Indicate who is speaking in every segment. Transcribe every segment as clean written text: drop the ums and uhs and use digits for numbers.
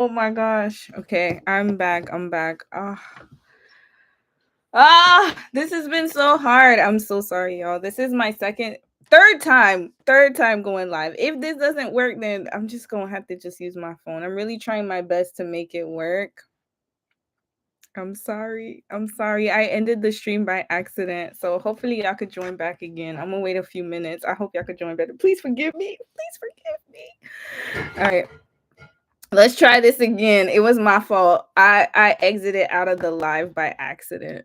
Speaker 1: Oh my gosh. Okay, I'm back. I'm back. This has been so hard. I'm so sorry, y'all. This is my third time going live. If this doesn't work, then I'm just gonna have to just use my phone. I'm really trying my best to make it work. I'm sorry. I'm sorry. I ended the stream by accident. So hopefully y'all could join back again. I'm gonna wait a few minutes. I hope y'all could join better. Please forgive me. Please forgive me. All right. Let's try this again. It was my fault. I exited out of the live by accident.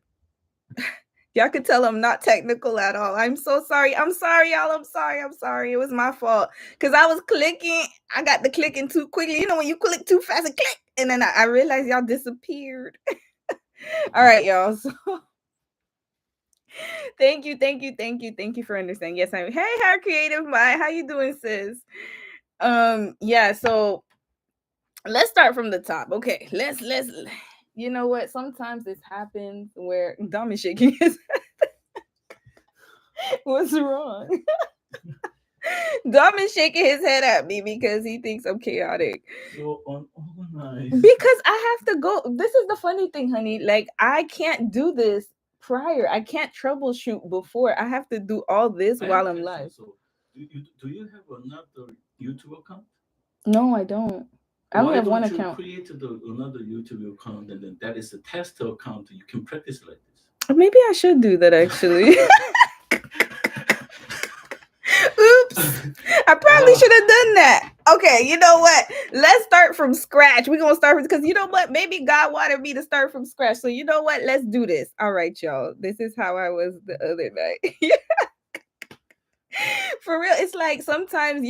Speaker 1: Y'all could tell I'm not technical at all. I'm so sorry. I'm sorry, y'all. I'm sorry. I'm sorry. It was my fault. Because I was clicking. I got the clicking too quickly. You know, when you click too fast, and click. And then I realized y'all disappeared. All right, y'all. So thank you for understanding. Yes, I'm. Hey, how creative mind. How you doing, sis? Yeah. So let's start from the top. Okay. Let's. You know what? Sometimes this happens where Dom is shaking his. What's wrong? Dom is shaking his head at me because he thinks I'm chaotic.
Speaker 2: So unorganized.
Speaker 1: Because I have to go. This is the funny thing, honey. Like, I can't do this prior. I can't troubleshoot before. I have to do all this
Speaker 2: I
Speaker 1: while
Speaker 2: have a
Speaker 1: I'm
Speaker 2: question.
Speaker 1: live.
Speaker 2: So, do you have another YouTube account?
Speaker 1: No, I don't. I only
Speaker 2: Why
Speaker 1: have one
Speaker 2: don't you
Speaker 1: account.
Speaker 2: create another YouTube account and then that is a test account? You can practice like this.
Speaker 1: Maybe I should do that actually. Oops. I probably
Speaker 2: Ah,
Speaker 1: should have done that. Okay, you know what? Let's start from scratch. We're gonna start because you know what? Maybe God wanted me to start from scratch. So you know what? Let's do this. All right, y'all. This is how I was the other night. For real, it's like sometimes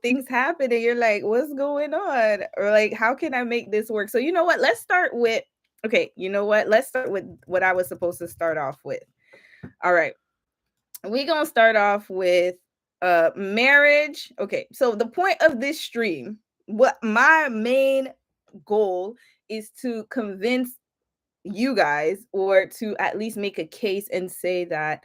Speaker 1: things happen and you're like, what's going on? Or like, how can I make this work? So you know what? Let's start with okay, you know what? Let's start with what I was supposed to start off with. All right. We're gonna start off with marriage. Okay, so the point of this stream, what my main goal is to convince you guys or to at least make a case and say that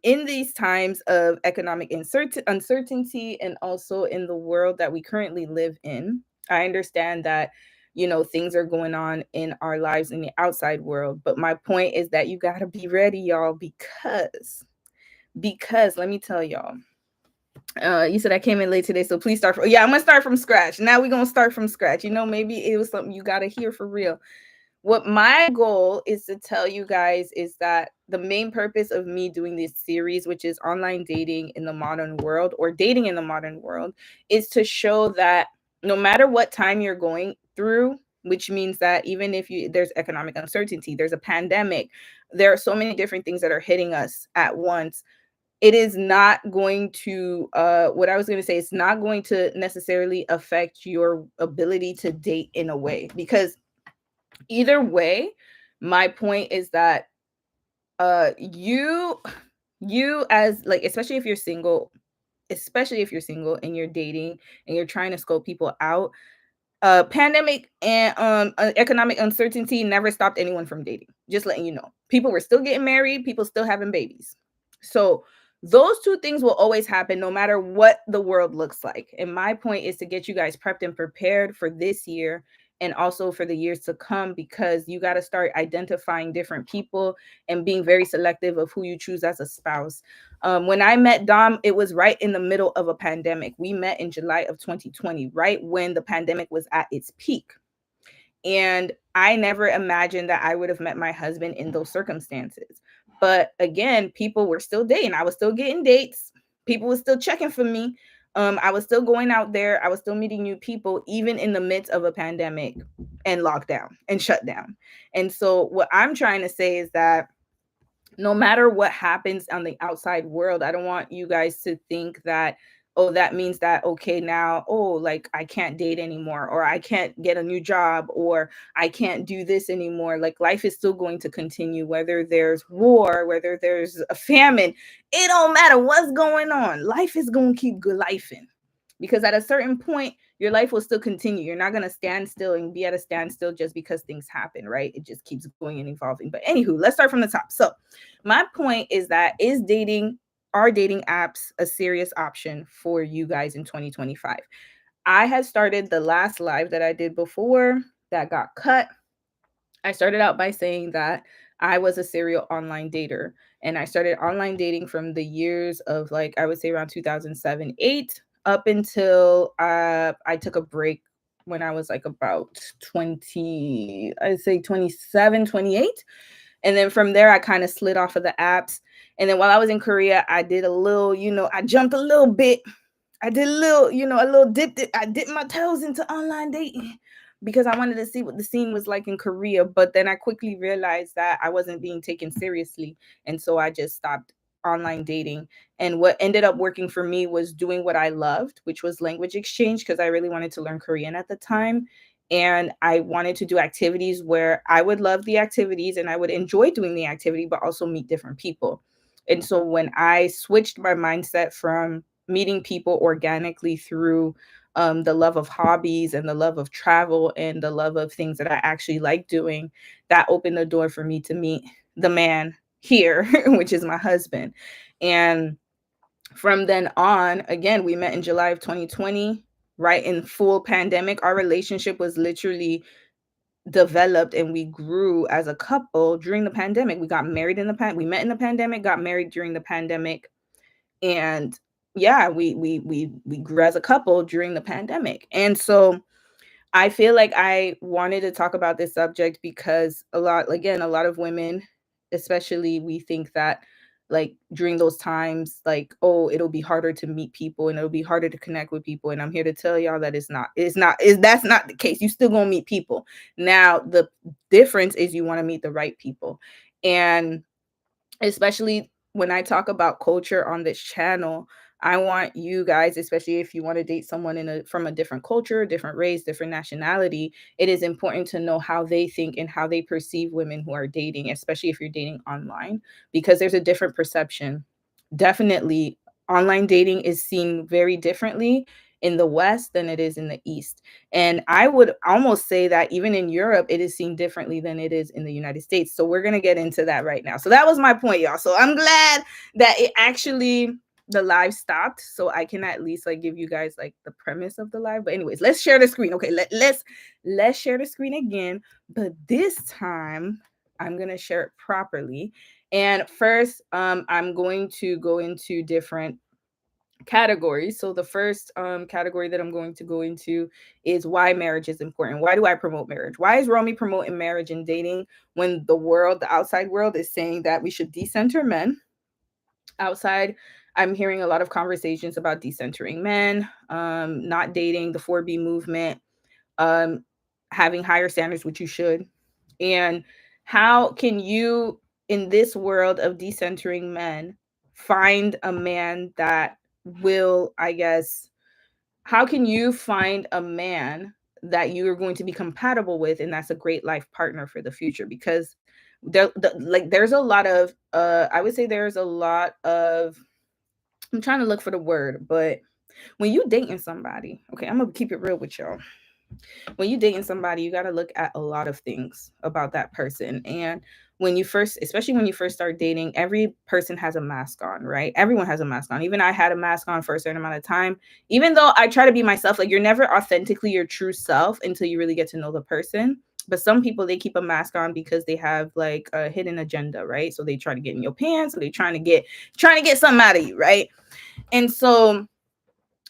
Speaker 1: in these times of economic uncertainty and also in the world that we currently live in, I understand that things are going on in our lives in the outside world, but my point is that you got to be ready, y'all, because let me tell y'all, you said I came in late today, so please start from, yeah, I'm gonna start from scratch. Now we're gonna start from scratch. Maybe it was something you gotta hear for real. What my goal is to tell you guys is that the main purpose of me doing this series, which is online dating in the modern world or dating in the modern world, is to show that no matter what time you're going through, which means that even if there's economic uncertainty, there's a pandemic, there are so many different things that are hitting us at once. It is not going to what I was going to say, it's not going to necessarily affect your ability to date in a way, because either way, my point is that you as like, especially if you're single and you're dating and you're trying to scope people out, pandemic and economic uncertainty never stopped anyone from dating. Just letting you know, people were still getting married, people still having babies. So those two things will always happen no matter what the world looks like. And my point is to get you guys prepped and prepared for this year and also for the years to come, because you got to start identifying different people and being very selective of who you choose as a spouse. When I met Dom, it was right in the middle of a pandemic. We met in July of 2020, right when the pandemic was at its peak. And I never imagined that I would have met my husband in those circumstances. But again, people were still dating. I was still getting dates. People were still checking for me. I was still going out there. I was still meeting new people, even in the midst of a pandemic and lockdown and shutdown. And so, what I'm trying to say is that no matter what happens on the outside world, I don't want you guys to think that, oh, that means that, okay, now, oh, like I can't date anymore, or I can't get a new job, or I can't do this anymore. Like life is still going to continue, whether there's war, whether there's a famine. It don't matter what's going on. Life is going to keep good lifing, because at a certain point, your life will still continue. You're not going to stand still and be at a standstill just because things happen, right? It just keeps going and evolving. But anywho, let's start from the top. So my point is that are dating apps a serious option for you guys in 2025? I had started the last live that I did before that got cut. I started out by saying that I was a serial online dater, and I started online dating from the years of, like, I would say around 2007, 8, up until I took a break when I was like about 20, I'd say 27, 28. And then from there, I kind of slid off of the apps. And then while I was in Korea, I did a little, I jumped a little bit. I did a little, a little I dipped my toes into online dating because I wanted to see what the scene was like in Korea. But then I quickly realized that I wasn't being taken seriously. And so I just stopped online dating. And what ended up working for me was doing what I loved, which was language exchange, because I really wanted to learn Korean at the time. And I wanted to do activities where I would love the activities and I would enjoy doing the activity, but also meet different people. And so when I switched my mindset from meeting people organically through the love of hobbies and the love of travel and the love of things that I actually like doing, that opened the door for me to meet the man here, which is my husband. And from then on, again, we met in July of 2020, right in full pandemic. Our relationship was literally developed and we grew as a couple during the pandemic. We got married in we met in the pandemic, got married during the pandemic, and yeah, we grew as a couple during the pandemic. And so I feel like I wanted to talk about this subject because a lot of women, especially, we think that like during those times, like, oh, it'll be harder to meet people and it'll be harder to connect with people. And I'm here to tell y'all that that's not the case. You still gonna meet people. Now, the difference is you want to meet the right people. And especially when I talk about culture on this channel, I want you guys, especially if you want to date someone from a different culture, different race, different nationality, it is important to know how they think and how they perceive women who are dating, especially if you're dating online, because there's a different perception. Definitely, online dating is seen very differently in the West than it is in the East. And I would almost say that even in Europe, it is seen differently than it is in the United States. So we're going to get into that right now. So that was my point, y'all. So I'm glad that it actually, the live stopped, so I can at least like give you guys like the premise of the live. But anyways, let's share the screen. Okay, let's share the screen again. But this time I'm going to share it properly. And first, I'm going to go into different categories. So the first category that I'm going to go into is why marriage is important. Why do I promote marriage? Why is Romy promoting marriage and dating when the outside world is saying that we should decenter men? Outside, I'm hearing a lot of conversations about decentering men, not dating, the 4B movement, um, having higher standards, which you should. And how can you, in this world of decentering men, find a man that will, I guess, how can you find a man that you are going to be compatible with and that's a great life partner for the future? Because there's a lot of, I would say there's a lot of, I'm trying to look for the word, but when you dating somebody, okay, I'm gonna keep it real with y'all. When you dating somebody, you got to look at a lot of things about that person. And when you first, especially when you first start dating, every person has a mask on, right? Everyone has a mask on. Even I had a mask on for a certain amount of time. Even though I try to be myself, like you're never authentically your true self until you really get to know the person. But some people, they keep a mask on because they have like a hidden agenda, right? So they try to get in your pants, or they trying to get something out of you, right? And so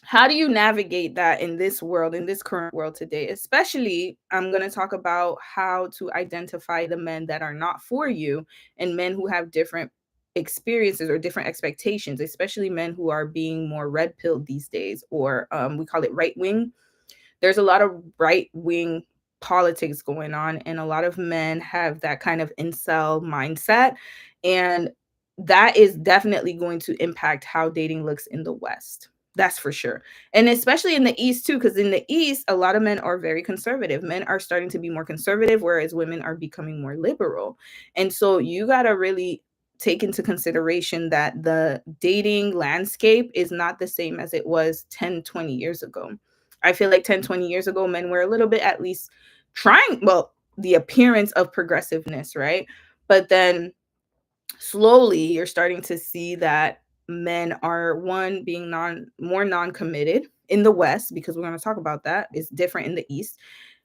Speaker 1: how do you navigate that in this world, in this current world today? Especially, I'm going to talk about how to identify the men that are not for you and men who have different experiences or different expectations, especially men who are being more red pilled these days, or we call it right wing. There's a lot of right wing politics going on, and a lot of men have that kind of incel mindset. And that is definitely going to impact how dating looks in the West. That's for sure. And especially in the East, too, because in the East, a lot of men are very conservative. Men are starting to be more conservative, whereas women are becoming more liberal. And so you got to really take into consideration that the dating landscape is not the same as it was 10, 20 years ago. I feel like 10, 20 years ago, men were a little bit at least trying, well, the appearance of progressiveness, right? But then slowly you're starting to see that men are, one, being more non-committed in the West, because we're going to talk about that, is different in the East.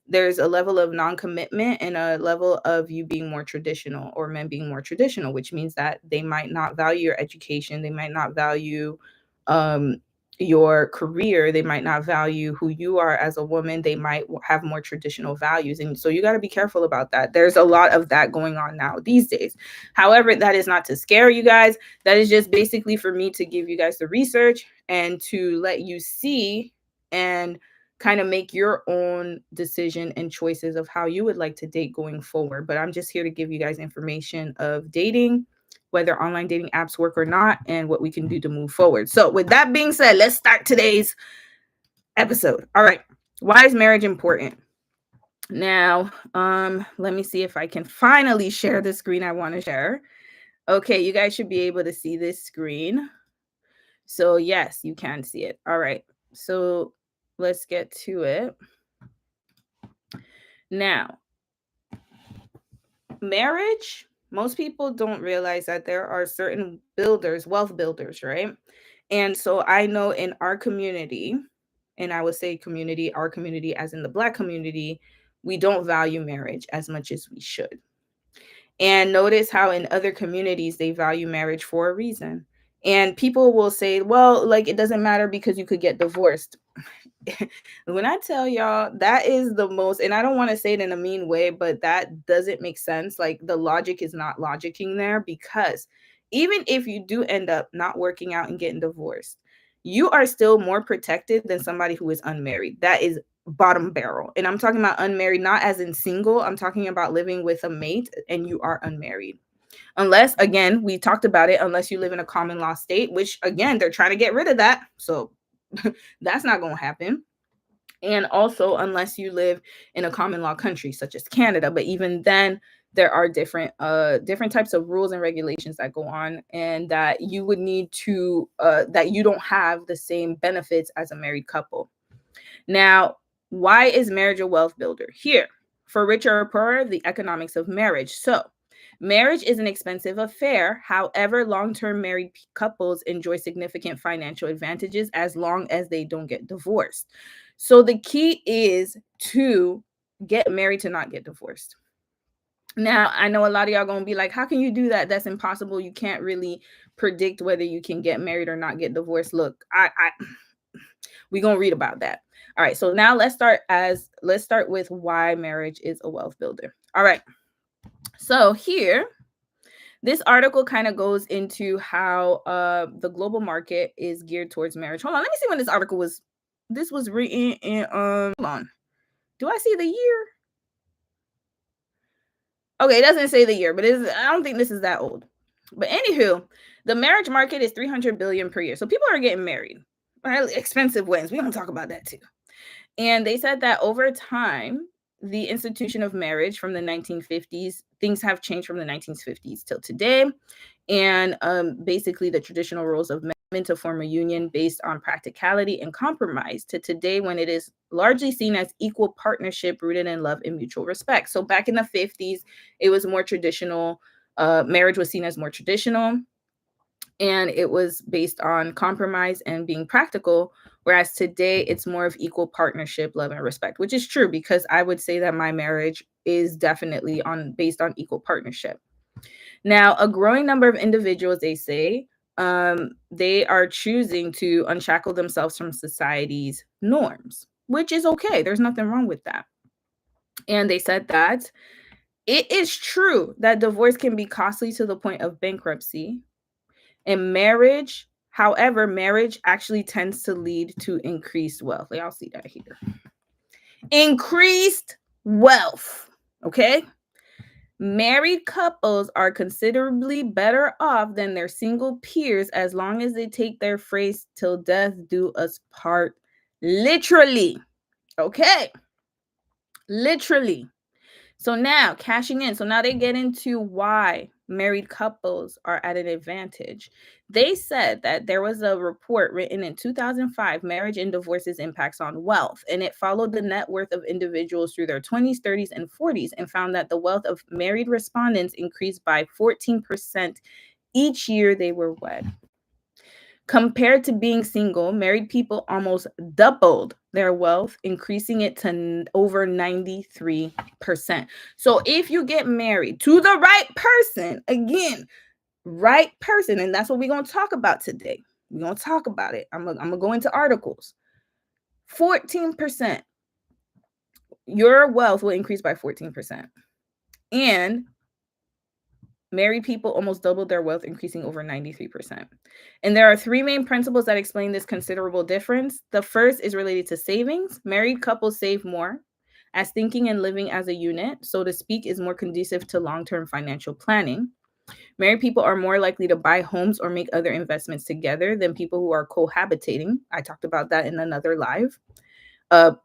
Speaker 1: There's a level of non-commitment and a level of you being more traditional, or men being more traditional, which means that they might not value your education, they might not value um your career, they might not value who you are as a woman, they might have more traditional values, and so you got to be careful about that. There's a lot of that going on now these days. However, that is not to scare you guys, that is just basically for me to give you guys the research and to let you see and kind of make your own decision and choices of how you would like to date going forward. But I'm just here to give you guys information of dating, whether online dating apps work or not, and what we can do to move forward. So, with that being said, let's start today's episode. All right. Why is marriage important? Now, let me see if I can finally share the screen I want to share. Okay, you guys should be able to see this screen. So, yes, you can see it. All right. So, let's get to it. Now, marriage, most people don't realize that there are certain builders, wealth builders, right? And so I know in our community, and I would say community, our community, as in the Black community, we don't value marriage as much as we should. And notice how in other communities they value marriage for a reason. And people will say, well, like it doesn't matter because you could get divorced. When I tell y'all, that is the most, and I don't want to say it in a mean way, but that doesn't make sense. Like the logic is not logicking there, because even if you do end up not working out and getting divorced, you are still more protected than somebody who is unmarried. That is bottom barrel. And I'm talking about unmarried, not as in single. I'm talking about living with a mate and you are unmarried. Unless, again, we talked about it, unless you live in a common law state, which again, they're trying to get rid of that. So that's not going to happen. And also, unless you live in a common law country such as Canada, but even then, there are different types of rules and regulations that go on, and that you would need to that you don't have the same benefits as a married couple. Now, why is marriage a wealth builder? Here, for richer or poorer, the economics of marriage. So, marriage is an expensive affair. However, long-term married couples enjoy significant financial advantages as long as they don't get divorced. So the key is to get married to not get divorced. Now, I know a lot of y'all going to be like, how can you do that? That's impossible. You can't really predict whether you can get married or not get divorced. Look, we're going to read about that. All right, so now let's start with why marriage is a wealth builder. All right. So here, this article kind of goes into how the global market is geared towards marriage. Hold on, let me see when this article was. This was written in hold on. Do I see the year? Okay, it doesn't say the year, but I don't think this is that old. But anywho, the marriage market is 300 billion per year. So people are getting married. Right? Expensive ways. We don't talk about that too. And they said that over time, the institution of marriage from the 1950s, things have changed from the 1950s till today. And basically the traditional roles of men to form a union based on practicality and compromise to today, when it is largely seen as equal partnership rooted in love and mutual respect. So back in the 50s, it was more traditional. Marriage was seen as more traditional, and it was based on compromise and being practical. Whereas today, it's more of equal partnership, love, and respect, which is true, because I would say that my marriage is definitely based on equal partnership. Now, a growing number of individuals, they say, they are choosing to unshackle themselves from society's norms, which is okay. There's nothing wrong with that. And they said that it is true that divorce can be costly to the point of bankruptcy. And marriage, however, marriage actually tends to lead to increased wealth. Y'all see that here. Increased wealth. Okay. Married couples are considerably better off than their single peers as long as they take their phrase till death do us part literally. Okay. Literally. So now cashing in. So now they get into why married couples are at an advantage. They said that there was a report written in 2005, Marriage and Divorce's Impacts on Wealth, and it followed the net worth of individuals through their 20s, 30s, and 40s, and found that the wealth of married respondents increased by 14% each year they were wed. Compared to being single, married people almost doubled their wealth, increasing it to over 93%. So if you get married to the right person, again, right person, and that's what we're going to talk about today. We're going to talk about it. I'm going to go into articles. 14%. Your wealth will increase by 14%. And married people almost doubled their wealth, increasing over 93%. And there are three main principles that explain this considerable difference. The first is related to savings. Married couples save more, as thinking and living as a unit, so to speak, is more conducive to long-term financial planning. Married people are more likely to buy homes or make other investments together than people who are cohabitating. I talked about that in another live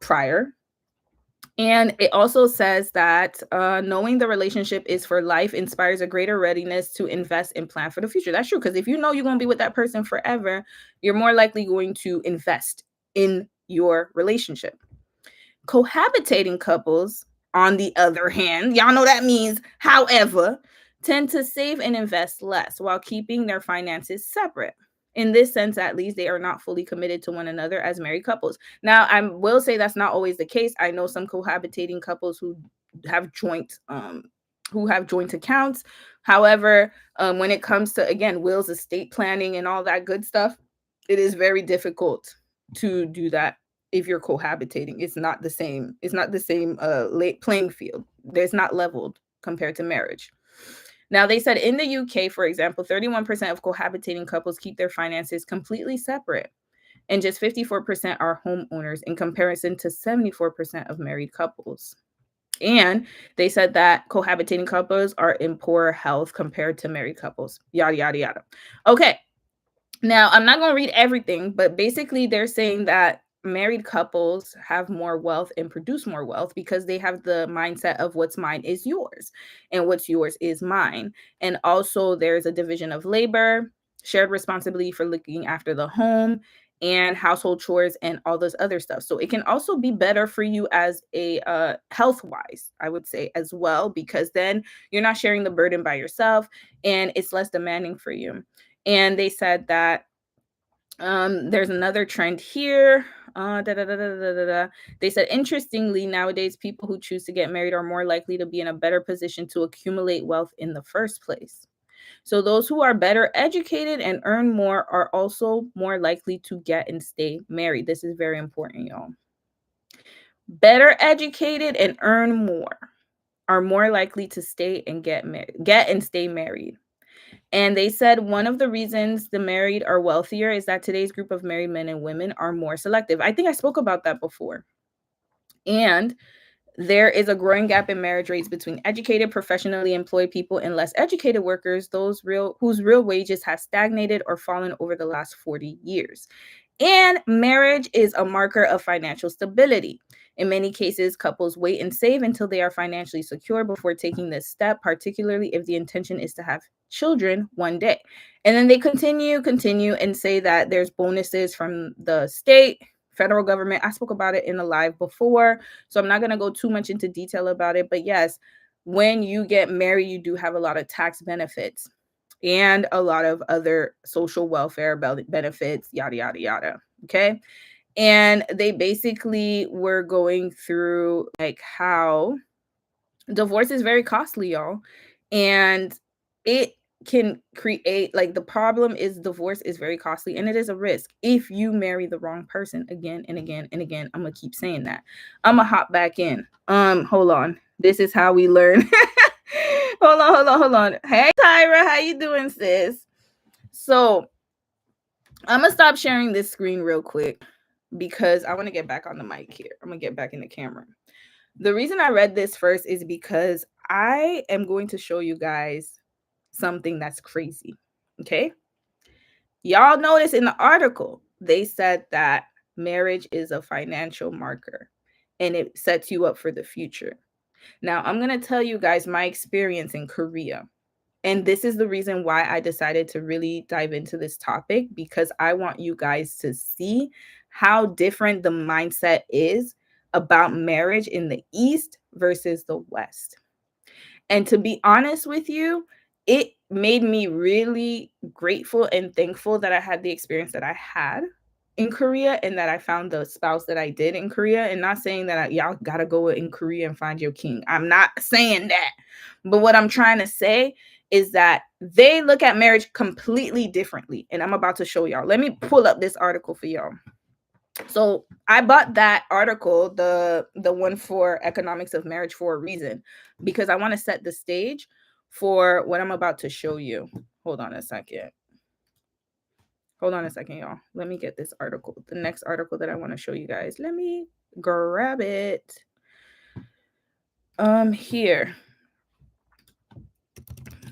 Speaker 1: prior. And it also says that knowing the relationship is for life inspires a greater readiness to invest and plan for the future. That's true, because if you know you're going to be with that person forever, you're more likely going to invest in your relationship. Cohabitating couples, on the other hand, y'all know that means, however, tend to save and invest less while keeping their finances separate. In this sense, at least, they are not fully committed to one another as married couples. Now, I will say that's not always the case. I know some cohabitating couples have joint accounts. However, when it comes to, again, wills, estate planning, and all that good stuff, it is very difficult to do that if you're cohabitating. It's not the same. It's not the same playing field. There's not leveled compared to marriage. Now, they said in the UK, for example, 31% of cohabitating couples keep their finances completely separate, and just 54% are homeowners in comparison to 74% of married couples. And they said that cohabitating couples are in poorer health compared to married couples. Yada, yada, yada. Okay. Now, I'm not going to read everything, but basically they're saying that married couples have more wealth and produce more wealth because they have the mindset of what's mine is yours and what's yours is mine. And also there's a division of labor, shared responsibility for looking after the home and household chores and all this other stuff. So it can also be better for you as a health wise, I would say, as well, because then you're not sharing the burden by yourself and it's less demanding for you. And they said that there's another trend here. They said, interestingly, nowadays, people who choose to get married are more likely to be in a better position to accumulate wealth in the first place. So those who are better educated and earn more are also more likely to get and stay married. This is very important, y'all. Better educated and earn more are more likely to stay and get and stay married. And they said one of the reasons the married are wealthier is that today's group of married men and women are more selective. I think I spoke about that before. And there is a growing gap in marriage rates between educated, professionally employed people and less educated workers, whose real wages have stagnated or fallen over the last 40 years. And marriage is a marker of financial stability. In many cases, couples wait and save until they are financially secure before taking this step, particularly if the intention is to have children one day. And then they continue and say that there's bonuses from the state, federal government. I spoke about it in a live before, so I'm not going to go too much into detail about it. But yes, when you get married, you do have a lot of tax benefits and a lot of other social welfare benefits, yada, yada, yada. Okay. And they basically were going through like how divorce is very costly, y'all. And it can create, like, the problem is divorce is very costly and it is a risk if you marry the wrong person again and again and again. I'm gonna keep saying that. I'm gonna hop back in. Hold on. This is how we learn. Hold on. Hey Tyra, how you doing, sis? So I'm gonna stop sharing this screen real quick because I want to get back on the mic here. I'm gonna get back in the camera. The reason I read this first is because I am going to show you guys something that's crazy. Okay. Y'all notice in the article, they said that marriage is a financial marker and it sets you up for the future. Now, I'm going to tell you guys my experience in Korea. And this is the reason why I decided to really dive into this topic, because I want you guys to see how different the mindset is about marriage in the East versus the West. And to be honest with you, it made me really grateful and thankful that I had the experience that I had in Korea and that I found the spouse that I did in Korea. And not saying that y'all gotta go in Korea and find your king. I'm not saying that. But what I'm trying to say is that they look at marriage completely differently. And I'm about to show y'all. Let me pull up this article for y'all. So I bought that article, the one for economics of marriage, for a reason, because I want to set the stage for what I'm about to show you. Hold on a second. Hold on a second, y'all. Let me get this article. The next article that I want to show you guys. Let me grab it. Here.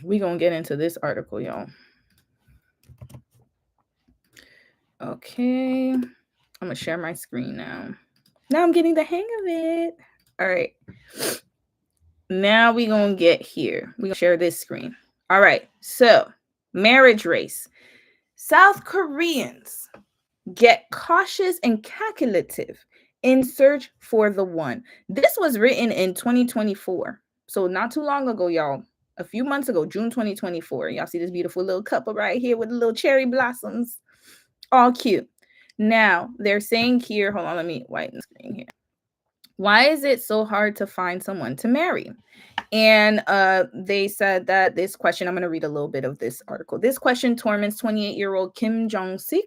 Speaker 1: We gonna get into this article, y'all. Okay. I'm gonna share my screen now. Now I'm getting the hang of it. All right. Now we gonna get here. We gonna share this screen. All right. So marriage race. South Koreans get cautious and calculative in search for the one. This was written in 2024. So not too long ago, y'all. A few months ago, June 2024. Y'all see this beautiful little couple right here with the little cherry blossoms. All cute. Now, they're saying here, hold on, let me whiten the screen here. Why is it so hard to find someone to marry? And they said that this question, I'm going to read a little bit of this article. This question torments 28-year-old Kim Jong-sik,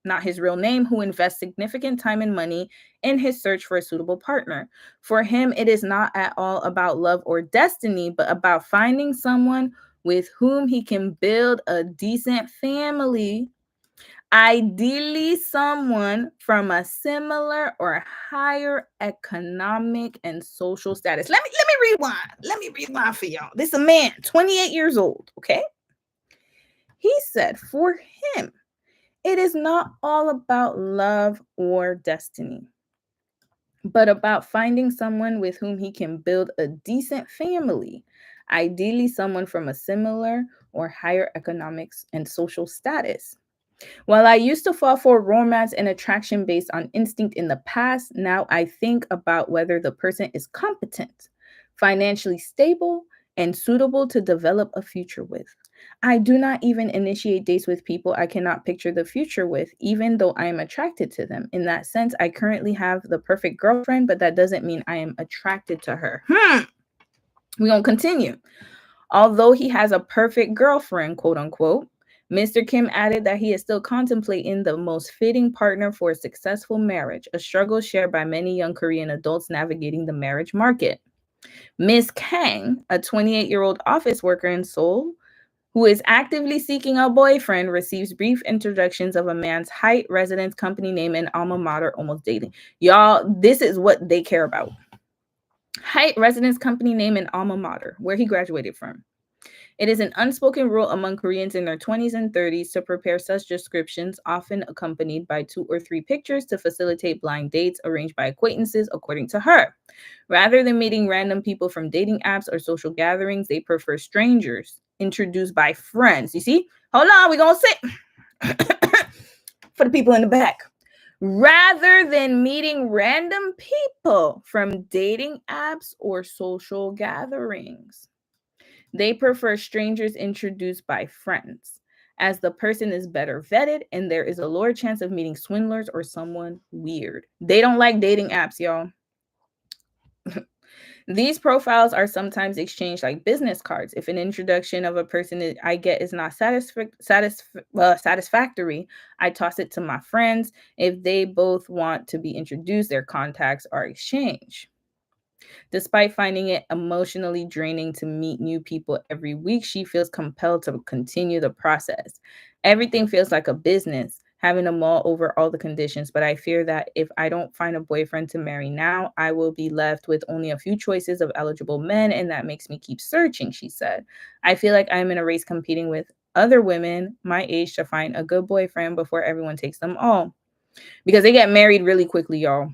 Speaker 1: not his real name, who invests significant time and money in his search for a suitable partner. For him, it is not at all about love or destiny, but about finding someone with whom he can build a decent family. Ideally, someone from a similar or higher economic and social status. Let me rewind. Let me rewind for y'all. This is a man, 28 years old, okay? He said for him, it is not all about love or destiny, but about finding someone with whom he can build a decent family. Ideally, someone from a similar or higher economics and social status. While I used to fall for romance and attraction based on instinct in the past, now I think about whether the person is competent, financially stable, and suitable to develop a future with. I do not even initiate dates with people I cannot picture the future with, even though I am attracted to them. In that sense, I currently have the perfect girlfriend, but that doesn't mean I am attracted to her. We're going to continue. Although he has a perfect girlfriend, quote unquote, Mr. Kim added that he is still contemplating the most fitting partner for a successful marriage, a struggle shared by many young Korean adults navigating the marriage market. Ms. Kang, a 28-year-old office worker in Seoul, who is actively seeking a boyfriend, receives brief introductions of a man's height, residence, company name, and alma mater almost daily. Y'all, this is what they care about. Height, residence, company name, and alma mater, where he graduated from. It is an unspoken rule among Koreans in their 20s and 30s to prepare such descriptions, often accompanied by 2 or 3 pictures to facilitate blind dates arranged by acquaintances, according to her. Rather than meeting random people from dating apps or social gatherings, they prefer strangers introduced by friends. You see? Hold on, we're going to sit for the people in the back. Rather than meeting random people from dating apps or social gatherings. They prefer strangers introduced by friends, as the person is better vetted and there is a lower chance of meeting swindlers or someone weird. They don't like dating apps, y'all. These profiles are sometimes exchanged like business cards. If an introduction of a person I get is not satisfactory, I toss it to my friends. If they both want to be introduced, their contacts are exchanged. Despite finding it emotionally draining to meet new people every week, she feels compelled to continue the process. Everything feels like a business, having to mull over all the conditions, but I fear that if I don't find a boyfriend to marry now, I will be left with only a few choices of eligible men, and that makes me keep searching, she said. I feel like I'm in a race competing with other women my age to find a good boyfriend before everyone takes them all. Because they get married really quickly, y'all.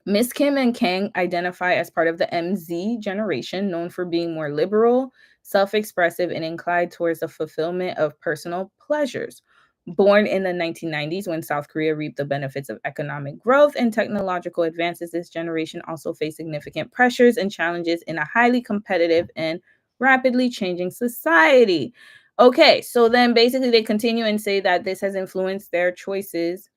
Speaker 1: Miss Kim and Kang identify as part of the MZ generation, known for being more liberal, self expressive, and inclined towards the fulfillment of personal pleasures. Born in the 1990s, when South Korea reaped the benefits of economic growth and technological advances, this generation also faced significant pressures and challenges in a highly competitive and rapidly changing society. Okay, so then basically they continue and say that this has influenced their choices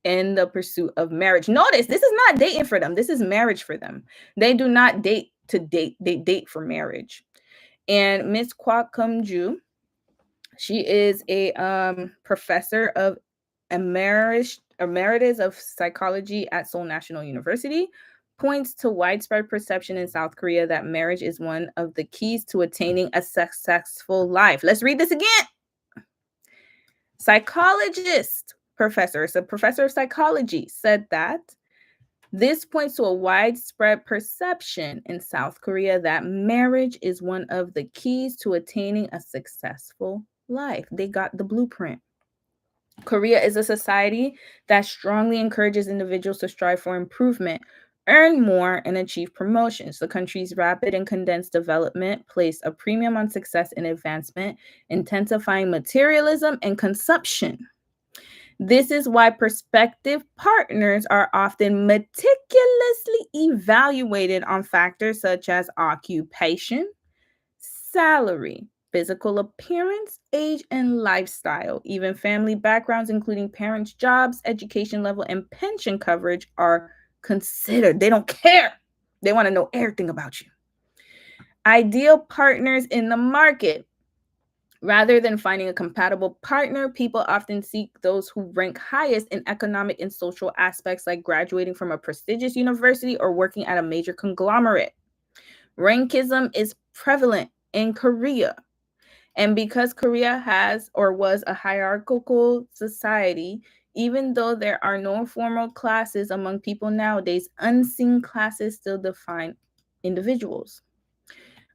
Speaker 1: in the pursuit of marriage. Notice this is not dating for them. This is marriage for them. They do not date to date. They date for marriage. And Miss Kwak Kum Ju, she is a professor of emeritus of psychology at Seoul National University, points to widespread perception in South Korea that marriage is one of the keys to attaining a successful life. Let's read this again. Psychologist professor, so professor of psychology, said that this points to a widespread perception in South Korea that marriage is one of the keys to attaining a successful life. They got the blueprint. Korea is a society that strongly encourages individuals to strive for improvement, earn more, and achieve promotions. The country's rapid and condensed development placed a premium on success and advancement, intensifying materialism and consumption. This is why prospective partners are often meticulously evaluated on factors such as occupation, salary, physical appearance, age, and lifestyle. Even family backgrounds, including parents' jobs, education level, and pension coverage, are considered. They don't care. They want to know everything about you. Ideal partners in the market. Rather than finding a compatible partner, people often seek those who rank highest in economic and social aspects, like graduating from a prestigious university or working at a major conglomerate. Rankism is prevalent in Korea. And because Korea has or was a hierarchical society, even though there are no formal classes among people nowadays, unseen classes still define individuals.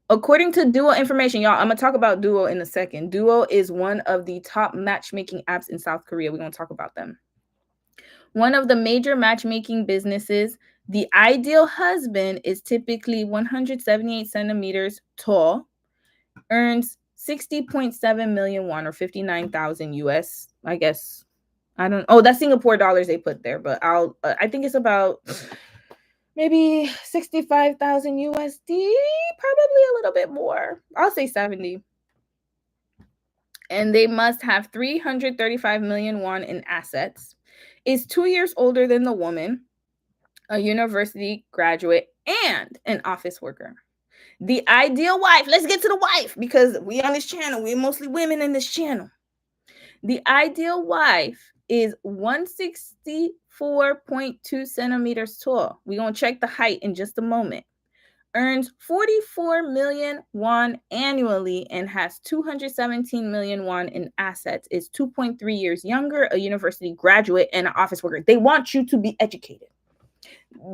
Speaker 1: According to Duo information, y'all, I'm going to talk about Duo in a second. Duo is one of the top matchmaking apps in South Korea. We're going to talk about them. One of the major matchmaking businesses, the ideal husband is typically 178 centimeters tall, earns 60.7 million won or 59,000 US, I guess. That's Singapore dollars they put there, but I think it's about maybe 65,000 USD, probably a little bit more. I'll say 70. And they must have 335 million won in assets, is 2 years older than the woman, a university graduate, and an office worker. The ideal wife, let's get to the wife because we on this channel, we're mostly women in this channel. The ideal wife is 164.2 centimeters tall. We're going to check the height in just a moment. Earns 44 million won annually and has 217 million won in assets, is 2.3 years younger, a university graduate, and an office worker. They want you to be educated.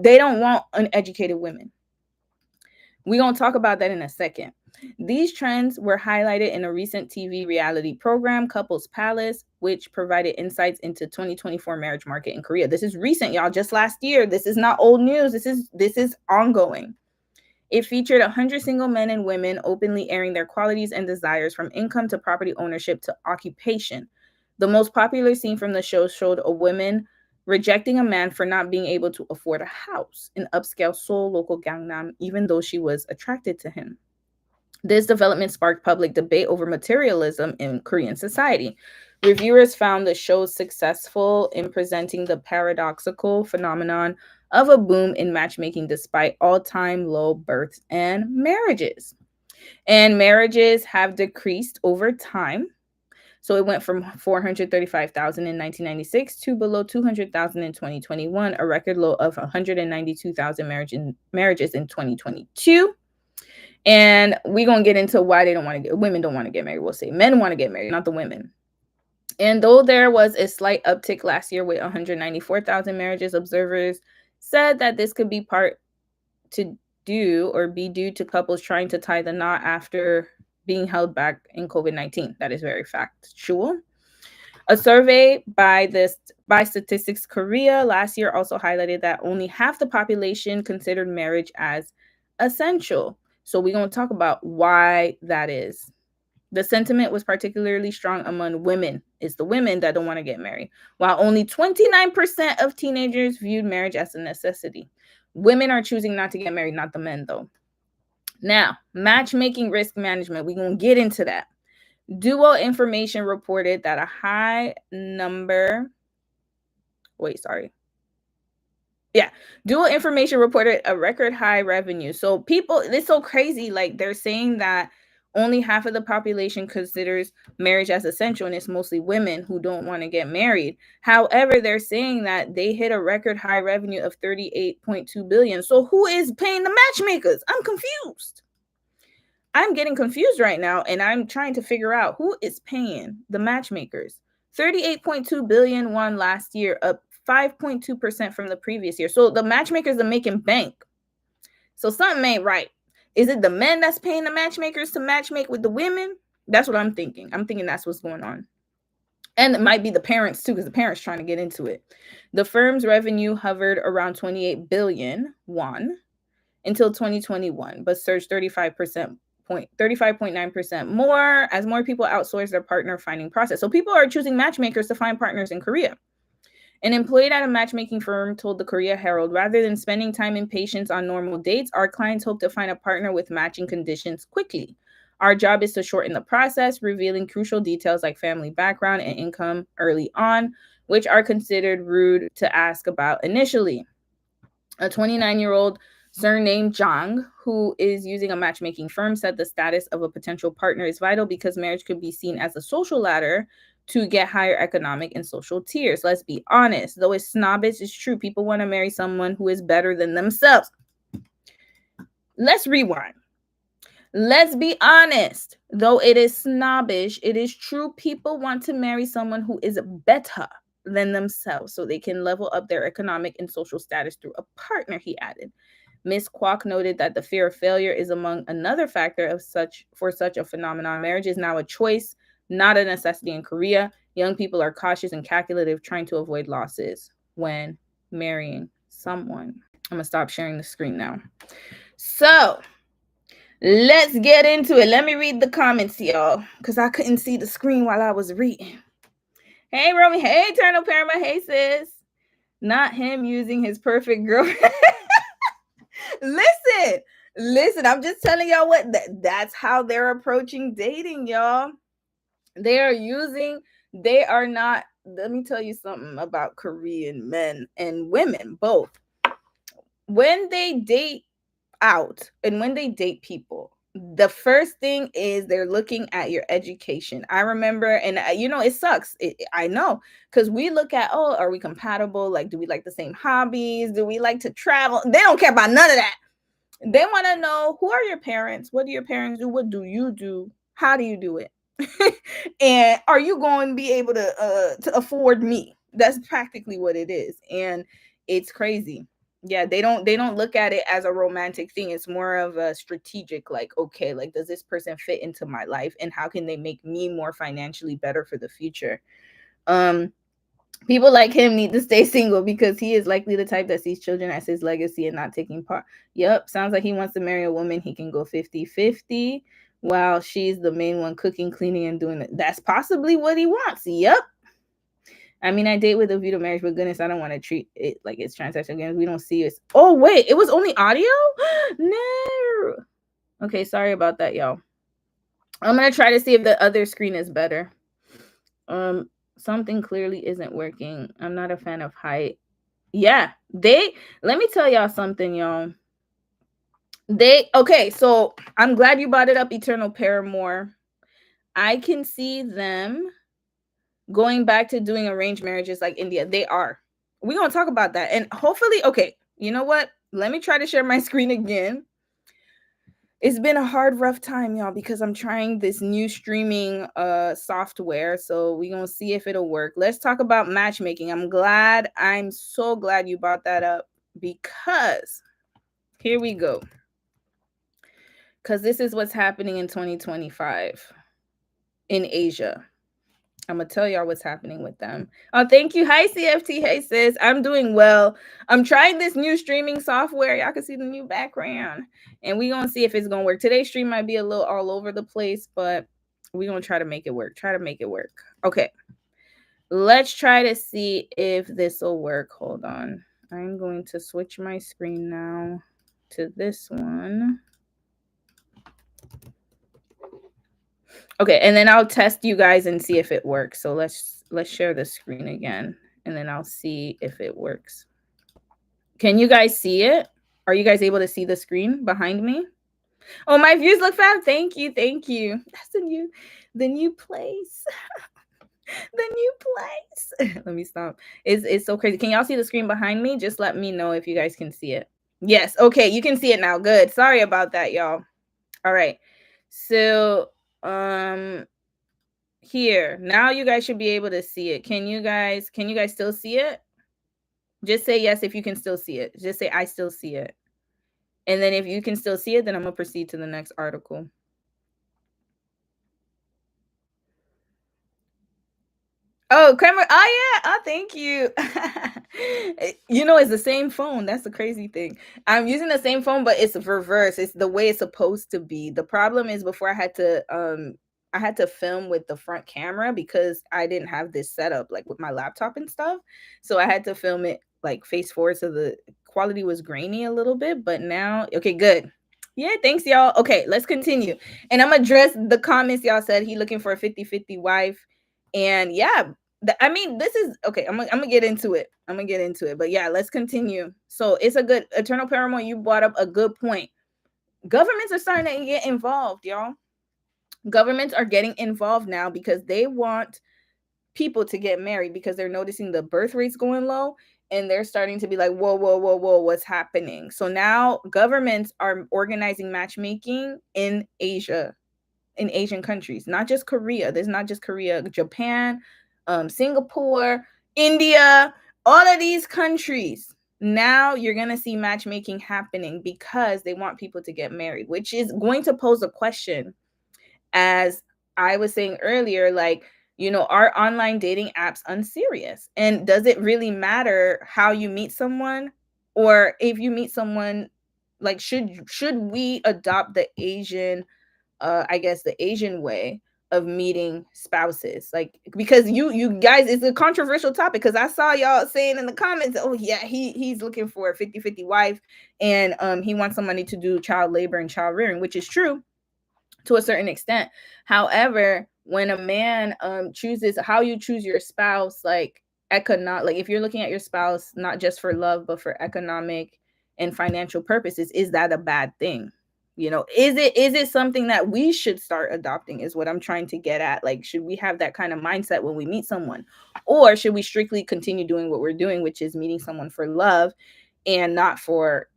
Speaker 1: They don't want uneducated women. We're going to talk about that in a second. These trends were highlighted in a recent TV reality program, Couples Palace, which provided insights into 2024 marriage market in Korea. This is recent, y'all, just last year. This is not old news. This is ongoing. It featured 100 single men and women openly airing their qualities and desires, from income to property ownership to occupation. The most popular scene from the show showed a woman rejecting a man for not being able to afford a house in upscale Seoul, local Gangnam, even though she was attracted to him. This development sparked public debate over materialism in Korean society. Reviewers found the show successful in presenting the paradoxical phenomenon of a boom in matchmaking despite all-time low births and marriages. And marriages have decreased over time. So it went from 435,000 in 1996 to below 200,000 in 2021, a record low of 192,000 marriages in 2022. And we're going to get into why women don't want to get married. We'll say men want to get married, not the women. And though there was a slight uptick last year with 194,000 marriages, observers said that this could be be due to couples trying to tie the knot after being held back in COVID-19. That is very factual. A survey by Statistics Korea last year also highlighted that only half the population considered marriage as essential. So we're going to talk about why that is. The sentiment was particularly strong among women. It's the women that don't want to get married, while only 29% of teenagers viewed marriage as a necessity. Women are choosing not to get married, not the men, though. Now, matchmaking risk management. We're going to get into that. Duo information reported that a high number, wait, sorry. Yeah, Dual information reported a record high revenue. So people, it's so crazy. Like they're saying that only half of the population considers marriage as essential, and it's mostly women who don't want to get married. However, they're saying that they hit a record high revenue of 38.2 billion. So who is paying the matchmakers? I'm confused. I'm getting confused right now, and I'm trying to figure out who is paying the matchmakers. 38.2 billion won last year, up 5.2% from the previous year. So the matchmakers are making bank. So something ain't right. Is it the men that's paying the matchmakers to matchmake with the women? That's what I'm thinking. I'm thinking that's what's going on. And it might be the parents too, because the parents trying to get into it. The firm's revenue hovered around 28 billion won until 2021, but surged 35.9% more as more people outsource their partner finding process. So people are choosing matchmakers to find partners in Korea. An employee at a matchmaking firm told the Korea Herald, rather than spending time and patience on normal dates, our clients hope to find a partner with matching conditions quickly. Our job is to shorten the process, revealing crucial details like family background and income early on, which are considered rude to ask about initially. A 29-year-old surnamed Jang, who is using a matchmaking firm, said the status of a potential partner is vital because marriage could be seen as a social ladder to get higher economic and social tiers. Let's be honest. Though it's snobbish, it's true. People want to marry someone who is better than themselves. Let's rewind. Let's be honest. Though it is snobbish, it is true. People want to marry someone who is better than themselves so they can level up their economic and social status through a partner, he added. Ms. Kwok noted that the fear of failure is among another factor of such a phenomenon. Marriage is now a choice, not a necessity in Korea. Young people are cautious and calculative, trying to avoid losses when marrying someone. I'm gonna stop sharing the screen now. So let's get into it. Let me read the comments, y'all, because I couldn't see the screen while I was reading. Hey, Romy. Hey, Eternal Parama. Hey, sis. Not him using his perfect girlfriend. listen, listen. I'm just telling y'all that's how they're approaching dating, y'all. They are not. Let me tell you something about Korean men and women, both. When they date out and when they date people, the first thing is they're looking at your education. I remember, and it sucks. I know, because we look at, oh, are we compatible? Like, do we like the same hobbies? Do we like to travel? They don't care about none of that. They want to know, who are your parents? What do your parents do? What do you do? How do you do it? And are you going to be able to afford me? That's practically what it is, and it's crazy. Yeah, they don't look at it as a romantic thing. It's more of a strategic, like, okay, like, does this person fit into my life, and how can they make me more financially better for the future? um People like him need to stay single because he is likely the type that sees children as his legacy and not taking part. Yep, sounds like he wants to marry a woman he can go 50-50 while she's the main one cooking, cleaning, and doing it. That's possibly what he wants. Yep. I mean, I date with a view to marriage, but goodness, I don't want to treat it like it's transactional games. We don't see it. Oh, wait, it was only audio? No. Okay, sorry about that, y'all. I'm going to try to see if the other screen is better. Something clearly isn't working. I'm not a fan of height. Yeah, let me tell y'all something, y'all. Okay, so I'm glad you brought it up, Eternal Paramore. I can see them going back to doing arranged marriages like India. They are. We're going to talk about that. And hopefully, okay, you know what? Let me try to share my screen again. It's been a hard, rough time, y'all, because I'm trying this new streaming software. So we're going to see if it'll work. Let's talk about matchmaking. I'm so glad you brought that up, because here we go. Because this is what's happening in 2025 in Asia. I'm going to tell y'all what's happening with them. Oh, thank you. Hi, CFT. Hey, sis. I'm doing well. I'm trying this new streaming software. Y'all can see the new background. And we're going to see if it's going to work. Today's stream might be a little all over the place, but we're going to try to make it work. Okay. Let's try to see if this will work. Hold on. I'm going to switch my screen now to this one. Okay, and then I'll test you guys and see if it works. So let's share the screen again, and then I'll see if it works. Can you guys see it? Are you guys able to see the screen behind me? Oh, my views look fab. Thank you, thank you. That's the new place. The new place. Let me stop. It's so crazy. Can y'all see the screen behind me? Just let me know if you guys can see it. Yes. Okay, you can see it now. Good. Sorry about that, y'all. All right. So, um here. Now you guys should be able to see it. Can you guys still see it? Just say yes if you can still see it. Just say I still see it. And then if you can still see it, then I'm going to proceed to the next article. Oh, camera. Oh, yeah. Oh, thank you. It's the same phone. That's the crazy thing. I'm using the same phone, but it's reverse. It's the way it's supposed to be. The problem is before I had to film with the front camera because I didn't have this setup like with my laptop and stuff. So I had to film it like face forward, so the quality was grainy a little bit, but now okay, good. Yeah, thanks y'all. Okay, let's continue. And I'm gonna address the comments y'all said he looking for a 50-50 wife. And yeah, I mean, this is okay. I'm gonna get into it. But yeah, let's continue. So it's a good eternal paramount. You brought up a good point. Governments are starting to get involved, y'all. Governments are getting involved now because they want people to get married because they're noticing the birth rates going low, and they're starting to be like, whoa, whoa, whoa, whoa, what's happening? So now governments are organizing matchmaking in Asian countries, not just Korea. There's not just Korea, Japan, Singapore, India, all of these countries. Now you're going to see matchmaking happening because they want people to get married, which is going to pose a question. As I was saying earlier, like, are online dating apps unserious? And does it really matter how you meet someone? Or if you meet someone, like, should we adopt the Asian I guess the Asian way of meeting spouses? Like, because you guys, it's a controversial topic because I saw y'all saying in the comments, oh yeah, he's looking for a 50-50 wife, and he wants somebody to do child labor and child rearing, which is true to a certain extent. However, when a man chooses how you choose your spouse, like like if you're looking at your spouse not just for love but for economic and financial purposes, is that a bad thing? Is it something that we should start adopting, is what I'm trying to get at. Like, should we have that kind of mindset when we meet someone, or should we strictly continue doing what we're doing, which is meeting someone for love and not for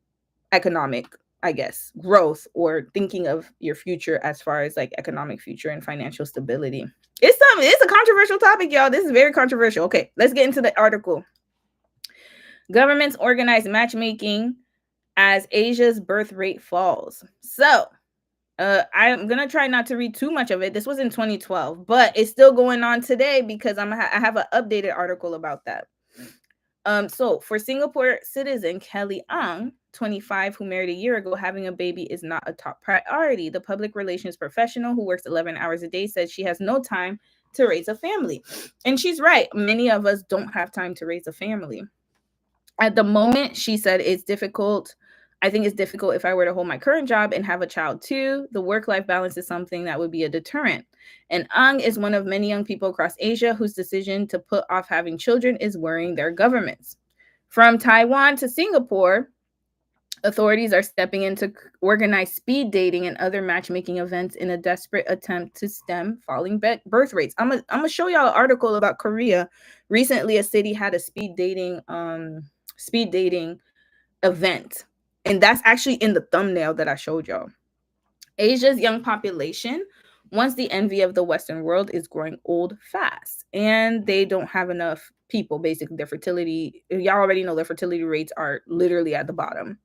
Speaker 1: economic, I guess, growth, or thinking of your future as far as like economic future and financial stability? It's a controversial topic, y'all. This is very controversial. Okay, let's get into the article. Governments organize matchmaking as Asia's birth rate falls. So I'm gonna try not to read too much of it. This was in 2012, but it's still going on today because I have an updated article about that. So for Singapore citizen Kelly Ang, 25, who married a year ago, having a baby is not a top priority. The public relations professional who works 11 hours a day says she has no time to raise a family. And she's right. Many of us don't have time to raise a family. At the moment, she said it's difficult. I think it's difficult if I were to hold my current job and have a child too. The work-life balance is something that would be a deterrent. And Ang is one of many young people across Asia whose decision to put off having children is worrying their governments. From Taiwan to Singapore, authorities are stepping in to organize speed dating and other matchmaking events in a desperate attempt to stem falling birth rates. I'm gonna show y'all an article about Korea. Recently, a city had a speed dating event, and that's actually in the thumbnail that I showed y'all. Asia's young population, once the envy of the Western world, is growing old fast, and they don't have enough people. Basically, their fertility, y'all already know, their fertility rates are literally at the bottom.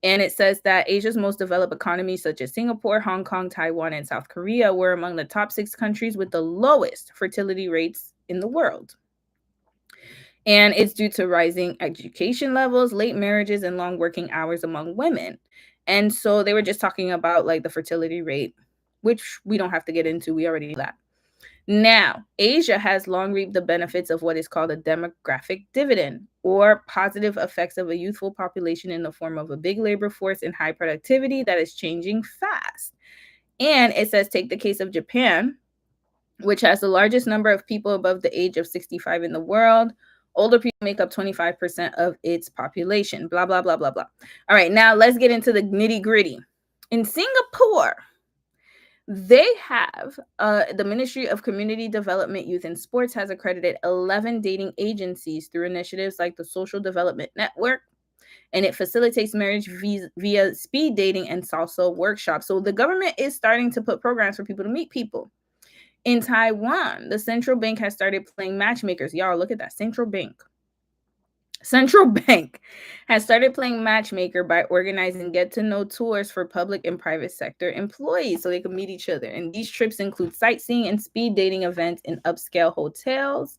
Speaker 1: And it says that Asia's most developed economies, such as Singapore, Hong Kong, Taiwan, and South Korea, were among the top 6 countries with the lowest fertility rates in the world. And it's due to rising education levels, late marriages, and long working hours among women. And so they were just talking about like the fertility rate, which we don't have to get into. We already know that. Now, Asia has long reaped the benefits of what is called a demographic dividend, or positive effects of a youthful population in the form of a big labor force and high productivity that is changing fast. And it says, take the case of Japan, which has the largest number of people above the age of 65 in the world. Older people make up 25% of its population. Blah, blah, blah, blah, blah. All right, now let's get into the nitty gritty. In Singapore, they have the Ministry of Community Development, Youth and Sports has accredited 11 dating agencies through initiatives like the Social Development Network, and it facilitates marriage via speed dating and salsa workshops. So the government is starting to put programs for people to meet people. In Taiwan, the central bank has started playing matchmakers. Y'all, look at that. Central Bank has started playing matchmaker by organizing get-to-know tours for public and private sector employees so they can meet each other. And these trips include sightseeing and speed dating events in upscale hotels.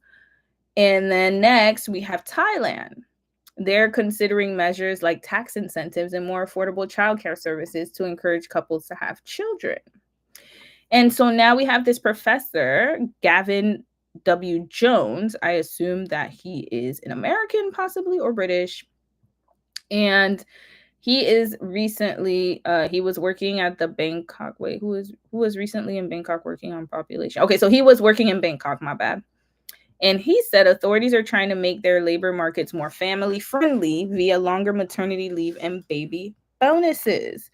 Speaker 1: And then next, we have Thailand. They're considering measures like tax incentives and more affordable childcare services to encourage couples to have children. And so now we have this professor, Gavin W. Jones. I assume that he is an American, possibly, or British. And he is recently he was working at the Bangkok. Wait, who was recently in Bangkok working on population? Okay, so he was working in Bangkok, my bad. And he said authorities are trying to make their labor markets more family friendly via longer maternity leave and baby bonuses.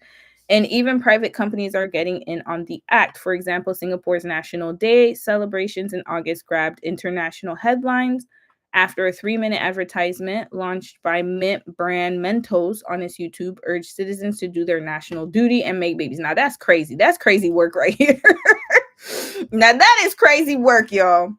Speaker 1: And even private companies are getting in on the act. For example, Singapore's National Day celebrations in August grabbed international headlines after a 3-minute advertisement launched by Mint brand Mentos on its YouTube urged citizens to do their national duty and make babies. Now that's crazy. That's crazy work right here. Now that is crazy work, y'all.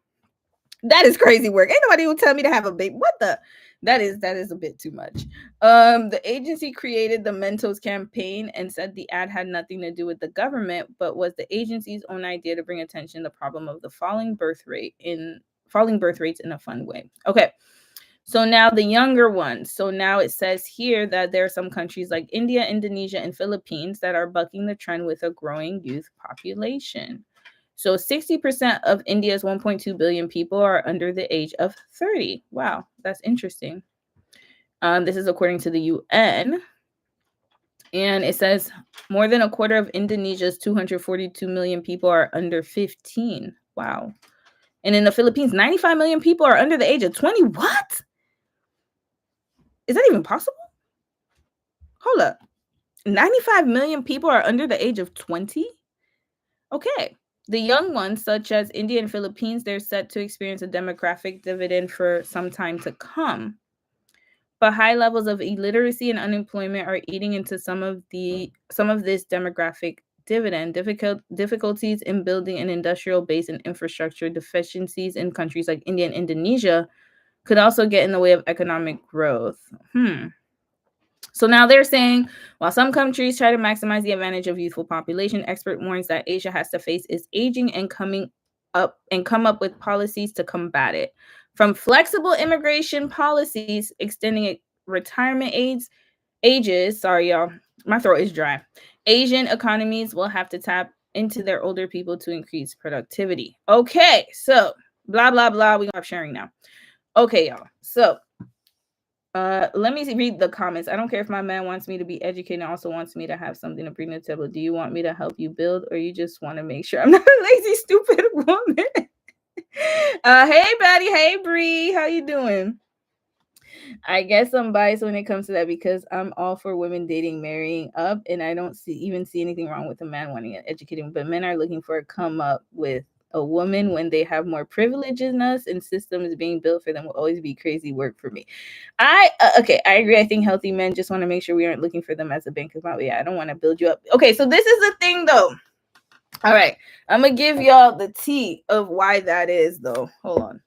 Speaker 1: That is crazy work. Ain't nobody will tell me to have a baby. What the? That is a bit too much. The agency created the Mentos campaign and said the ad had nothing to do with the government, but was the agency's own idea to bring attention to the problem of the falling birth rates in a fun way. Okay. So now the younger ones. So now it says here that there are some countries like India, Indonesia, and Philippines that are bucking the trend with a growing youth population. So 60% of India's 1.2 billion people are under the age of 30. Wow, that's interesting. This is according to the UN. And it says more than a quarter of Indonesia's 242 million people are under 15. Wow. And in the Philippines, 95 million people are under the age of 20. What? Is that even possible? Hold up. 95 million people are under the age of 20? Okay. The young ones, such as India and Philippines, they're set to experience a demographic dividend for some time to come. But high levels of illiteracy and unemployment are eating into some of this demographic dividend. Difficulties in building an industrial base and infrastructure, deficiencies in countries like India and Indonesia could also get in the way of economic growth. So now they're saying, while some countries try to maximize the advantage of youthful population, expert warns that Asia has to face its aging and come up with policies to combat it. From flexible immigration policies extending retirement ages, sorry y'all, my throat is dry. Asian economies will have to tap into their older people to increase productivity. Okay, so blah blah blah. We gonna sharing now. Okay, y'all. So let me read the comments. I don't care if my man wants me to be educated and also wants me to have something to bring to the table. Do you want me to help you build, or you just want to make sure I'm not a lazy, stupid woman? Hey, Betty. Hey, Bree. How you doing? I guess I'm biased when it comes to that because I'm all for women dating, marrying up, and I don't see anything wrong with a man wanting an educated. But men are looking for a come up with a woman when they have more privilege than us, and systems being built for them will always be crazy work for me. I agree. I think healthy men just want to make sure we aren't looking for them as a bank account. Yeah, I don't want to build you up. Okay, so this is the thing though. All right, I'm gonna give y'all the tea of why that is though. Hold on.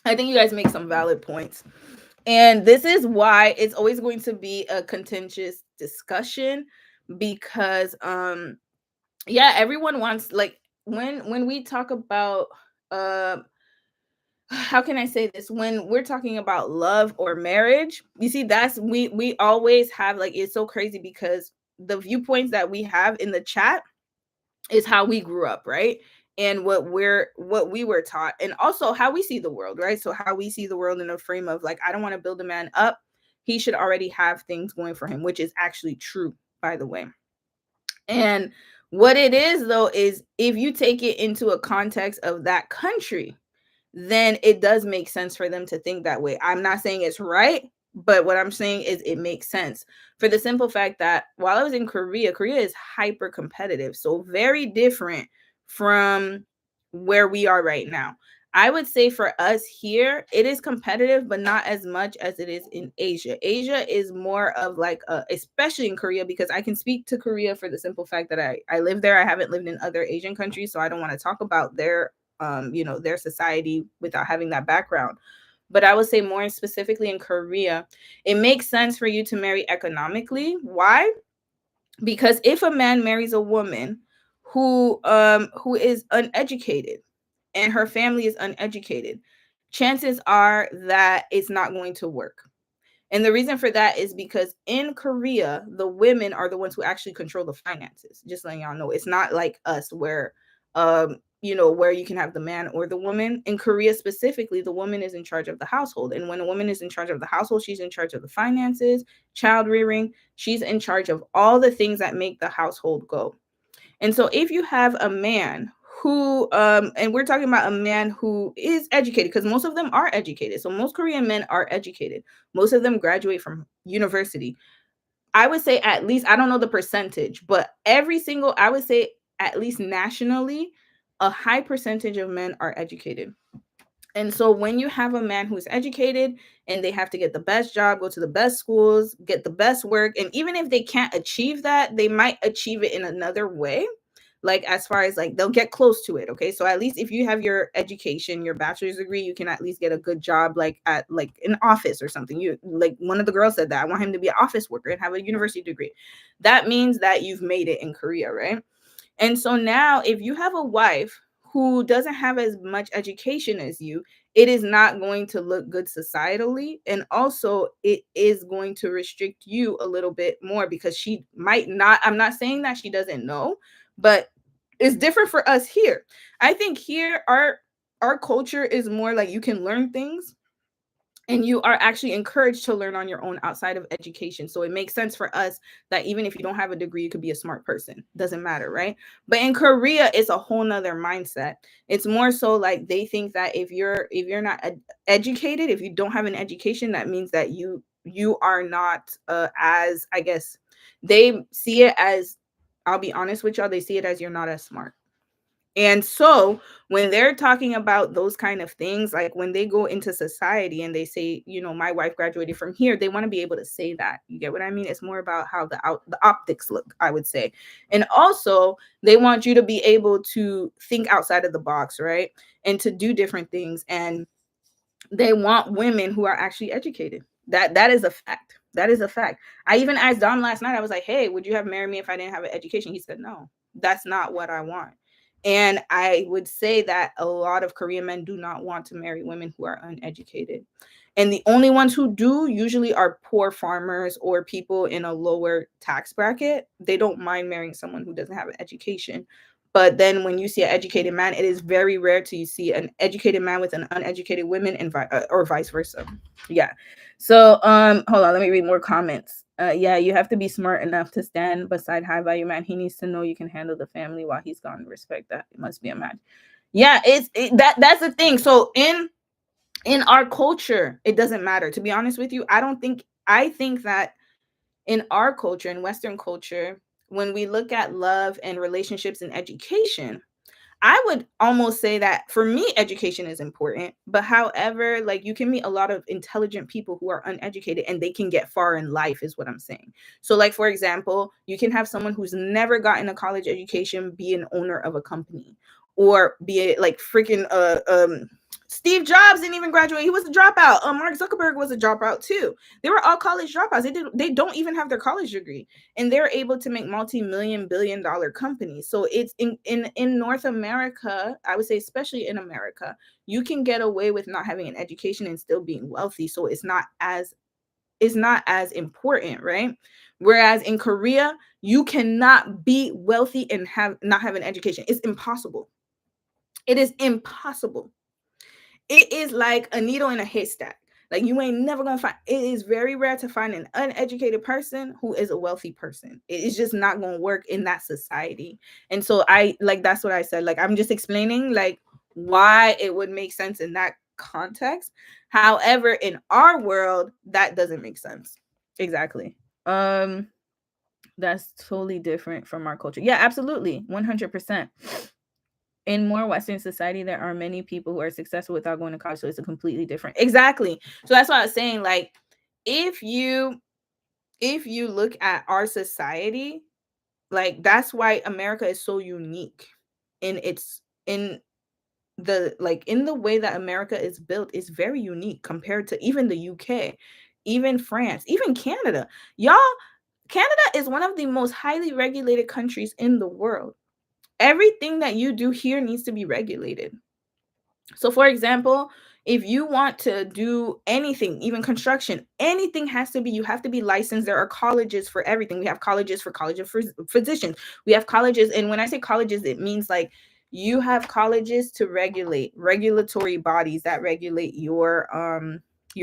Speaker 1: I think you guys make some valid points. And this is why it's always going to be a contentious discussion because yeah, everyone wants, like, when we talk about how can I say this, when we're talking about love or marriage, you see, that's we always have, like, it's so crazy because the viewpoints that we have in the chat is how we grew up, right? And what we were taught, and also how we see the world, right? So how we see the world in a frame of like, I don't want to build a man up he should already have things going for him, which is actually true, by the way. And what it is, though, is if you take it into a context of that country, then it does make sense for them to think that way. I'm not saying it's right, but what I'm saying is it makes sense for the simple fact that while I was in Korea, Korea is hyper competitive. So very different from where we are right now. I would say for us here, it is competitive, but not as much as it is in Asia. Asia is more of like, especially in Korea, because I can speak to Korea for the simple fact that I live there. I haven't lived in other Asian countries, so I don't want to talk about their their society without having that background. But I would say more specifically in Korea, it makes sense for you to marry economically. Why? Because if a man marries a woman who is uneducated and her family is uneducated, chances are that it's not going to work. And the reason for that is because in Korea, the women are the ones who actually control the finances. Just letting y'all know, it's not like us where, where you can have the man or the woman. In Korea specifically, the woman is in charge of the household. And when a woman is in charge of the household, she's in charge of the finances, child rearing. She's in charge of all the things that make the household go. And so if you have a man who and we're talking about a man who is educated, because most of them are educated. So most Korean men are educated. Most of them graduate from university. I would say at least, I don't know the percentage, but I would say at least nationally, a high percentage of men are educated. And so when you have a man who's educated and they have to get the best job, go to the best schools, get the best work, and even if they can't achieve that, they might achieve it in another way. Like as far as like they'll get close to it. Okay. So at least if you have your education, your bachelor's degree, you can at least get a good job like at like an office or something. You like one of the girls said that I want him to be an office worker and have a university degree. That means that you've made it in Korea, right? And so now, if you have a wife who doesn't have as much education as you, it is not going to look good societally. And also, it is going to restrict you a little bit more because she might not. I'm not saying that she doesn't know, but it's different for us here. I think here, our culture is more like you can learn things and you are actually encouraged to learn on your own outside of education. So it makes sense for us that even if you don't have a degree, you could be a smart person. Doesn't matter, right? But in Korea, it's a whole nother mindset. It's more so like they think that if you're not educated, if you don't have an education, that means that you are not as, I guess, they see it as, I'll be honest with y'all, they see it as you're not as smart. And so when they're talking about those kind of things, like when they go into society and they say, my wife graduated from here, they want to be able to say that. You get what I mean? It's more about how the optics look, I would say. And also, they want you to be able to think outside of the box, right? And to do different things. And they want women who are actually educated. That is a fact. That is a fact. I even asked Dom last night. I was like, "Hey, would you have married me if I didn't have an education?" He said, "No, that's not what I want." And I would say that a lot of Korean men do not want to marry women who are uneducated. And the only ones who do usually are poor farmers or people in a lower tax bracket. They don't mind marrying someone who doesn't have an education. But then when you see an educated man, it is very rare to see an educated man with an uneducated woman and or vice versa. Yeah. So hold on, let me read more comments. Yeah, you have to be smart enough to stand beside high value man. He needs to know you can handle the family while he's gone. Respect that. It must be a man. Yeah, that's the thing. So in our culture, it doesn't matter. To be honest with you, I think that in our culture, in Western culture, when we look at love and relationships and education, I would almost say that for me, education is important. But however, like you can meet a lot of intelligent people who are uneducated and they can get far in life, is what I'm saying. So, like, for example, you can have someone who's never gotten a college education be an owner of a company or be it like freaking Steve Jobs didn't even graduate. He was a dropout. Mark Zuckerberg was a dropout too. They were all college dropouts. They don't even have their college degree, and they're able to make multi-million billion-dollar companies. So it's in North America, I would say, especially in America, you can get away with not having an education and still being wealthy. So it's not as important, right? Whereas in Korea, you cannot be wealthy and not have an education. It's impossible. It is impossible. It is like a needle in a haystack. Like you ain't never gonna find, it is very rare to find an uneducated person who is a wealthy person. It's just not gonna work in that society. And so I like, that's what I said. Like I'm just explaining like why it would make sense in that context. However, in our world, that doesn't make sense. Exactly. Um that's totally different from our culture. Yeah, absolutely. 100%. In more Western society, there are many people who are successful without going to college, so it's a completely different. Exactly. So that's what I was saying. Like, if you look at our society, like that's why America is so unique in its in the like in the way that America is built is very unique compared to even the UK, even France, even Canada. Y'all, Canada is one of the most highly regulated countries in the world. Everything that you do here needs to be regulated. So, for example, if you want to do anything, even construction, anything has to be, you have to be licensed. There are colleges for everything. We have colleges for college of physicians. We have colleges. And when I say colleges, it means like you have colleges to regulate, regulatory bodies that regulate your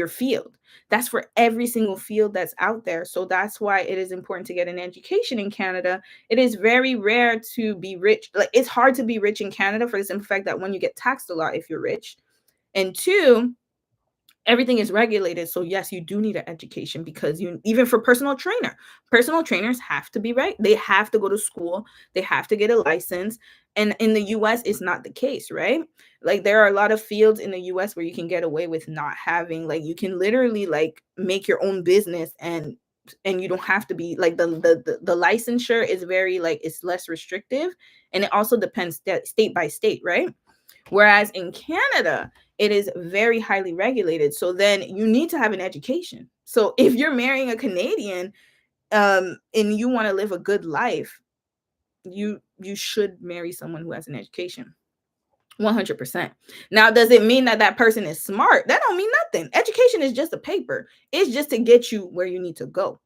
Speaker 1: field. That's for every single field that's out there. So that's why it is important to get an education in Canada. It is very rare to be rich. Like it's hard to be rich in Canada for the simple fact that one, you get taxed a lot if you're rich, and two, everything is regulated. So yes, you do need an education because you, even for personal trainers have to be right. They have to go to school. They have to get a license. And in the US, it's not the case, right? Like there are a lot of fields in the US where you can get away with not having, like you can literally like make your own business, and you don't have to be like the licensure is very like, it's less restrictive, and it also depends state by state, right? Whereas in Canada, it is very highly regulated. So then you need to have an education. So if you're marrying a Canadian, and you want to live a good life, you should marry someone who has an education. 100%. Now, does it mean that that person is smart? That don't mean nothing. Education is just a paper. It's just to get you where you need to go.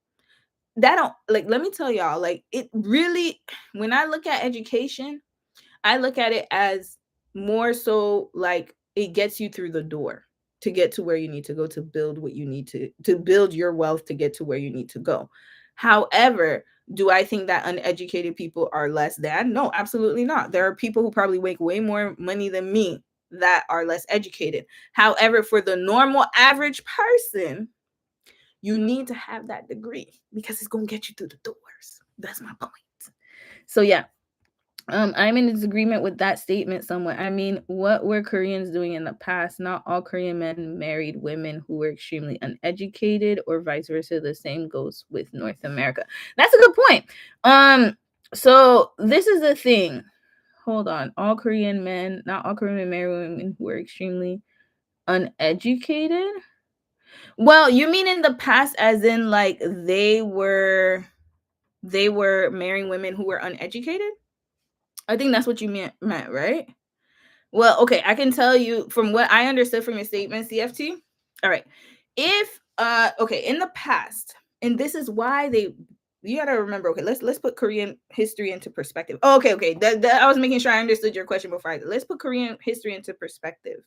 Speaker 1: That don't, like, let me tell y'all, like it really, when I look at education, I look at it as more so like it gets you through the door to get to where you need to go, to build what you need to build your wealth to get to where you need to go. However, do I think that uneducated people are less than? No, absolutely not. There are people who probably make way more money than me that are less educated. However, for the normal average person, you need to have that degree because it's going to get you through the doors. That's my point. So yeah, I'm in disagreement with that statement somewhat. I mean, what were Koreans doing in the past? Not all Korean men married women who were extremely uneducated, or vice versa. The same goes with North America. That's a good point. So this is the thing. Hold on. Not all Korean men married women who were extremely uneducated. Well, you mean in the past, as in like they were marrying women who were uneducated? I think that's what you meant, right? Well, okay, I can tell you from what I understood from your statement, CFT. All right. If okay, in the past, and this is why they, you gotta remember, okay, let's put Korean history into perspective. Oh, okay. That I was making sure I understood your question before let's put Korean history into perspective.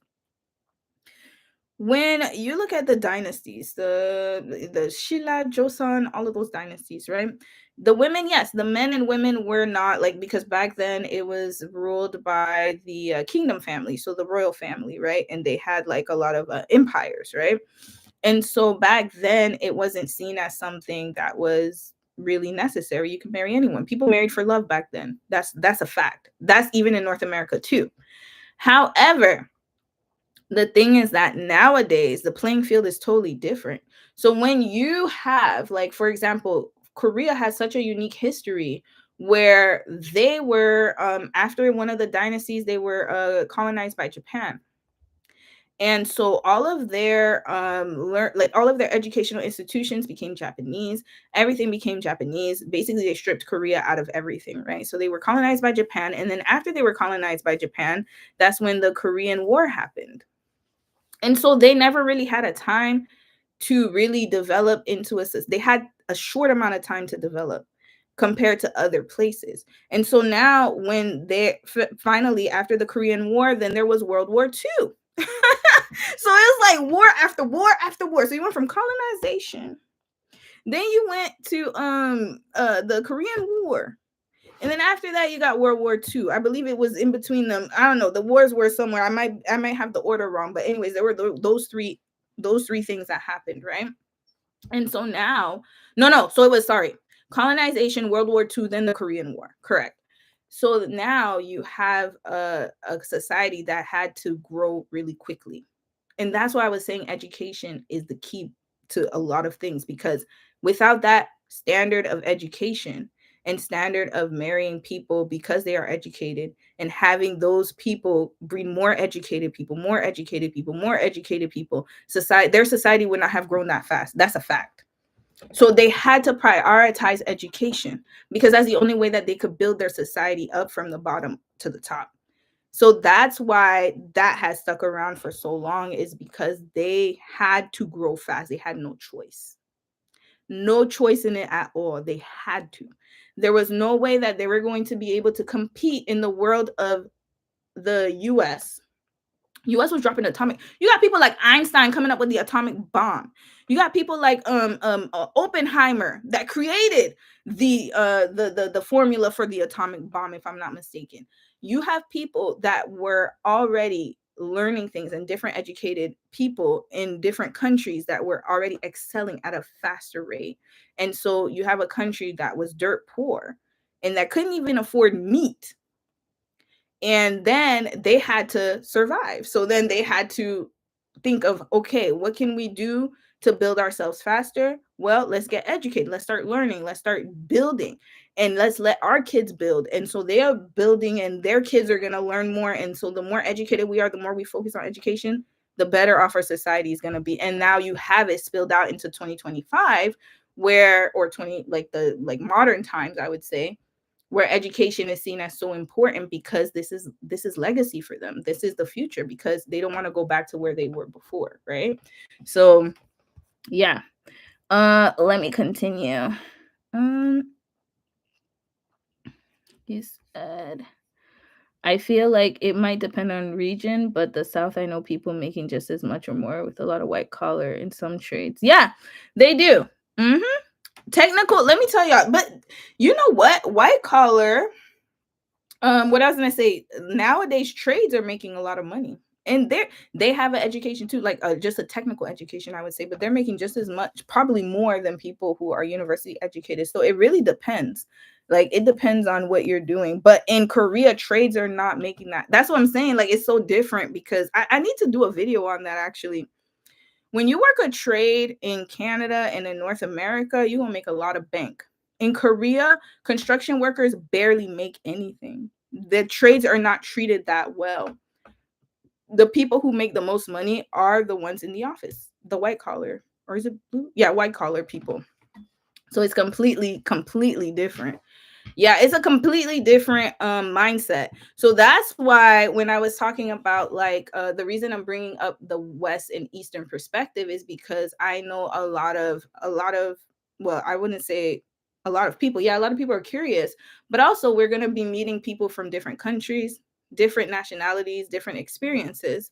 Speaker 1: When you look at the dynasties, the Shilla, Joseon, all of those dynasties, right? The women, yes, the men and women were not like, because back then it was ruled by the kingdom family, so the royal family, right? And they had like a lot of empires, right? And so back then it wasn't seen as something that was really necessary. You could marry anyone. People married for love back then. That's a fact. That's even in North America too. However, the thing is that nowadays the playing field is totally different. So when you have, like, for example, Korea has such a unique history where they were after one of the dynasties, they were colonized by Japan. And so all of their like all of their educational institutions became Japanese. Everything became Japanese. Basically, they stripped Korea out of everything, right? So they were colonized by Japan, and then after they were colonized by Japan, that's when the Korean War happened. And so they never really had a time to really develop into a system. They had a short amount of time to develop compared to other places. And so now when they finally, after the Korean War, then there was World War II. So it's like war after war after war. So you went from colonization, then you went to the Korean War, and then after that you got World War II. I believe it was in between them. I don't know. The wars were somewhere. I might have the order wrong, but anyways, there were those three things that happened, right? And so now, no, so it was, sorry, colonization, World War II, then the Korean War. Correct. So now you have a society that had to grow really quickly. And that's why I was saying education is the key to a lot of things, because without that standard of education and standard of marrying people because they are educated, and having those people breed more educated people, more educated people, more educated people, their society would not have grown that fast. That's a fact. So they had to prioritize education because that's the only way that they could build their society up from the bottom to the top. So that's why that has stuck around for so long, is because they had to grow fast. They had no choice. No choice in it at all. They had to. There was no way that they were going to be able to compete in the world of the US. US was dropping atomic. You got people like Einstein coming up with the atomic bomb. You got people like Oppenheimer that created the formula for the atomic bomb, if I'm not mistaken. You have people that were already learning things, and different educated people in different countries that were already excelling at a faster rate. And so you have a country that was dirt poor and that couldn't even afford meat, and then they had to survive. So then they had to think of, okay, what can we do to build ourselves faster? Well, let's get educated, let's start learning, let's start building, and let's let our kids build. And so they are building, and their kids are going to learn more. And so the more educated we are, the more we focus on education, the better off our society is going to be. And now you have it spilled out into 2025, where, or 20, like modern times, I would say, where education is seen as so important, because this is legacy for them. This is the future, because they don't want to go back to where they were before, right? So yeah. Let me continue. um you said, I feel like it might depend on region, but the South, I know people making just as much or more with a lot of white collar in some trades. Yeah, they do. hmm Technical, let me tell y'all, but you know what? White collar, what I was gonna say, nowadays trades are making a lot of money, and they have an education too, like just a technical education, I would say, but they're making just as much, probably more than people who are university educated. So it really depends. Like it depends on what you're doing. But in Korea, trades are not making that. That's what I'm saying. Like it's so different, because I need to do a video on that actually. When you work a trade in Canada and in North America, you will make a lot of bank. In Korea, construction workers barely make anything. The trades are not treated that well. The people who make the most money are the ones in the office, the white collar, or is it blue? Yeah, white collar people. So it's completely different. Yeah, it's a completely different mindset. So that's why when I was talking about like the reason I'm bringing up the West and Eastern perspective is because I know a lot of, well, I wouldn't say a lot of people. Yeah, a lot of people are curious, but also we're going to be meeting people from different countries, different nationalities, different experiences.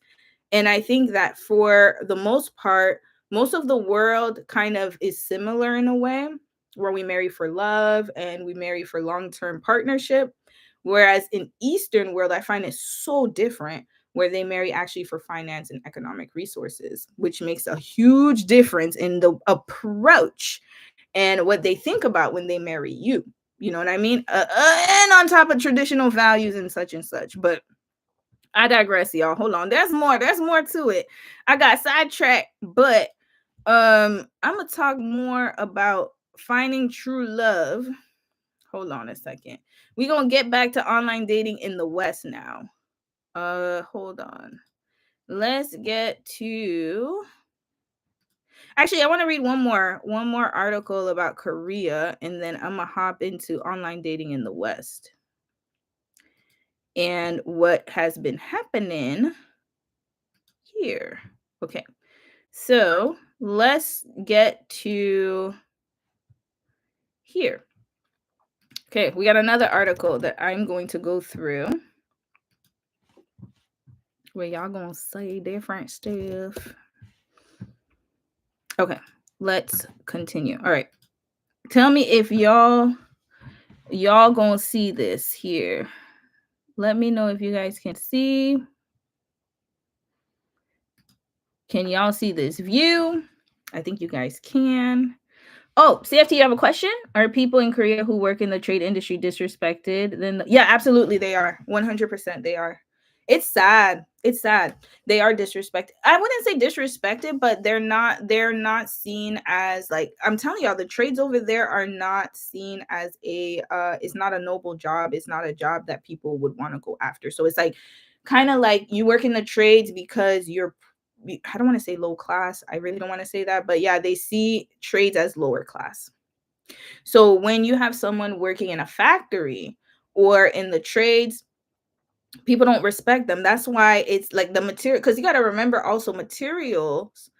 Speaker 1: And I think that for the most part, most of the world kind of is similar in a way, where we marry for love and we marry for long-term partnership. Whereas in Eastern world, I find it so different, where they marry actually for finance and economic resources, which makes a huge difference in the approach and what they think about when they marry you. You know what I mean? And on top of traditional values and such and such. But I digress, y'all. Hold on. There's more. There's more to it. I got sidetracked, but I'm gonna talk more about finding true love. Hold on a second. We're gonna get back to online dating in the West now. Hold on. Let's get to, actually, I want to read one more article about Korea, and then I'm gonna hop into online dating in the West and what has been happening here. Okay. So let's get to here. Okay, we got another article that I'm going to go through Where y'all gonna say different stuff. Okay, let's continue. All right. Tell me if y'all gonna see this here. Let me know if you guys can see. Can y'all see this view? I think you guys can. Oh, CFT, you have a question? Are people in Korea who work in the trade industry disrespected? Then yeah, absolutely they are. 100% they are. It's sad. It's sad. They are disrespected. I wouldn't say disrespected, but they're not seen as, like, I'm telling y'all, the trades over there are not seen as a it's not a noble job. It's not a job that people would want to go after. So it's like kind of like you work in the trades because I don't want to say low class. I really don't want to say that, but yeah, they see trades as lower class. So when you have someone working in a factory or in the trades, people don't respect them. That's why it's like the material, because you got to remember also materials.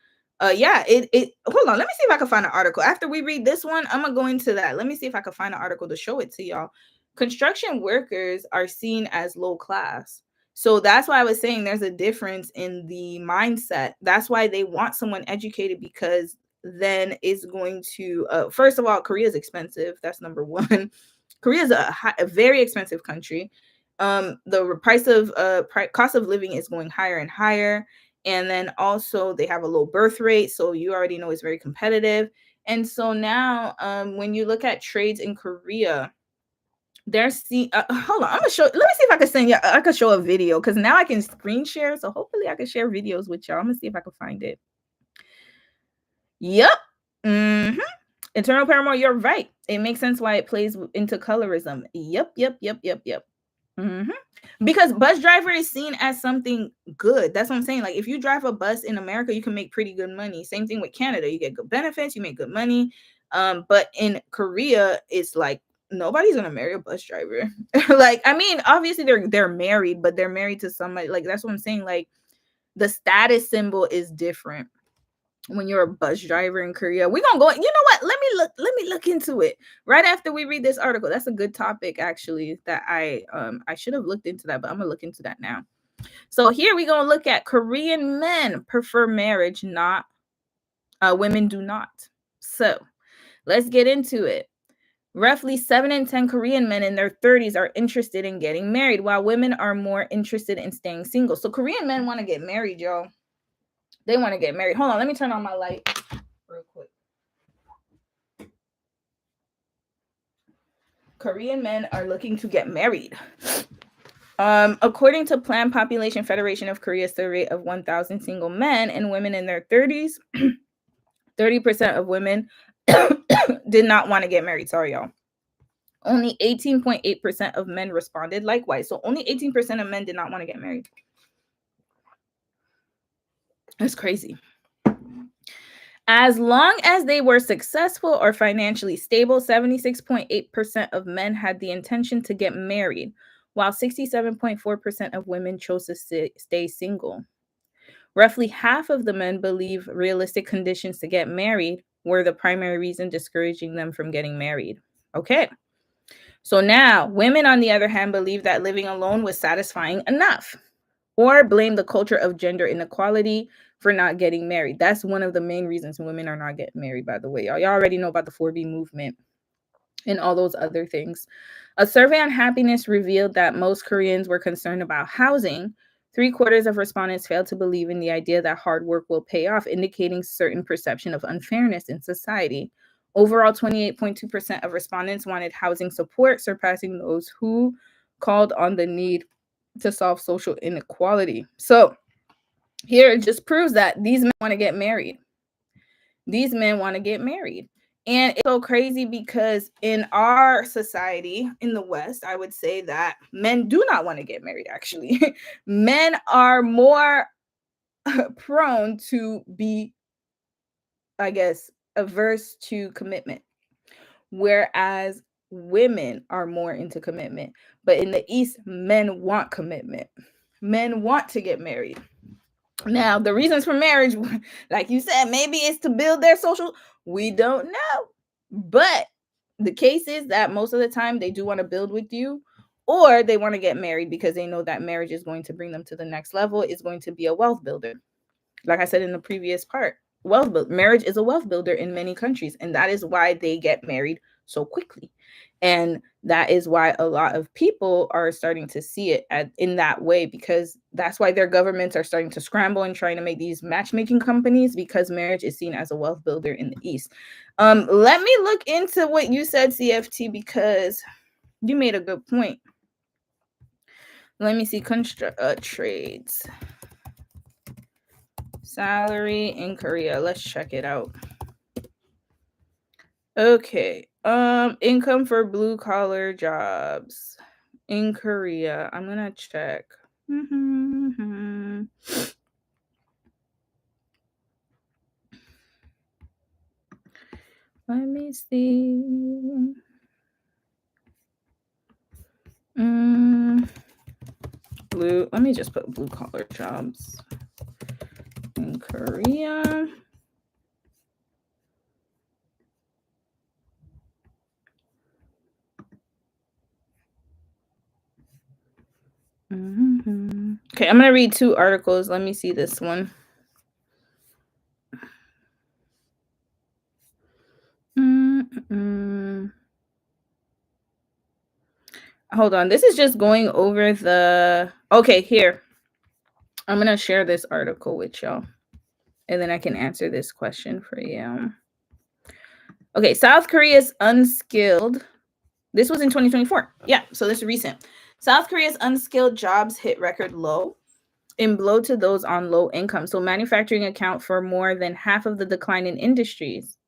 Speaker 1: Yeah, it hold on, let me see if I can find an article. After we read this one, I'm gonna go into that. Let me see if I can find an article to show it to y'all. Construction workers are seen as low class. So that's why I was saying there's a difference in the mindset. That's why they want someone educated, because then it's going to first of all, Korea is expensive. That's number one. Korea is a very expensive country. The price of cost of living is going higher and higher, and then also they have a low birth rate, so you already know it's very competitive. And so now when you look at trades in Korea, there's hold on, I'm gonna show, let me see if I can send you, I could show a video, because now I can screen share, so hopefully I can share videos with y'all. I'm gonna see if I can find it. Yep. Mm-hmm. Internal Paramore, you're right. It makes sense why it plays into colorism. Yep, yep, yep, yep, yep. Mm-hmm. Because bus driver is seen as something good. That's what I'm saying. Like, if you drive a bus in America, you can make pretty good money. Same thing with Canada. You get good benefits, you make good money. But in Korea, it's like nobody's gonna marry a bus driver. Like, I mean, obviously they're married, but they're married to somebody. Like, that's what I'm saying. Like, the status symbol is different when you're a bus driver in Korea. We're gonna go, you know what? Let me look into it right after we read this article. That's a good topic, actually, that I should have looked into that, but I'm gonna look into that now. So here we gonna look at Korean men prefer marriage, not women do not. So let's get into it. Roughly 7 in 10 Korean men in their 30s are interested in getting married, while women are more interested in staying single. So Korean men want to get married, y'all. They want to get married. Hold on, let me turn on my light real quick. Korean men are looking to get married. According to Planned Population Federation of Korea survey of 1,000 single men and women in their 30s, 30% of women did not want to get married. Sorry, y'all. Only 18.8% of men responded likewise. So only 18% of men did not want to get married. That's crazy. As long as they were successful or financially stable, 76.8% of men had the intention to get married, while 67.4% of women chose to stay single. Roughly half of the men believe realistic conditions to get married were the primary reason discouraging them from getting married. Okay. So now, women, on the other hand, believe that living alone was satisfying enough, or blame the culture of gender inequality for not getting married. That's one of the main reasons women are not getting married, by the way. Y'all already know about the 4B movement and all those other things. A survey on happiness revealed that most Koreans were concerned about housing. 3/4 of respondents failed to believe in the idea that hard work will pay off, indicating certain perception of unfairness in society. Overall, 28.2% of respondents wanted housing support, surpassing those who called on the need to solve social inequality. So here it just proves that these men want to get married. These men want to get married. And it's so crazy because in our society, in the West, I would say that men do not want to get married, actually. Men are more prone to be, I guess, averse to commitment, whereas women are more into commitment. But in the East, men want commitment. Men want to get married. Now, the reasons for marriage, like you said, maybe it's to build their social, we don't know. But the case is that most of the time they do want to build with you, or they want to get married because they know that marriage is going to bring them to the next level, is going to be a wealth builder. Like I said in the previous part, marriage is a wealth builder in many countries, and that is why they get married so quickly. And that is why a lot of people are starting to see it in that way, because that's why their governments are starting to scramble and trying to make these matchmaking companies, because marriage is seen as a wealth builder in the East. Let me look into what you said, CFT, because you made a good point. Let me see. Trades. Salary in Korea. Let's check it out. Okay. Income for blue collar jobs in Korea. I'm gonna check. Let me see. Blue. Let me just put blue collar jobs in Korea. Okay, I'm gonna read 2 articles. Let me see this one. Hold on. This is just going over the. Okay, here. I'm gonna share this article with y'all, and then I can answer this question for you. Okay, South Korea's unskilled. This was in 2024. Yeah, so this is recent. South Korea's unskilled jobs hit record low, in blow to those on low income. So manufacturing account for more than half of the decline in industries.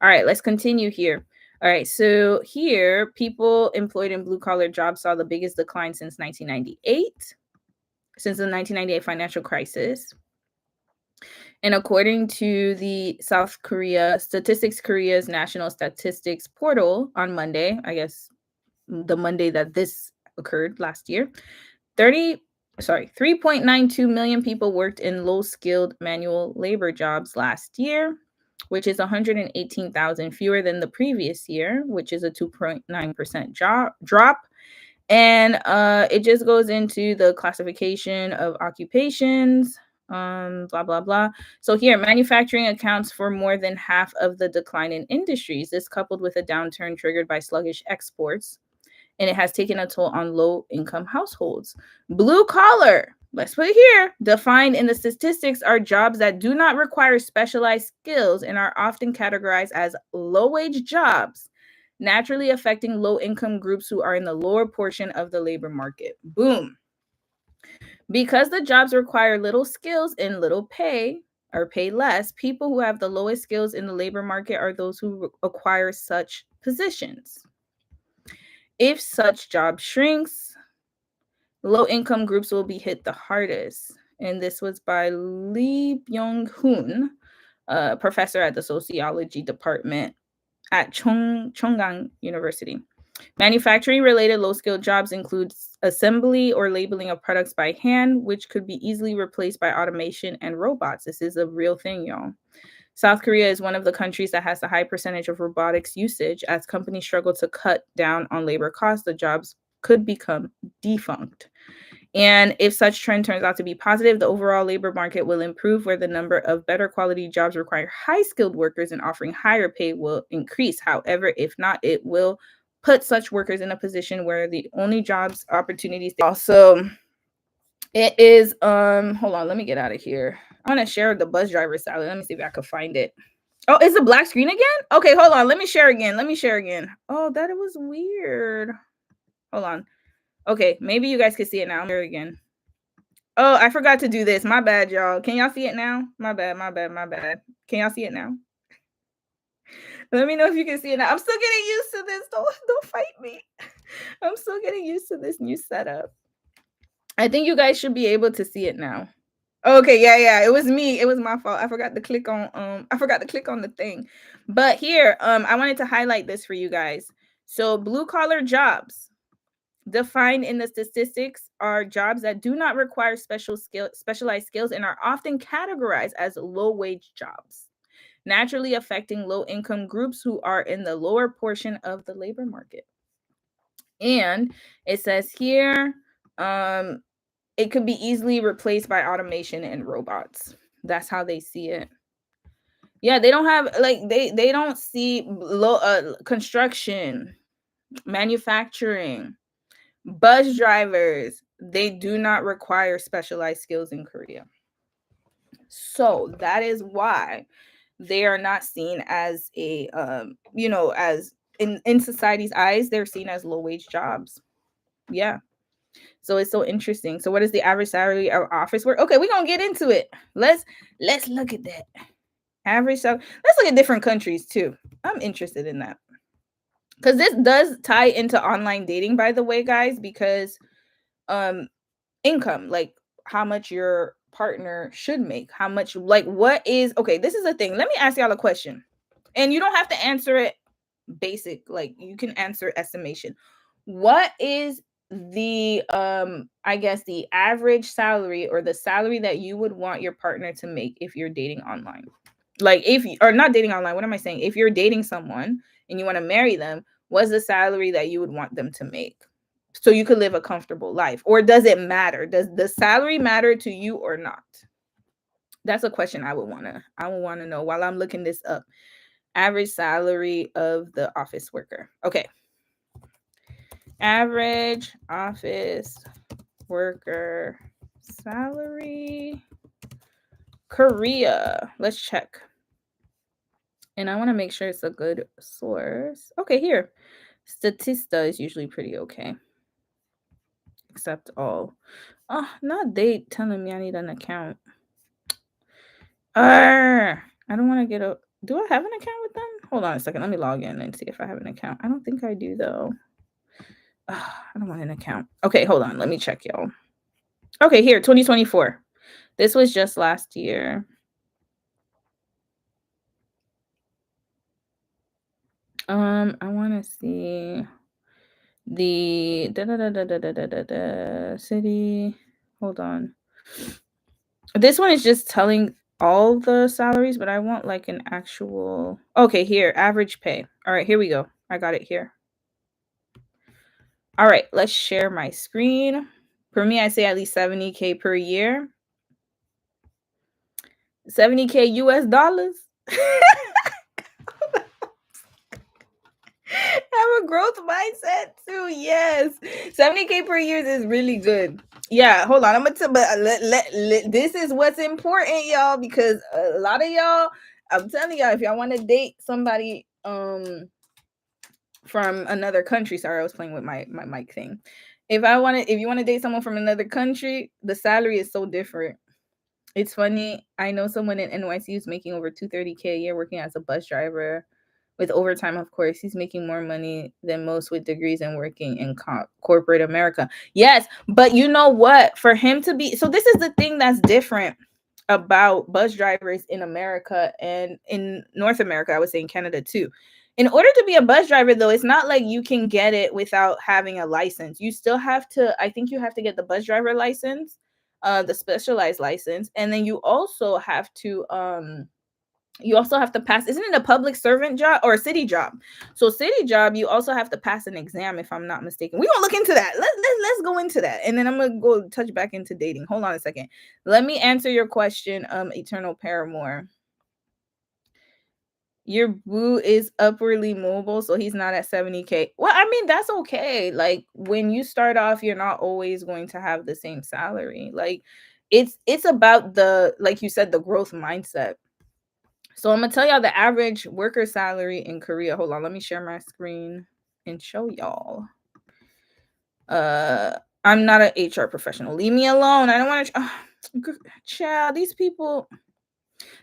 Speaker 1: All right, let's continue here. All right, so here, people employed in blue-collar jobs saw the biggest decline since 1998, since the 1998 financial crisis. And according to the South Korea Statistics Korea's National Statistics Portal on Monday, I guess the Monday that this occurred last year, 3.92 million people worked in low-skilled manual labor jobs last year, which is 118,000 fewer than the previous year, which is a 2.9% drop. And it just goes into the classification of occupations, blah, blah, blah. So here, manufacturing accounts for more than half of the decline in industries. This coupled with a downturn triggered by sluggish exports, and it has taken a toll on low-income households. Blue collar, let's put it here, defined in the statistics are jobs that do not require specialized skills and are often categorized as low-wage jobs, naturally affecting low-income groups who are in the lower portion of the labor market. Boom. Because the jobs require little skills and little pay, or pay less, people who have the lowest skills in the labor market are those who acquire such positions. If such job shrinks, low-income groups will be hit the hardest. And this was by Lee Byung-hoon, a professor at the sociology department at Chonggang University. Manufacturing-related low-skilled jobs include assembly or labeling of products by hand, which could be easily replaced by automation and robots. This is a real thing, y'all. South Korea is one of the countries that has the high percentage of robotics usage. As companies struggle to cut down on labor costs, the jobs could become defunct. And if such trend turns out to be positive, the overall labor market will improve, where the number of better quality jobs require high-skilled workers and offering higher pay will increase. However, if not, it will put such workers in a position where the only jobs opportunities also it is hold on, let me get out of here. I want to share the bus driver salary. Let me see if I can find it. Oh, is the black screen again? Okay, hold on. Let me share again. Oh, that was weird. Hold on. Okay, maybe you guys can see it now. Here again. Oh, I forgot to do this. My bad, y'all. Can y'all see it now? My bad. Can y'all see it now? Let me know if you can see it now. I'm still getting used to this. Don't fight me. I'm still getting used to this new setup. I think you guys should be able to see it now. Okay, yeah. It was me. It was my fault. I forgot to click on the thing. But here, I wanted to highlight this for you guys. So blue collar jobs defined in the statistics are jobs that do not require specialized skills and are often categorized as low-wage jobs, naturally affecting low-income groups who are in the lower portion of the labor market. And it says here, it could be easily replaced by automation and robots. That's how they see it. Yeah, they don't have like they don't see construction, manufacturing, bus drivers. They do not require specialized skills in Korea. So that is why they are not seen as a as in society's eyes, they're seen as low wage jobs. Yeah. So it's so interesting. So what is the average salary of office work? Okay, we're gonna get into it. Let's look at that. Average salary. Let's look at different countries too. I'm interested in that. Because this does tie into online dating, by the way, guys, because um income, like how much your partner should make, how much, like what is, okay, this is a thing. Let me ask y'all a question. And you don't have to answer it basic, like you can answer estimation. What is the I guess the average salary or the salary that you would want your partner to make if you're dating online? Like if you or not dating online, what am I saying? If you're dating someone and you want to marry them, what's the salary that you would want them to make so you could live a comfortable life? Or does it matter? Does the salary matter to you or not? That's a question I would want to know while I'm looking this up. Average salary of the office worker. Okay. Average office worker salary. Korea. Let's check. And I want to make sure it's a good source. Okay, here. Statista is usually pretty okay. Except all. Oh, not they telling me I need an account. I don't want to get a. Do I have an account with them? Hold on a second. Let me log in and see if I have an account. I don't think I do though. I don't want an account. Okay, hold on. Let me check, y'all. Okay, here, 2024. This was just last year. I want to see the city. Hold on. This one is just telling all the salaries, but I want like an actual. Okay, here, average pay. All right, here we go. I got it here. All right, let's share my screen. For me, I say at least 70K per year. 70K US dollars. Have a growth mindset too. Yes. 70K per year is really good. Yeah, hold on. I'm gonna tell, but this is what's important, y'all, because a lot of y'all, I'm telling y'all, if y'all want to date somebody from another country, sorry, I was playing with my mic thing. If you want to date someone from another country, the salary is so different. It's funny. I know someone in NYC who's making over 230K a year working as a bus driver. With overtime, of course, he's making more money than most with degrees and working in corporate America. Yes, but you know what? For him to be, so this is the thing that's different about bus drivers in America and in North America, I would say in Canada too. In order to be a bus driver, though, it's not like you can get it without having a license. You still have to, I think you have to get the bus driver license, the specialized license, and then you also have to pass. Isn't it a public servant job or a city job? So city job, you also have to pass an exam, if I'm not mistaken. We're gonna look into that. Let's go into that, and then I'm gonna go touch back into dating. Hold on a second. Let me answer your question, Eternal Paramour. Your boo is upwardly mobile, so he's not at 70K. Well, I mean, that's okay. Like when you start off, you're not always going to have the same salary. Like it's about the, like you said, the growth mindset. So I'm gonna tell y'all the average worker salary in Korea. Hold on, let me share my screen and show y'all. I'm not an HR professional. Leave me alone. I don't want to. Child, these people.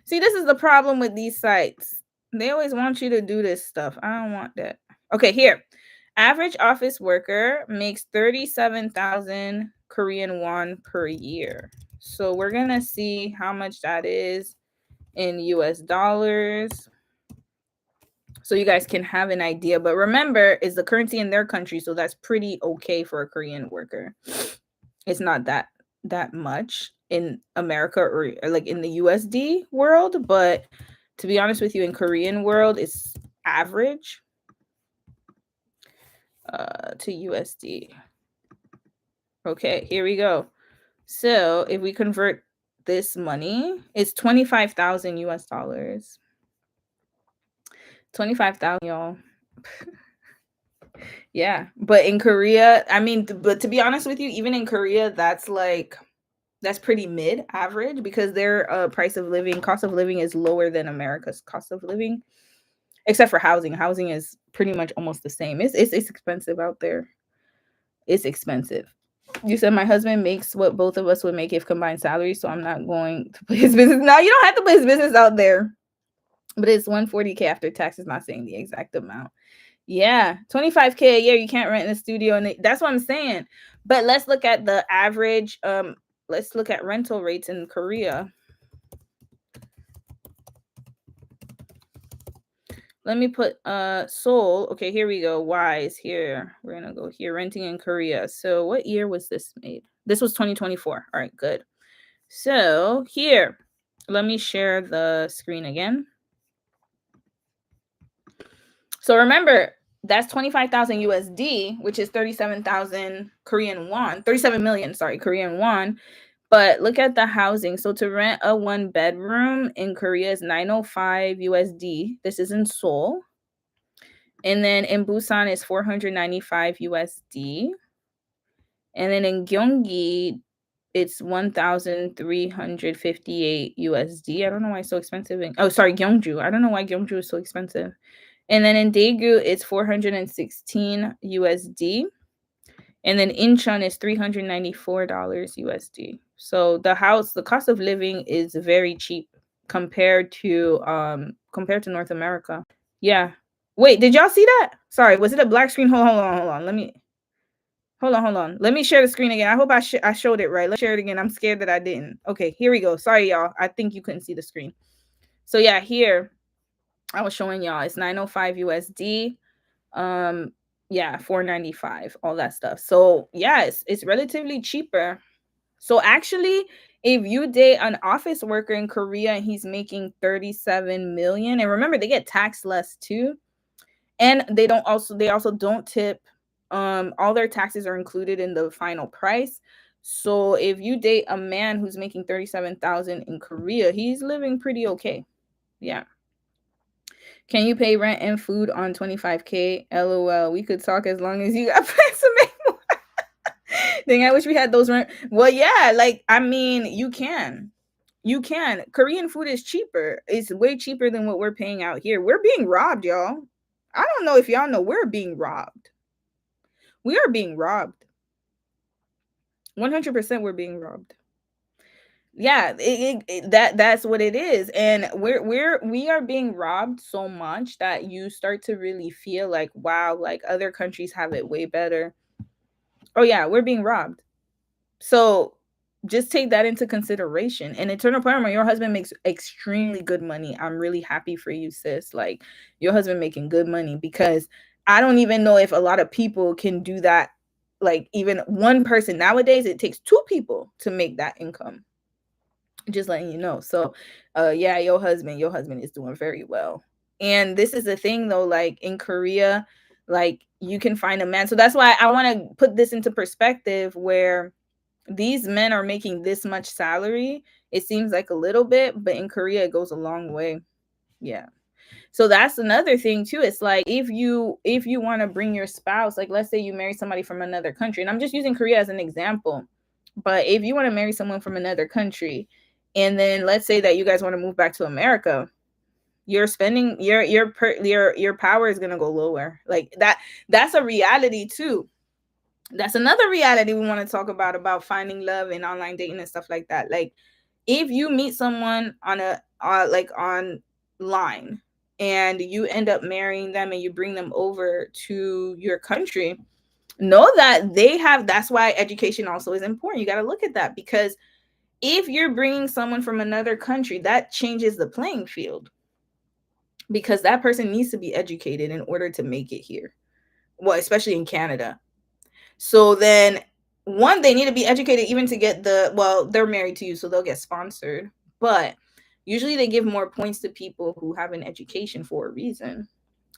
Speaker 1: See, this is the problem with these sites. They always want you to do this stuff. I don't want that. Okay, here. Average office worker makes 37,000 Korean won per year. So we're gonna see how much that is in US dollars, so you guys can have an idea. But remember, it's the currency in their country, so that's pretty okay for a Korean worker. It's not that much in America or like in the USD world, but to be honest with you, in Korean world, it's average. to USD. Okay, here we go. So if we convert this money, it's 25,000 US dollars. 25,000, y'all. Yeah, but in Korea, I mean, but to be honest with you, even in Korea, that's pretty mid average because their cost of living is lower than America's cost of living, except for housing. Housing is pretty much almost the same. It's expensive out there. It's expensive. You said my husband makes what both of us would make if combined salaries, so I'm not going to put his business. Now you don't have to put his business out there, but it's 140K after taxes. Not saying the exact amount. Yeah, 25K a year. You can't rent in a studio, and that's what I'm saying. But let's look at the average. Let's look at rental rates in Korea. Let me put Seoul. Okay, here we go. Wise here. We're gonna go here. Renting in Korea. So what year was this made? This was 2024. All right, good. So here, let me share the screen again. So remember, that's 25,000 USD, which is 37,000 Korean won, 37 million, sorry, Korean won. But look at the housing. So to rent a one bedroom in Korea is 905 USD. This is in Seoul. And then in Busan is 495 USD. And then in Gyeonggi, it's 1,358 USD. I don't know why it's so expensive. Sorry, Gyeongju. I don't know why Gyeongju is so expensive. And then in Daegu, it's 416 USD. And then Incheon is $394 USD. So the cost of living is very cheap compared to North America. Yeah. Wait, did y'all see that? Sorry, was it a black screen? Hold on. Hold on. Let me share the screen again. I hope I showed it right. Let's share it again. I'm scared that I didn't. Okay, here we go. Sorry, y'all. I think you couldn't see the screen. So yeah, here I was showing y'all. It's 905 USD. Yeah, 495, all that stuff. So yeah, it's relatively cheaper. So actually, if you date an office worker in Korea and he's making 37 million, and remember they get taxed less too, and they also don't tip. All their taxes are included in the final price. So if you date a man who's making 37,000 in Korea, he's living pretty okay. Yeah. Can you pay rent and food on 25K? LOL. We could talk as long as you got plans to make more. Dang, I wish we had those rent. Well, yeah, like I mean, you can. You can. Korean food is cheaper. It's way cheaper than what we're paying out here. We're being robbed, y'all. I don't know if y'all know we're being robbed. We are being robbed. 100% we're being robbed. Yeah, that's what it is. And we are being robbed so much that you start to really feel like, wow, like other countries have it way better. Oh yeah, we're being robbed. So just take that into consideration. And Eternal Parma, your husband makes extremely good money. I'm really happy for you, sis. Like your husband making good money, because I don't even know if a lot of people can do that. Like even one person nowadays, it takes two people to make that income. Just letting you know. So yeah, your husband is doing very well. And this is the thing though, like in Korea, like you can find a man. So that's why I want to put this into perspective, where these men are making this much salary. It seems like a little bit, but in Korea it goes a long way. Yeah. So that's another thing too. It's like if you want to bring your spouse, like let's say you marry somebody from another country, and I'm just using Korea as an example, but if you want to marry someone from another country, and then let's say that you guys want to move back to America, you're spending your power is going to go lower. Like that's a reality too. That's another reality we want to talk about finding love and online dating and stuff like that. Like if you meet someone on a like online, and you end up marrying them and you bring them over to your country, know that that's why education also is important. You got to look at that, because if you're bringing someone from another country, that changes the playing field, because that person needs to be educated in order to make it here. Well, especially in Canada. So then, one, they need to be educated even to get they're married to you, so they'll get sponsored. But usually they give more points to people who have an education for a reason.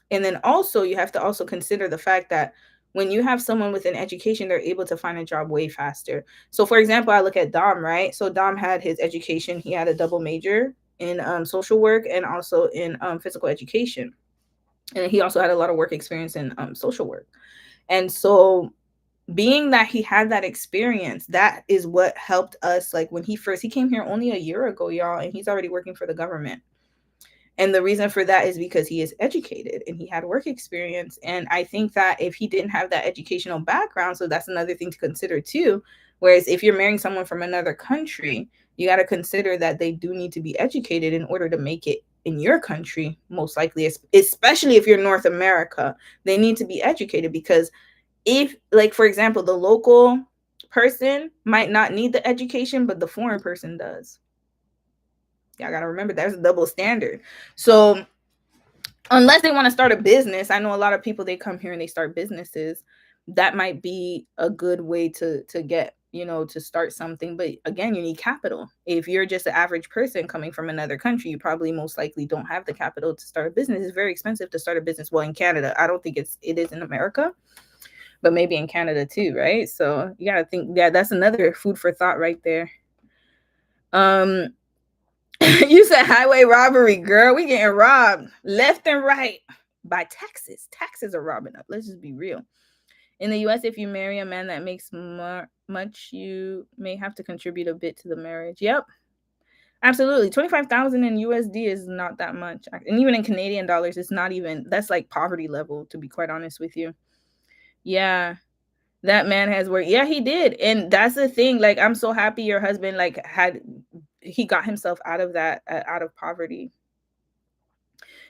Speaker 1: And then also you have to also consider the fact that, well, they're married to you, so they'll get sponsored. But usually they give more points to people who have an education for a reason. And then also you have to also consider the fact that, When you have someone with an education, they're able to find a job way faster. So for example, I look at Dom, right? So Dom had his education. He had a double major in social work and also in physical education. And he also had a lot of work experience in social work. And so being that he had that experience, that is what helped us. Like when he came here only a year ago, y'all, and he's already working for the government. And the reason for that is because he is educated and he had work experience. And I think that if he didn't have that educational background, so that's another thing to consider too. Whereas if you're marrying someone from another country, you got to consider that they do need to be educated in order to make it in your country, most likely, especially if you're North America. They need to be educated because if, like, for example, the local person might not need the education, but the foreign person does. Y'all got to remember there's a double standard. So unless they want to start a business, I know a lot of people, they come here and they start businesses. That might be a good way to get, to start something. But again, you need capital. If you're just an average person coming from another country, you probably most likely don't have the capital to start a business. It's very expensive to start a business. Well, in Canada, I don't think it is in America, but maybe in Canada too, right? So you gotta think. Yeah, that's another food for thought right there. um You said highway robbery, girl. We getting robbed left and right by taxes. Taxes are robbing up. Let's just be real. In the US, if you marry a man that makes much, you may have to contribute a bit to the marriage. Yep. Absolutely. 25,000 in USD is not that much. And even in Canadian dollars, it's not even, that's like poverty level, to be quite honest with you. Yeah. That man has worked. Yeah, he did. And that's the thing. Like, I'm so happy your husband he got himself out of that, out of poverty.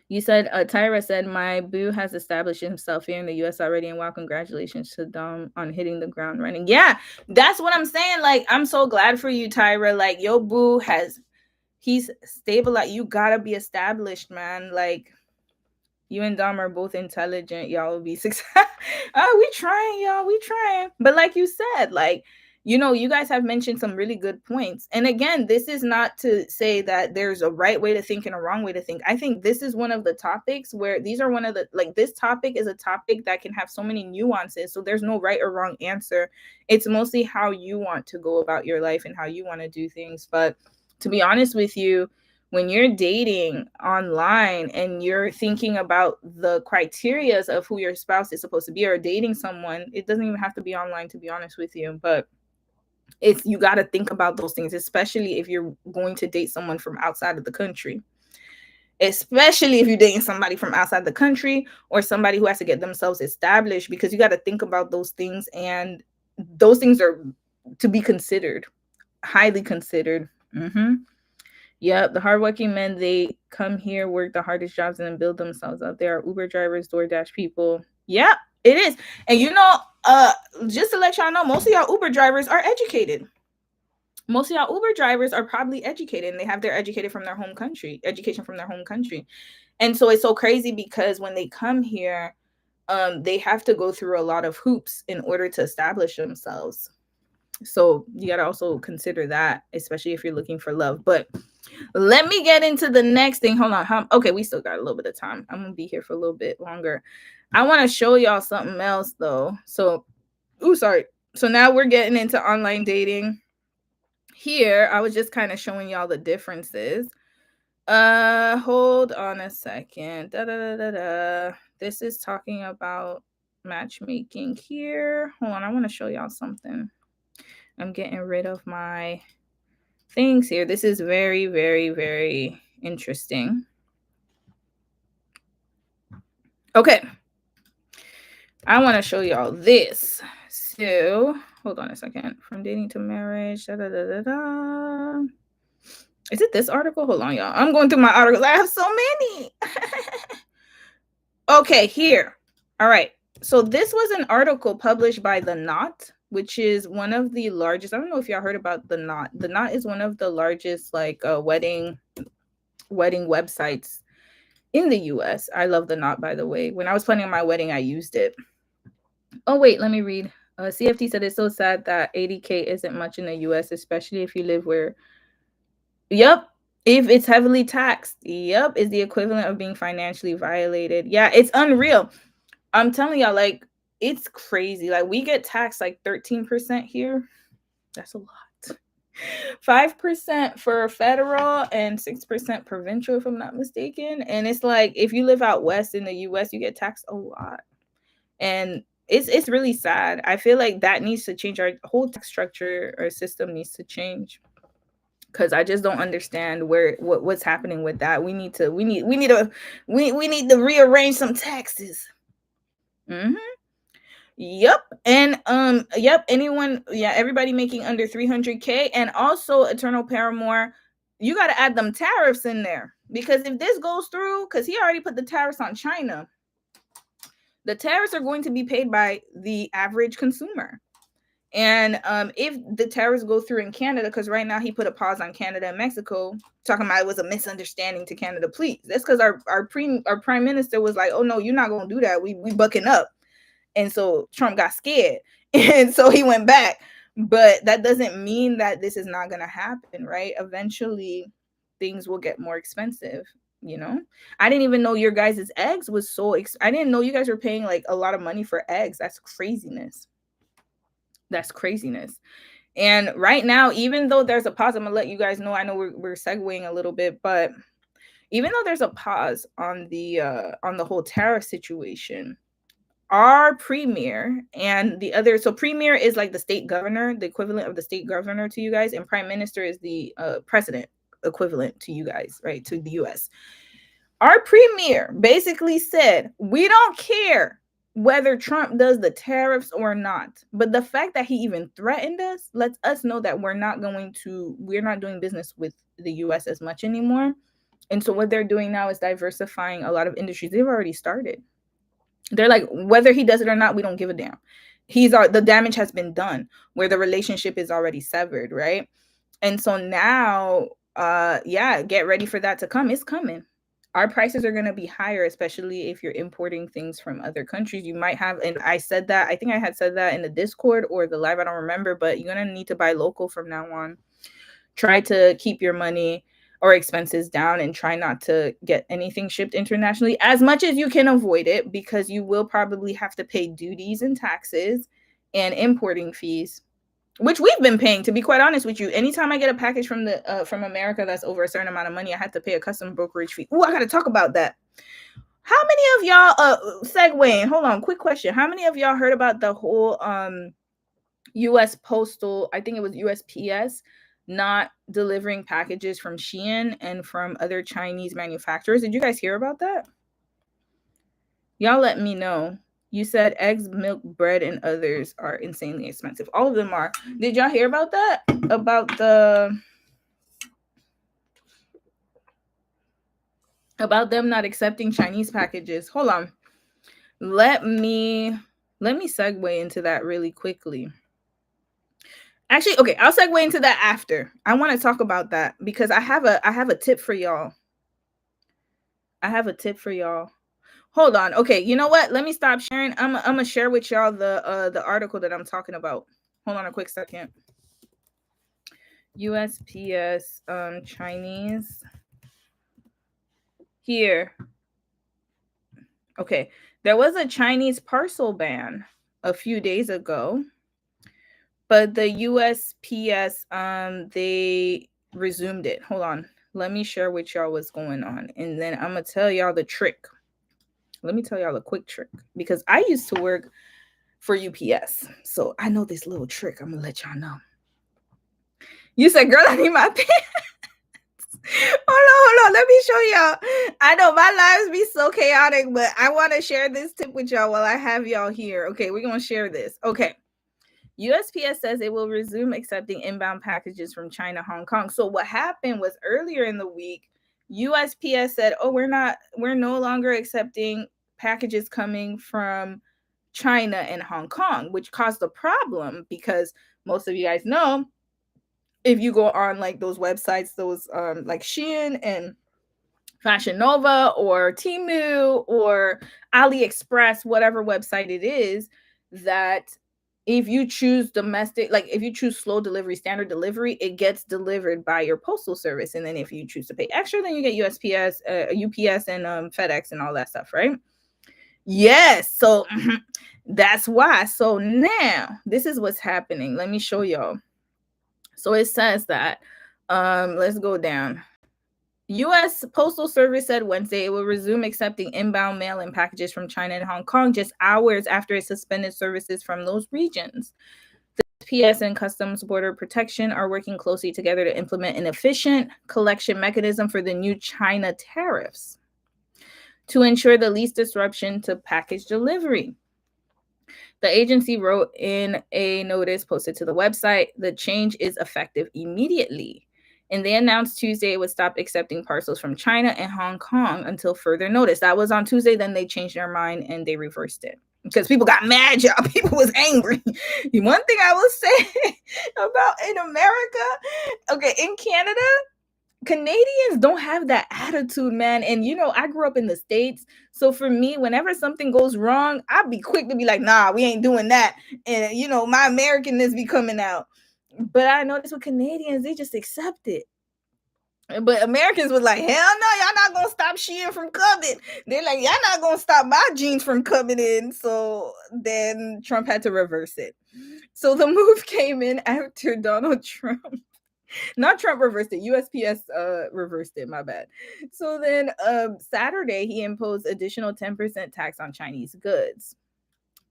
Speaker 1: You said, Tyra said, my boo has established himself here in the US already. And wow, congratulations to Dom on hitting the ground running. Yeah, that's what I'm saying. Like, I'm so glad for you, Tyra. Like, your boo he's stable. Like, you gotta be established, man. Like, you and Dom are both intelligent. Y'all will be successful. Oh, we trying, y'all. We trying. But like you said, like, you guys have mentioned some really good points. And again, this is not to say that there's a right way to think and a wrong way to think. I think this is one of the topics where these are one of the, like, this topic is a topic that can have so many nuances. So there's no right or wrong answer. It's mostly how you want to go about your life and how you want to do things. But to be honest with you, when you're dating online and you're thinking about the criterias of who your spouse is supposed to be, or dating someone, it doesn't even have to be online, to be honest with you. But you got to think about those things, especially if you're going to date someone from outside of the country. Especially if you're dating somebody from outside the country or somebody who has to get themselves established, because you got to think about those things, and those things are to be considered, highly considered. Yep, the hardworking men, they come here, work the hardest jobs, and then build themselves up. There are Uber drivers, DoorDash people. Yep, it is. And just to let y'all know, most of y'all Uber drivers are educated. Most of y'all Uber drivers are probably educated, and they have their education from their home country. And so it's so crazy because when they come here, they have to go through a lot of hoops in order to establish themselves. So you got to also consider that, especially if you're looking for love. But let me get into the next thing. Hold on. Okay, we still got a little bit of time. I'm going to be here for a little bit longer. I want to show y'all something else, though. So, sorry. So now we're getting into online dating. Here, I was just kind of showing y'all the differences. Hold on a second. This is talking about matchmaking here. Hold on. I want to show y'all something. I'm getting rid of my things here. This is very, very, very interesting. Okay. I want to show y'all this. So, hold on a second. From dating to marriage. Is it this article? Hold on, y'all. I'm going through my articles. I have so many. Okay, here. All right. So this was an article published by The Knot, which is one of the largest. I don't know if y'all heard about The Knot. The Knot is one of the largest wedding websites in the US. I love The Knot, by the way. When I was planning my wedding, I used it. Oh, wait, let me read. CFT said it's so sad that 80K isn't much in the US, especially if you live where. Yep. If it's heavily taxed, yep, is the equivalent of being financially violated. Yeah, it's unreal. I'm telling y'all, like, it's crazy. Like we get taxed like 13% here. That's a lot. 5% for federal and 6% provincial, if I'm not mistaken. And it's like if you live out west in the US, you get taxed a lot. And it's really sad. I feel like that needs to change. Our whole tax structure or system needs to change. Because I just don't understand what's happening with that. We need to rearrange some taxes. Mm-hmm. Yep. And yep, anyone, yeah, everybody making under 300K, and also Eternal Paramore, you got to add them tariffs in there, because if this goes through, cuz he already put the tariffs on China, the tariffs are going to be paid by the average consumer. And if the tariffs go through in Canada, because right now he put a pause on Canada and Mexico, talking about it was a misunderstanding to Canada. Please, that's because our prime minister was like, "Oh no, you're not gonna do that. We bucking up." And so Trump got scared. And so he went back. But that doesn't mean that this is not going to happen, right? Eventually, things will get more expensive, you know? I didn't even know your guys' eggs was so I didn't know you guys were paying like a lot of money for eggs. That's craziness. That's craziness. And right now, even though there's a pause, I'm going to let you guys know. I know we're segueing a little bit, but even though there's a pause on the whole tariff situation, our premier and the other, so premier is like the state governor, the equivalent of the state governor to you guys, and prime minister is the president equivalent to you guys, right, to the US. Our premier basically said, we don't care whether Trump does the tariffs or not, but the fact that he even threatened us lets us know that we're not doing business with the US as much anymore. And so what they're doing now is diversifying a lot of industries. They've already started. They're like, whether he does it or not, we don't give a damn. The damage has been done, where the relationship is already severed, right? And so now, yeah, get ready for that to come. It's coming. Our prices are going to be higher, especially if you're importing things from other countries. You might have, and I said that, I think I had said that in the Discord or the live, I don't remember, but you're going to need to buy local from now on. Try to keep your money or expenses down and try not to get anything shipped internationally as much as you can avoid it, because you will probably have to pay duties and taxes and importing fees, which we've been paying, to be quite honest with you. Anytime I get a package from America that's over a certain amount of money, I have to pay a custom brokerage fee. Oh, I got to talk about that. How many of y'all segueing? Hold on, quick question. How many of y'all heard about the whole US postal, I think it was USPS, not delivering packages from Shein and from other Chinese manufacturers? Did you guys hear about that? Y'all let me know. You said eggs, milk, bread, and others are insanely expensive. All of them are. Did y'all hear about that? About them not accepting Chinese packages. Hold on. Let me segue into that really quickly. Actually, okay, I'll segue into that after. I want to talk about that because I have a tip for y'all. Hold on. Okay, you know what? Let me stop sharing. I'm gonna share with y'all the article that I'm talking about. Hold on a quick second. USPS Chinese. Here. Okay. There was a Chinese parcel ban a few days ago, but the USPS they resumed it. Hold on. Let me share with y'all what's going on, and then I'm gonna tell y'all the trick. Let me tell y'all a quick trick, because I used to work for UPS, so I know this little trick. I'm gonna let y'all know. You said, girl, I need my pants. Hold on. Let me show y'all. I know my lives be so chaotic, but I want to share this tip with y'all while I have y'all here. Okay, we're going to share this. Okay. USPS says it will resume accepting inbound packages from China, Hong Kong. So what happened was earlier in the week, USPS said, oh, we're no longer accepting packages coming from China and Hong Kong, which caused a problem because most of you guys know, if you go on like those websites, those like Shein and Fashion Nova or Temu or AliExpress, whatever website it is, that if you choose domestic, like if you choose slow delivery, standard delivery, it gets delivered by your postal service. And then if you choose to pay extra, then you get USPS, UPS and FedEx and all that stuff, right? Yes. So that's why. So now this is what's happening. Let me show y'all. So it says that let's go down. US Postal Service said Wednesday it will resume accepting inbound mail and packages from China and Hong Kong just hours after it suspended services from those regions. PS and Customs Border Protection are working closely together to implement an efficient collection mechanism for the new China tariffs to ensure the least disruption to package delivery. The agency wrote in a notice posted to the website the change is effective immediately. And they announced Tuesday it would stop accepting parcels from China and Hong Kong until further notice. That was on Tuesday. Then they changed their mind and they reversed it because people got mad, y'all. People was angry. One thing I will say about in America, okay, in Canada, Canadians don't have that attitude, man. And I grew up in the States. So for me, whenever something goes wrong, I'd be quick to be like, nah, we ain't doing that. And my Americanness be coming out. But I noticed with Canadians, they just accept it. But Americans was like, hell no, y'all not gonna stop Shein from coming. They're like, y'all not gonna stop my jeans from coming in. So then Trump had to reverse it. So the move came in after Donald Trump, not Trump reversed it, USPS reversed it, my bad. So then Saturday he imposed additional 10% tax on Chinese goods.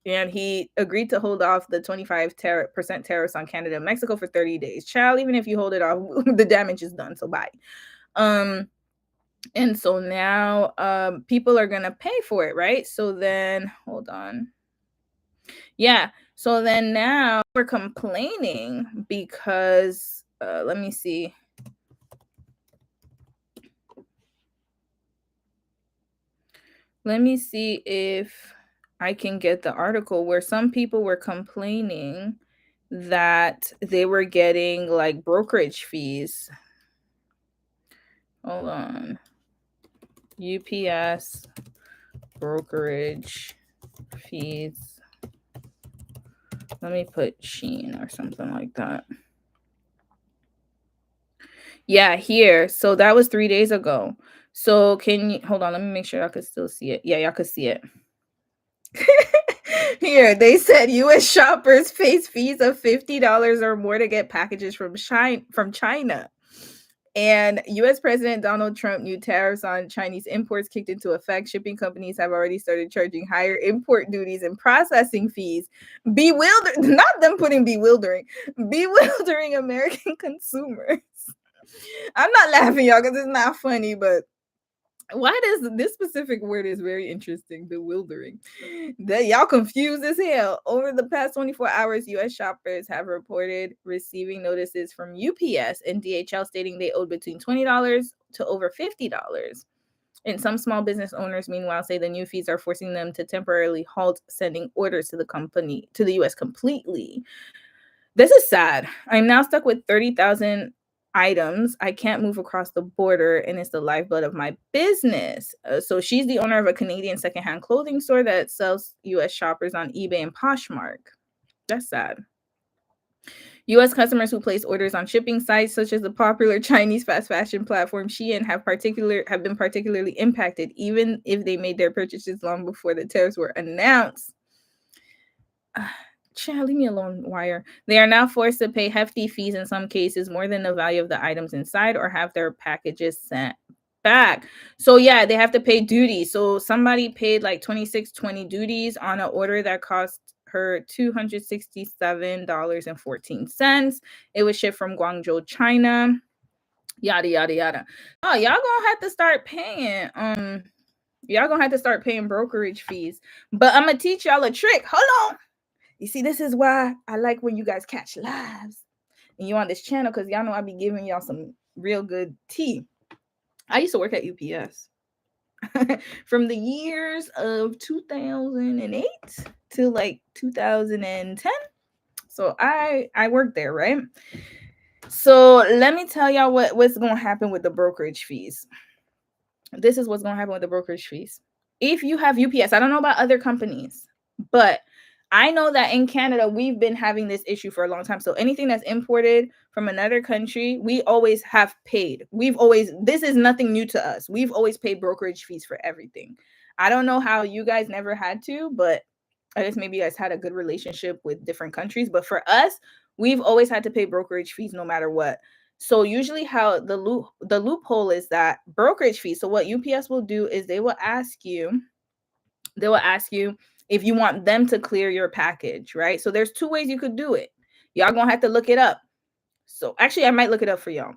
Speaker 1: And he agreed to hold off the 25% tariffs on Canada and Mexico for 30 days. Child, even if you hold it off, the damage is done. So bye. And so now people are gonna pay for it, right? So then hold on. Yeah. So then now we're complaining because let me see. Let me see if I can get the article where some people were complaining that they were getting like brokerage fees. Hold on. UPS brokerage fees. Let me put Shein or something like that. Yeah, here. So that was 3 days ago. So can you hold on? Let me make sure y'all could still see it. Yeah, y'all could see it. Here, they said U.S. shoppers face fees of $50 or more to get packages from China. And U.S. President Donald Trump new tariffs on Chinese imports kicked into effect. Shipping companies have already started charging higher import duties and processing fees. Not them putting bewildering American consumers. I'm not laughing, y'all, because it's not funny, but why does this specific word is very interesting, bewildering. That y'all confused as hell. Over the past 24 hours, US shoppers have reported receiving notices from UPS and DHL stating they owed between $20 to over $50. And some small business owners, meanwhile, say the new fees are forcing them to temporarily halt sending orders to the US completely. This is sad. I'm now stuck with 30,000 items. I can't move across the border, and it's the lifeblood of my business. So she's the owner of a Canadian secondhand clothing store that sells US shoppers on eBay and Poshmark. That's sad. US customers who place orders on shipping sites such as the popular Chinese fast fashion platform Shein have been particularly impacted, even if they made their purchases long before the tariffs were announced. Child, leave me alone, wire. They are now forced to pay hefty fees in some cases, more than the value of the items inside, or have their packages sent back. So yeah, they have to pay duty. So somebody paid like $26.20 duties on an order that cost her $267.14. It was shipped from Guangzhou, China. Yada yada yada. Oh, y'all gonna have to start paying. Y'all gonna have to start paying brokerage fees. But I'm gonna teach y'all a trick. Hold on. You see, this is why I like when you guys catch lives and you on this channel, because y'all know I be giving y'all some real good tea. I used to work at UPS from the years of 2008 to like 2010. So I worked there, right? So let me tell y'all what's going to happen with the brokerage fees. This is what's going to happen with the brokerage fees. If you have UPS, I don't know about other companies, but I know that in Canada, we've been having this issue for a long time. So anything that's imported from another country, we always have paid. This is nothing new to us. We've always paid brokerage fees for everything. I don't know how you guys never had to, but I guess maybe you guys had a good relationship with different countries. But for us, we've always had to pay brokerage fees no matter what. So usually how the loophole is that brokerage fees. So what UPS will do is they will ask you if you want them to clear your package, right? So there's two ways you could do it. Y'all gonna have to look it up. So actually, I might look it up for y'all.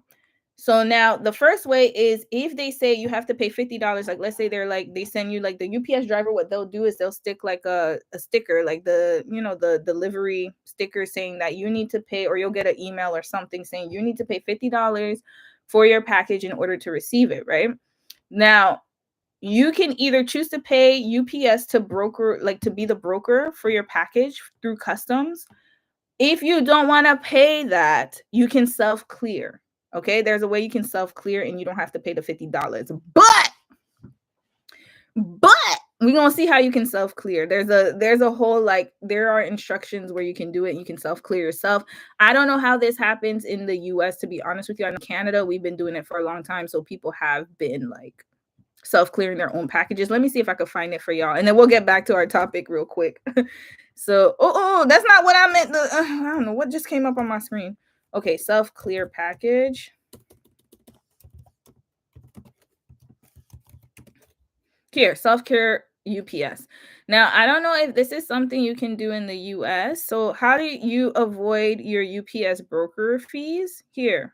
Speaker 1: So now the first way is if they say you have to pay $50, like let's say they're like they send you like the UPS driver, what they'll do is they'll stick like a sticker, like the delivery sticker saying that you need to pay, or you'll get an email or something saying you need to pay $50 for your package in order to receive it, right? Now you can either choose to pay UPS to broker, like to be the broker for your package through customs. If you don't want to pay that, you can self clear. Okay, there's a way you can self clear and you don't have to pay the $50. But we're gonna see how you can self clear. There's a whole like there are instructions where you can do it. You can self clear yourself. I don't know how this happens in the US, to be honest with you. In Canada, we've been doing it for a long time, so people have been like self-clearing their own packages. Let me see if I can find it for y'all, and then we'll get back to our topic real quick. So, that's not what I meant. I don't know what just came up on my screen. Okay, self-clear package. Here, self-clear UPS. Now, I don't know if this is something you can do in the US. So, how do you avoid your UPS broker fees? Here.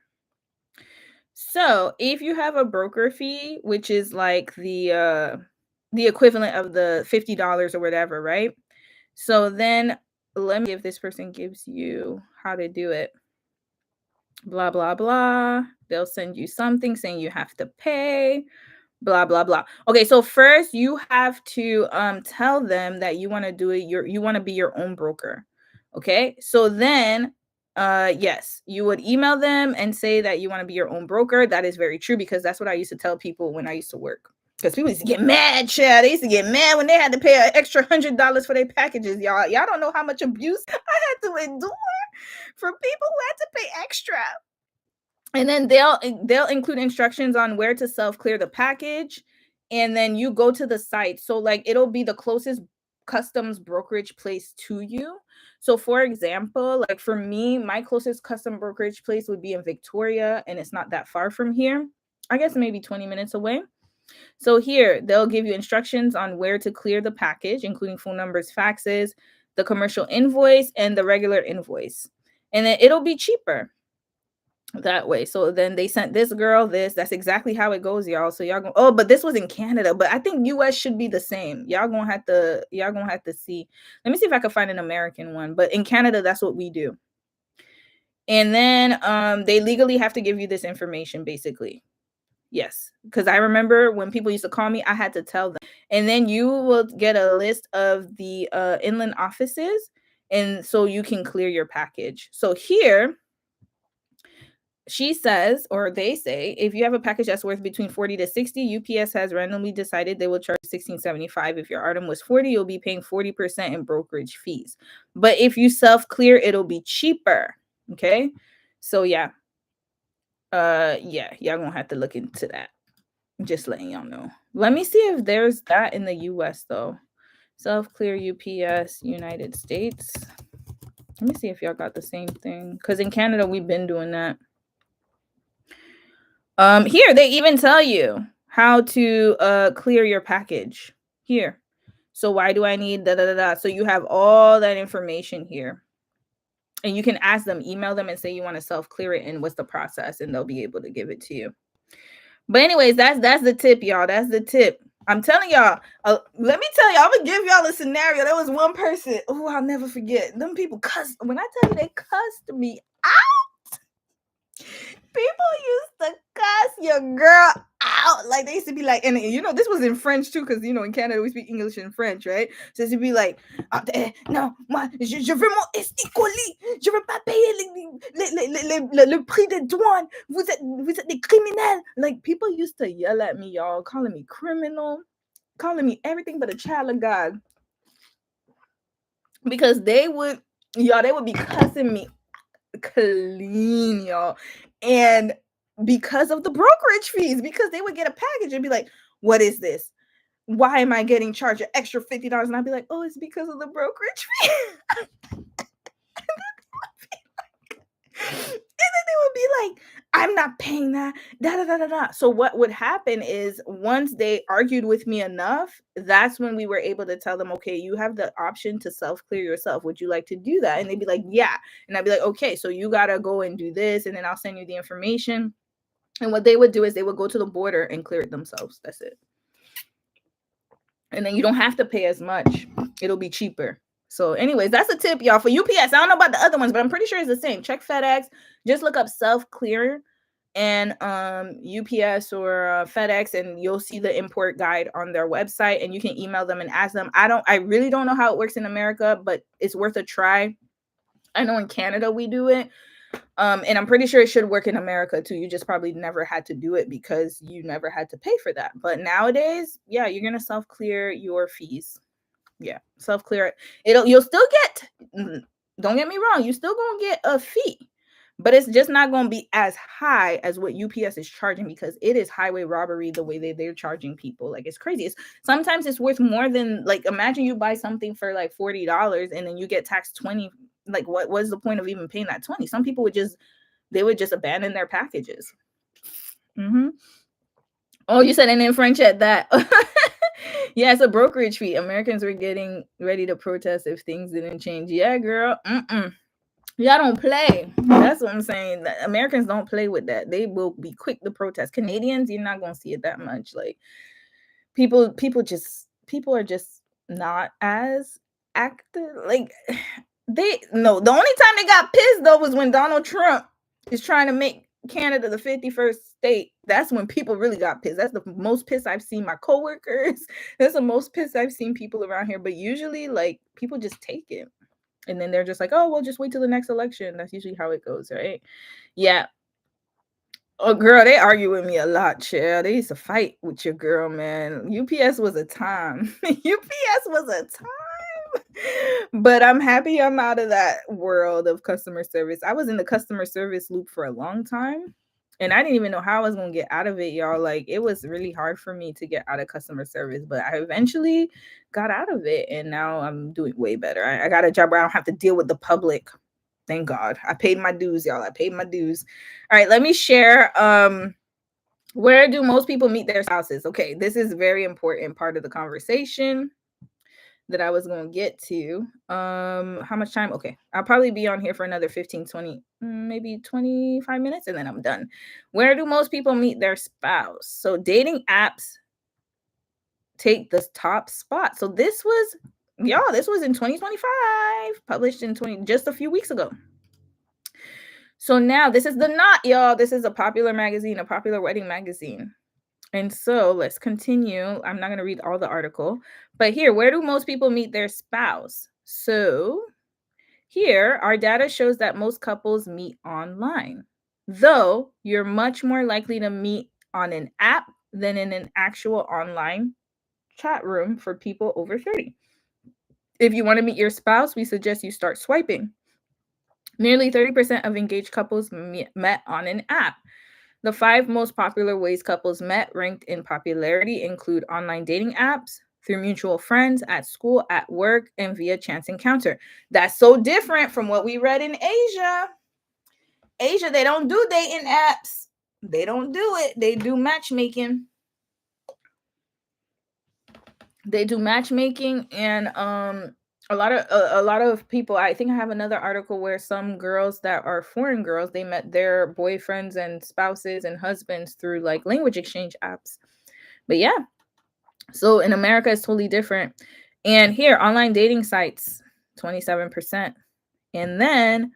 Speaker 1: So, if you have a broker fee, which is like the equivalent of the $50 or whatever, right? So then let me see if this person gives you how to do it. Blah blah blah. They'll send you something saying you have to pay. Blah blah blah. Okay, so first you have to tell them that you want to do it. You want to be your own broker. Okay, so then yes, you would email them and say that you want to be your own broker. That is very true, because that's what I used to tell people when I used to work. Because people used to get mad, Chad. They used to get mad when they had to pay an extra $100 for their packages, y'all. Y'all don't know how much abuse I had to endure for people who had to pay extra. And then they'll include instructions on where to self-clear the package, and then you go to the site. So like it'll be the closest customs brokerage place to you. So for example, like for me, my closest custom brokerage place would be in Victoria, and it's not that far from here. I guess maybe 20 minutes away. So here, they'll give you instructions on where to clear the package, including phone numbers, faxes, the commercial invoice, and the regular invoice. And then it'll be cheaper that way. So then they sent this girl this. That's exactly how it goes, y'all. So y'all go, oh, but this was in Canada. But I think US should be the same. Y'all gonna have to see. Let me see if I can find an American one. But in Canada, that's what we do. And then they legally have to give you this information, basically. Yes, because I remember when people used to call me, I had to tell them. And then you will get a list of the inland offices, and so you can clear your package. So here, she says, or they say, if you have a package that's worth between 40 to 60, UPS has randomly decided they will charge $16.75. If your item was 40, you'll be paying 40% in brokerage fees. But if you self-clear, it'll be cheaper. Okay? So yeah. Yeah, y'all gonna have to look into that. Just letting y'all know. Let me see if there's that in the US though. Self-clear UPS United States. Let me see if y'all got the same thing. Because in Canada, we've been doing that. Here they even tell you how to clear your package. Here. So why do I need da da da da? So you have all that information here. And you can ask them, email them and say you want to self-clear it and what's the process, and they'll be able to give it to you. But anyways, that's the tip, y'all. That's the tip. I'm telling y'all. Let me tell y'all. I'm gonna give y'all a scenario. There was one person. Oh, I'll never forget. Them people cussed. When I tell you they cussed me out, people used to cuss your girl out. Like they used to be like, and this was in French too, because in Canada we speak English and French, right? So it's to be like, non, moi, je veux mon esticoli, je veux pas payer le prix de douane. Vous êtes des criminels. Like people used to yell at me, y'all, calling me criminal, calling me everything but a child of God, because they would be cussing me clean, y'all. And because of the brokerage fees, because they would get a package and be like, what is this? why am I getting charged an extra $50? And I'd be like, oh, it's because of the brokerage fee. And then they would be like, I'm not paying that. Da da da da da. So what would happen is once they argued with me enough, that's when we were able to tell them, okay, you have the option to self-clear yourself. Would you like to do that? And they'd be like, yeah. And I'd be like, okay, so you gotta go and do this, and then I'll send you the information. And what they would do is they would go to the border and clear it themselves. That's it. And then you don't have to pay as much. It'll be cheaper. So, anyways, that's a tip, y'all. For UPS, I don't know about the other ones, but I'm pretty sure it's the same. Check FedEx. Just look up self-clear and UPS or FedEx, and you'll see the import guide on their website, and you can email them and ask them. I really don't know how it works in America, but it's worth a try. I know in Canada we do it. And I'm pretty sure it should work in America too. You just probably never had to do it because you never had to pay for that. But nowadays, yeah, you're gonna self-clear your fees. Yeah, self-clear it. You'll still get, don't get me wrong, you still gonna get a fee, but it's just not gonna be as high as what UPS is charging, because it is highway robbery the way they're charging people. Like, it's crazy. Sometimes it's worth more than, like, imagine you buy something for like $40 and then you get taxed 20. Like, what was the point of even paying that 20? Some people would just abandon their packages. Oh, you said, and in French at that. Yeah, it's a brokerage fee. Americans were getting ready to protest if things didn't change. Yeah, girl. Y'all don't play. That's what I'm saying. Americans don't play with that. They will be quick to protest. Canadians, you're not gonna see it that much. Like, people are just not as active. Like, the only time they got pissed though was when Donald Trump is trying to make Canada the 51st state. That's when people really got pissed. That's the most pissed I've seen my coworkers. That's the most pissed I've seen people around here. But usually, like, people just take it, and then they're just like, oh, well, just wait till the next election. That's usually how it goes, right? Yeah. Oh, girl, they argue with me a lot, chill. They used to fight with your girl, man. UPS was a time. UPS was a time. But I'm happy I'm out of that world of customer service. I was in the customer service loop for a long time, and I didn't even know how I was going to get out of it, y'all. Like, it was really hard for me to get out of customer service, but I eventually got out of it, and now I'm doing way better. I got a job where I don't have to deal with the public. Thank God. I paid my dues, y'all. I paid my dues. All right, let me share. Where do most people meet their spouses? Okay, this is a very important part of the conversation that I was going to get to. How much time? Okay, I'll probably be on here for another 15, 20, maybe 25 minutes, and then I'm done. Where do most people meet their spouse? So dating apps take the top spot. So this was in 2025, published in just a few weeks ago. So now this is the Knot, y'all. This is a popular magazine, a popular wedding magazine. And so let's continue. I'm not going to read all the article, but here, where do most people meet their spouse? So here, our data shows that most couples meet online, though you're much more likely to meet on an app than in an actual online chat room for people over 30. If you want to meet your spouse, we suggest you start swiping. Nearly 30% of engaged couples met on an app. The 5 most popular ways couples met, ranked in popularity, include online dating apps, through mutual friends, at school, at work, and via chance encounter. That's so different from what we read in Asia. Asia, they don't do dating apps. They don't do it. They do matchmaking. And a lot of people, I think I have another article where some girls that are foreign girls, they met their boyfriends and spouses and husbands through like language exchange apps. But yeah, so in America it's totally different. And here, online dating sites, 27%. And then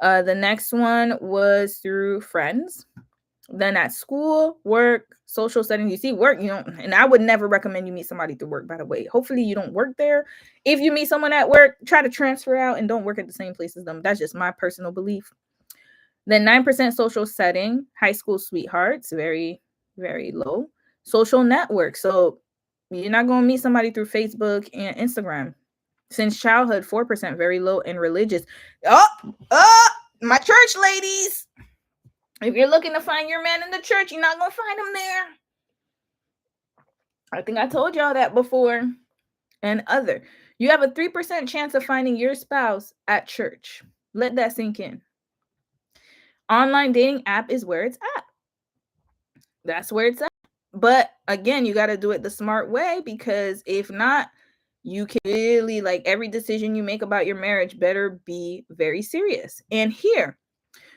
Speaker 1: the next one was through friends. Then at school, work, social settings. You see, work, and I would never recommend you meet somebody through work, by the way. Hopefully you don't work there. If you meet someone at work, try to transfer out and don't work at the same place as them. That's just my personal belief. Then 9% social setting, high school sweethearts, very, very low. Social network. So you're not going to meet somebody through Facebook and Instagram. Since childhood, 4%, very low. And religious. My church ladies. If you're looking to find your man in the church, you're not going to find him there. I think I told y'all that before. And other. You have a 3% chance of finding your spouse at church. Let that sink in. Online dating app is where it's at. That's where it's at. But again, you got to do it the smart way, because if not, you can really, like, every decision you make about your marriage better be very serious. And here,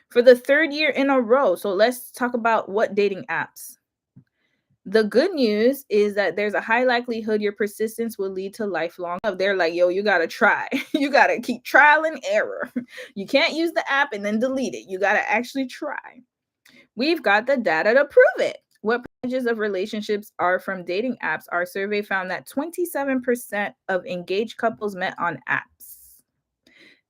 Speaker 1: for the third year in a row, so let's talk about what dating apps. The good news is that there's a high likelihood your persistence will lead to lifelong love. They're like, yo, you got to try. You got to keep trial and error. You can't use the app and then delete it. You got to actually try. We've got the data to prove it. What percentages of relationships are from dating apps? Our survey found that 27% of engaged couples met on apps,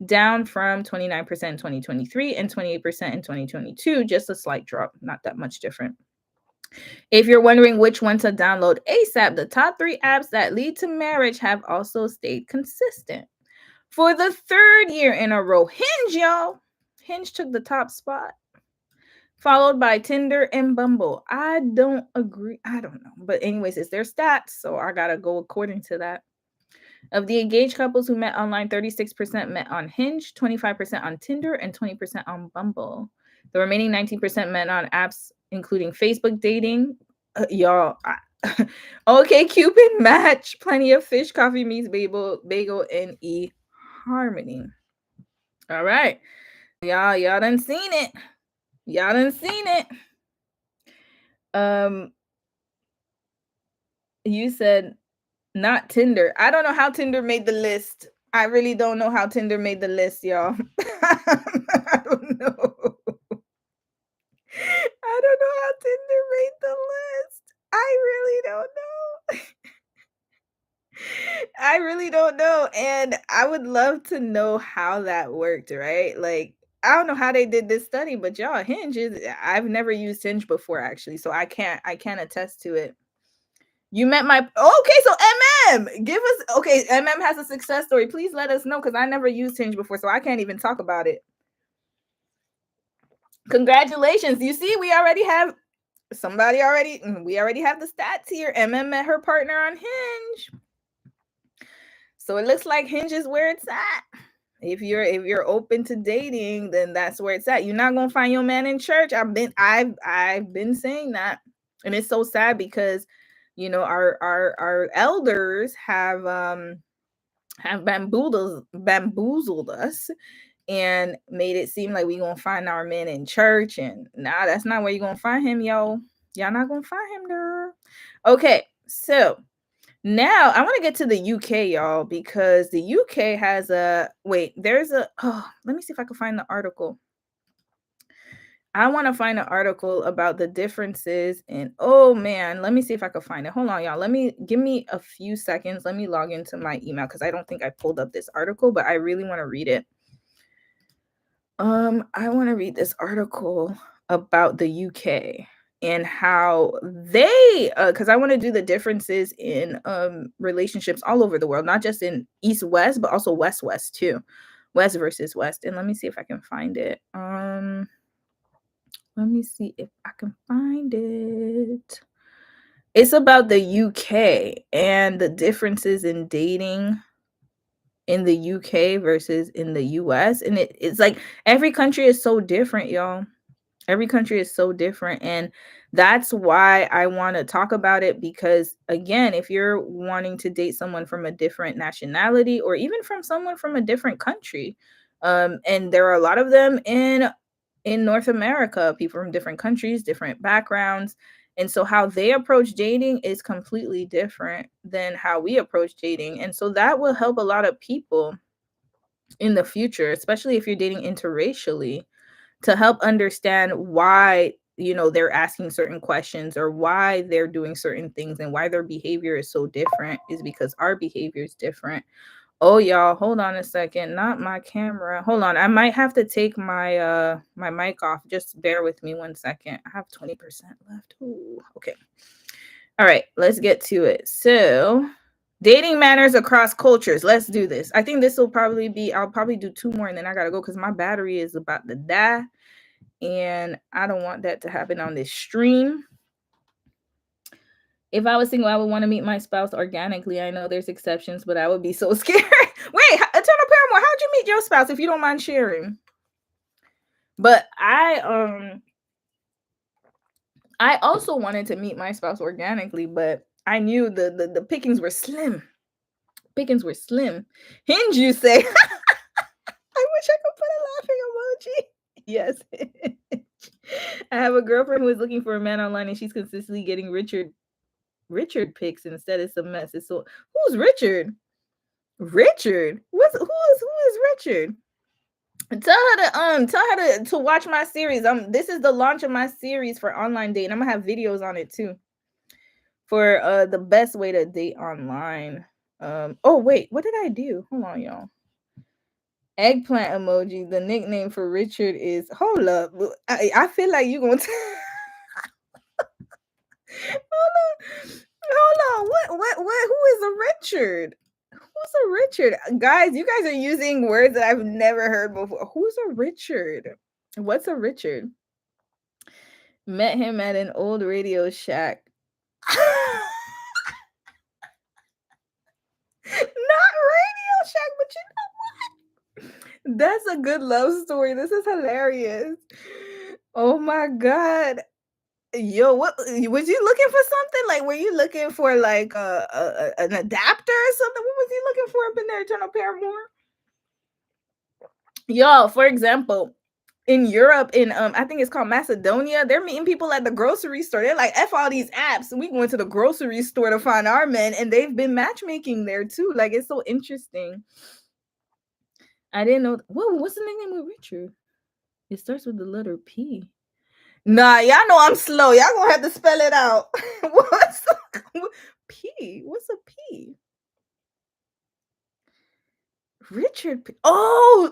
Speaker 1: down from 29% in 2023 and 28% in 2022. Just a slight drop, not that much different. If you're wondering which one to download ASAP, the top 3 apps that lead to marriage have also stayed consistent. For the third year in a row, Hinge, y'all. Hinge took the top spot, followed by Tinder and Bumble. I don't agree. I don't know. But anyways, it's their stats, so I got to go according to that. Of the engaged couples who met online, 36% met on Hinge, 25% on Tinder, and 20% on Bumble. The remaining 19% met on apps including Facebook dating. Y'all, okay, Cupid, Match, Plenty of Fish, Coffee Meets Bagel, and eHarmony. All right, y'all done seen it. Y'all done seen it. You said not Tinder. I don't know how Tinder made the list. I really don't know how Tinder made the list, y'all. I don't know. I don't know how Tinder made the list. I really don't know. I really don't know. And I would love to know how that worked, right? Like, I don't know how they did this study, but y'all, Hinge is, I've never used Hinge before, actually. So I can't attest to it. You met my, okay, so give us, okay, has a success story. Please let us know, because I never used Hinge before, so I can't even talk about it. Congratulations. You see, we already have we already have the stats here. met her partner on Hinge. So it looks like Hinge is where it's at. If you're open to dating, then that's where it's at. You're not gonna find your man in church. I've been saying that, and it's so sad because, you know, our elders have bamboozled us and made it seem like we gonna find our man in church, and nah, that's not where you're gonna find him, yo. Y'all not gonna find him there. Okay, so now I want to get to the UK, y'all, because the UK has let me see if I can find the article. I want to find an article about the differences in, oh man, let me see if I can find it. Hold on, y'all. Give me a few seconds. Let me log into my email, because I don't think I pulled up this article, but I really want to read it. I want to read this article about the UK and how they, because I want to do the differences in relationships all over the world, not just in East West, but also West West too, West versus West. And let me see if I can find it. Let me see if I can find it. It's about the UK and the differences in dating in the UK versus in the US. And it's like every country is so different, y'all. Every country is so different. And that's why I want to talk about it, because again, if you're wanting to date someone from a different nationality, or even from someone from a different country, and there are a lot of them in North America, people from different countries, different backgrounds. And so how they approach dating is completely different than how we approach dating. And so that will help a lot of people in the future, especially if you're dating interracially, to help understand why, you know, they're asking certain questions, or why they're doing certain things, and why their behavior is so different is because our behavior is different. Oh, y'all, hold on a second. Not my camera. Hold on. I might have to take my my mic off. Just bear with me 1 second. I have 20% left. Ooh, okay. All right, let's get to it. So, dating manners across cultures. Let's do this. I think this will probably be, I'll probably do 2 more and then I got to go, because my battery is about to die. And I don't want that to happen on this stream. If I was single, I would want to meet my spouse organically. I know there's exceptions, but I would be so scared. Wait, Eternal Paramore, how'd you meet your spouse if you don't mind sharing? But I also wanted to meet my spouse organically, but I knew the pickings were slim. Pickings were slim. Hinge, you say? I wish I could put a laughing emoji. Yes. I have a girlfriend who is looking for a man online, and she's consistently getting Richard pics instead. It's a mess. It's so. Who's Richard? Richard? Who is Richard? Tell her to watch my series. This is the launch of my series for online dating. I'm gonna have videos on it too. For the best way to date online. Oh wait, what did I do? Hold on, y'all. Eggplant emoji. The nickname for Richard is, hold up. I feel like you gonna hold on. Hold on. What who is a Richard? Who's a Richard? Guys, you guys are using words that I've never heard before. Who's a Richard? What's a Richard? Met him at an old Radio Shack. Not Radio Shack, but you know what? That's a good love story. This is hilarious. Oh my god. Yo, what was you looking for something? Like, were you looking for like an adapter or something? What was he looking for up in there, Eternal Paramore? Yo, for example, in Europe, in I think it's called Macedonia, they're meeting people at the grocery store. They're like, F all these apps. We going to the grocery store to find our men, and they've been matchmaking there too. Like, it's so interesting. I didn't know. Whoa, what's the nickname with Richard? It starts with the letter P. Nah, y'all know I'm slow. Y'all gonna have to spell it out. What's P? What's a P? Richard P. Oh.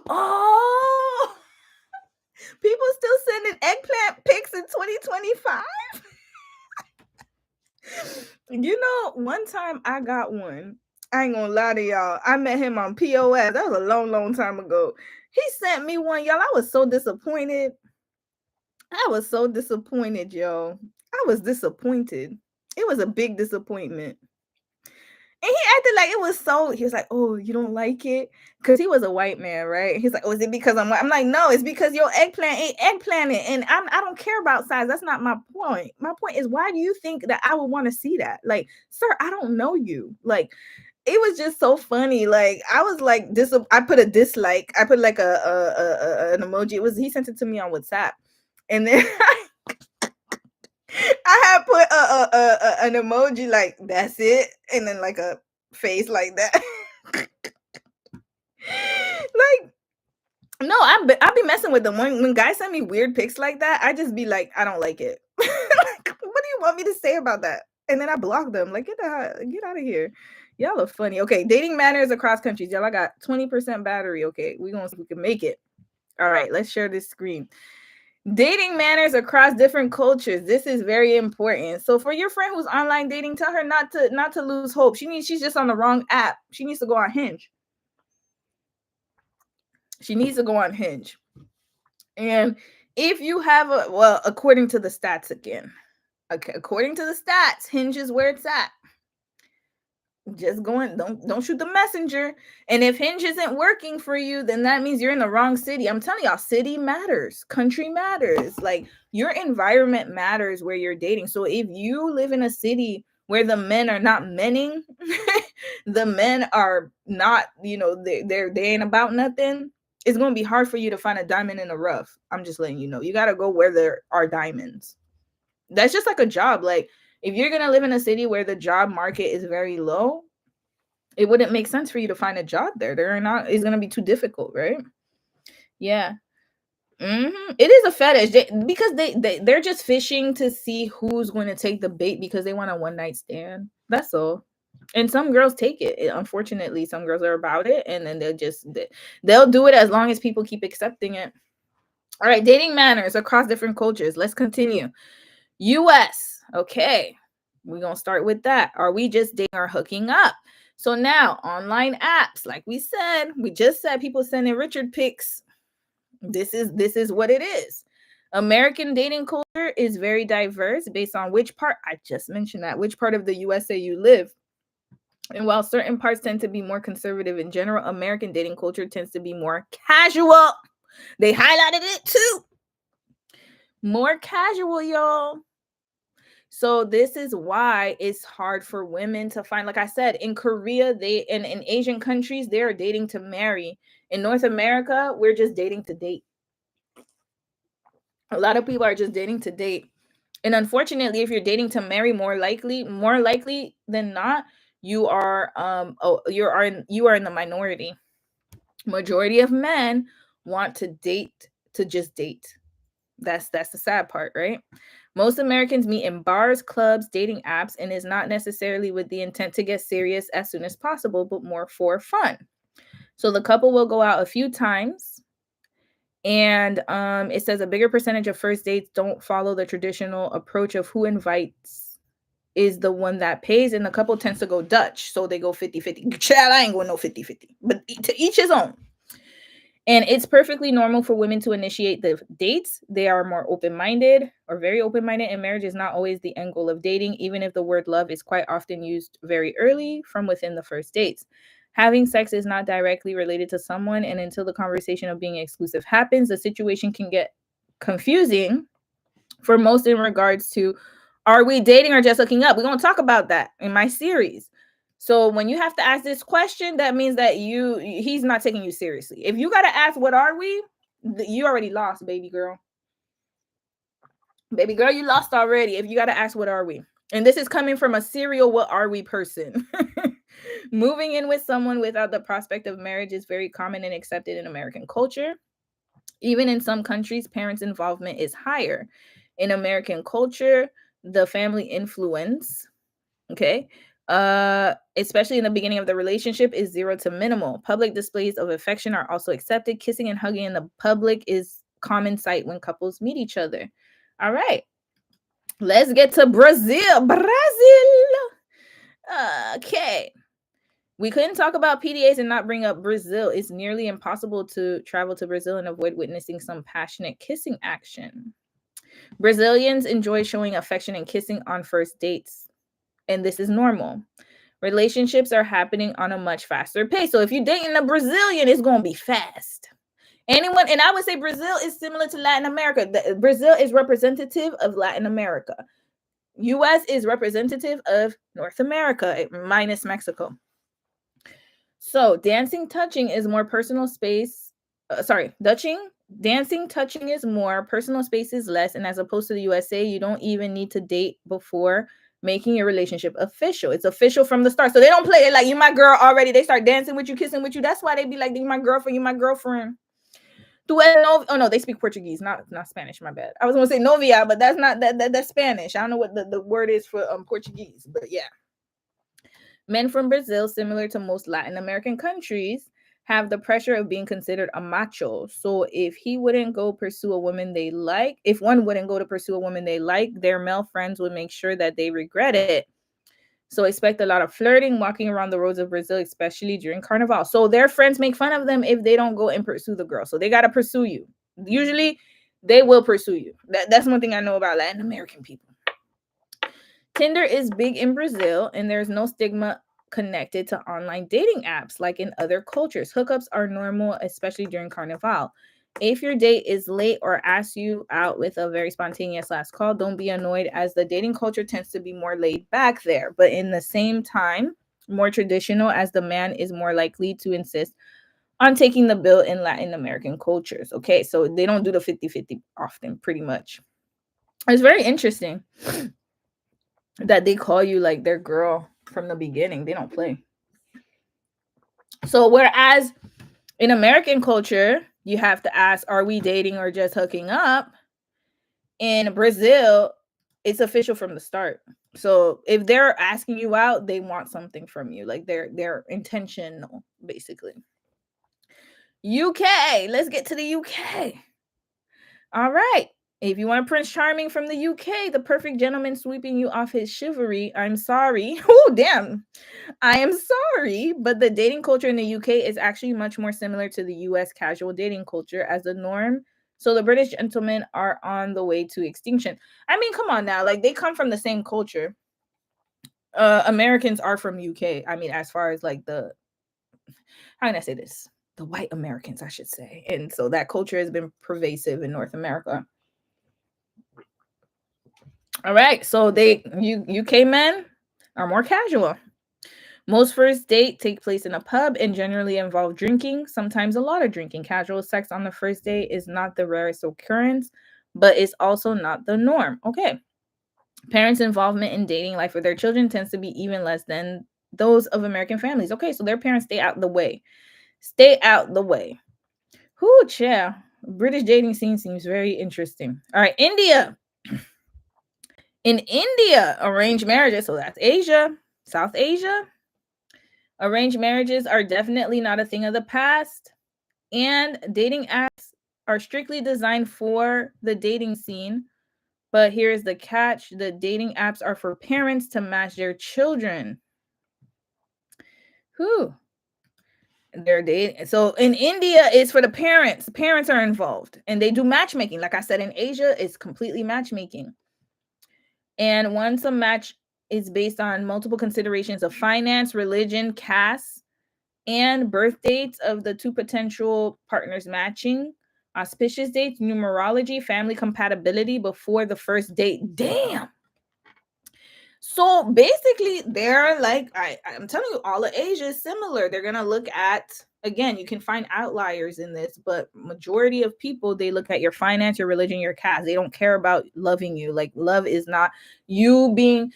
Speaker 1: People still sending eggplant pics in 2025. You know, one time I got one. I ain't gonna lie to y'all. I met him on POS. That was a long time ago. He sent me one, y'all. I was so disappointed. Yo. I was disappointed. It was a big disappointment. And he acted like it was so, he was like, oh, you don't like it? Because he was a white man, right? He's like, oh, is it because I'm white? I'm like, no, it's because your eggplant ain't eggplanted. And I don't care about size. That's not my point. My point is, why do you think that I would want to see that? Like, sir, I don't know you. Like, it was just so funny. Like, I was like, I put a dislike. I put like an emoji. He sent it to me on WhatsApp. And then I had put an emoji like, that's it, and then like a face like that. Like, no, I be messing with them. When guys send me weird pics like that, I just be like, I don't like it. Like, what do you want me to say about that? And then I block them. Like, get out of here. Y'all are funny. Okay, dating manners across countries. Y'all, I got 20% battery. Okay, we gonna see if we can make it. All right, let's share this screen. Dating manners across different cultures. This is very important. So for your friend who's online dating, tell her not to lose hope. She's just on the wrong app. She needs to go on Hinge. And if you have according to the stats again. Okay, according to the stats, Hinge is where it's at. Just don't shoot the messenger. And if Hinge isn't working for you, then that means you're in the wrong city. I'm telling y'all, city matters, country matters, like your environment matters where you're dating. So if you live in a city where the men are not menning, the men are not, they ain't about nothing, it's going to be hard for you to find a diamond in the rough. I'm just letting you know. You got to go where there are diamonds. That's just like a job. Like, if you're going to live in a city where the job market is very low, it wouldn't make sense for you to find a job there. It's going to be too difficult, right? Yeah. It is a fetish because they're just fishing to see who's going to take the bait because they want a one night stand. That's all. And some girls take it. Unfortunately, some girls are about it, and then they'll do it as long as people keep accepting it. All right, dating manners across different cultures. Let's continue. US. Okay, we're going to start with that. Are we just dating or hooking up? So now, online apps, like we just said, people sending Richard pics. This is what it is. American dating culture is very diverse based on which part, I just mentioned that, which part of the USA you live. And while certain parts tend to be more conservative in general, American dating culture tends to be more casual. They highlighted it too. More casual, y'all. So this is why it's hard for women to find, like I said, in Korea, they and in Asian countries, they are dating to marry. In North America, we're just dating to date. A lot of people are just dating to date. And unfortunately, if you're dating to marry, more likely than not, you are in the minority. Majority of men want to date to just date. That's the sad part, right? Most Americans meet in bars, clubs, dating apps, and is not necessarily with the intent to get serious as soon as possible, but more for fun. So the couple will go out a few times, and it says a bigger percentage of first dates don't follow the traditional approach of who invites is the one that pays, and the couple tends to go Dutch, so they go 50-50. Child, I ain't going no 50-50, but to each his own. And it's perfectly normal for women to initiate the dates. They are more open minded or very open minded, and marriage is not always the end goal of dating, even if the word love is quite often used very early from within the first dates. Having sex is not directly related to someone, and until the conversation of being exclusive happens, the situation can get confusing for most in regards to are we dating or just hooking up? We're going to talk about that in my series. So when you have to ask this question, that means that he's not taking you seriously. If you got to ask what are we, you already lost, baby girl. Baby girl, you lost already if you got to ask what are we. And this is coming from a serial what are we person. Moving in with someone without the prospect of marriage is very common and accepted in American culture. Even in some countries, parents' involvement is higher. In American culture, the family influence, okay, especially in the beginning of the relationship, is 0 to minimal. Public displays of affection are also accepted. Kissing and hugging in the public is common sight when couples meet each other. All right, let's get to Brazil. Okay. We couldn't talk about PDAs and not bring up Brazil. It's nearly impossible to travel to Brazil and avoid witnessing some passionate kissing action. Brazilians enjoy showing affection and kissing on first dates, and this is normal. Relationships are happening on a much faster pace. So if you're dating a Brazilian, it's going to be fast. Anyone, and I would say Brazil is similar to Latin America. Brazil is representative of Latin America. US is representative of North America, minus Mexico. So touching is more personal space. Dancing, touching is more, personal space is less. And as opposed to the USA, you don't even need to date before making your relationship official. It's official from the start. So they don't play it like you my girl already. They start dancing with you, kissing with you. That's why they be like, you my girlfriend, you my girlfriend. Oh no, they speak Portuguese, not Spanish. My bad. I was gonna say novia, but that's not that's Spanish. I don't know what the word is for Portuguese, but yeah. Men from Brazil, similar to most Latin American countries, have the pressure of being considered a macho. So if he wouldn't go pursue a woman they like, if one wouldn't go to pursue a woman they like, their male friends would make sure that they regret it. So expect a lot of flirting, walking around the roads of Brazil, especially during Carnival. So their friends make fun of them if they don't go and pursue the girl. So they got to pursue you. Usually they will pursue you. That's one thing I know about Latin American people. Tinder is big in Brazil, and there's no stigma connected to online dating apps like in other cultures. Hookups are normal, especially during Carnival. If your date is late or asks you out with a very spontaneous last call, don't be annoyed, as the dating culture tends to be more laid back there, but in the same time, more traditional, as the man is more likely to insist on taking the bill in Latin American cultures. Okay, so they don't do the 50-50 often, pretty much. It's very interesting that they call you like their girl from the beginning. They don't play. So whereas in American culture, you have to ask, are we dating or just hooking up? In Brazil, it's official from the start. So if they're asking you out, they want something from you. Like they're intentional, basically. UK. Let's get to the UK. All right. If you want a Prince Charming from the UK, the perfect gentleman sweeping you off his chivalry, I'm sorry. Oh, damn. I am sorry, but the dating culture in the UK is actually much more similar to the US casual dating culture, as the norm So the British gentlemen are on the way to extinction. I mean, come on now, like they come from the same culture. Americans are from UK. I mean, as far as like the, how can I say this? The white Americans, I should say. And so that culture has been pervasive in North America. All right, so UK men are more casual. Most first date take place in a pub and generally involve drinking, sometimes a lot of drinking. Casual sex on the first date is not the rarest occurrence, but it's also not the norm. Okay. Parents' involvement in dating life with their children tends to be even less than those of American families. Okay, so their parents stay out the way. Stay out the way. Whoo, yeah. British dating scene seems very interesting. All right, India. In India, arranged marriages, so that's Asia, South Asia. Arranged marriages are definitely not a thing of the past, and dating apps are strictly designed for the dating scene. But here's the catch: the dating apps are for parents to match their children. Who? They're dating. So in India, it's for the parents. Parents are involved and they do matchmaking. Like I said, in Asia, it's completely matchmaking. And once a match is based on multiple considerations of finance, religion, caste, and birth dates of the two potential partners matching, auspicious dates, numerology, family compatibility before the first date. Damn. So basically, they're like, I'm telling you, all of Asia is similar. They're gonna look at, again, you can find outliers in this, but majority of people, they look at your finance, your religion, your caste. They don't care about loving you. Like love is not you being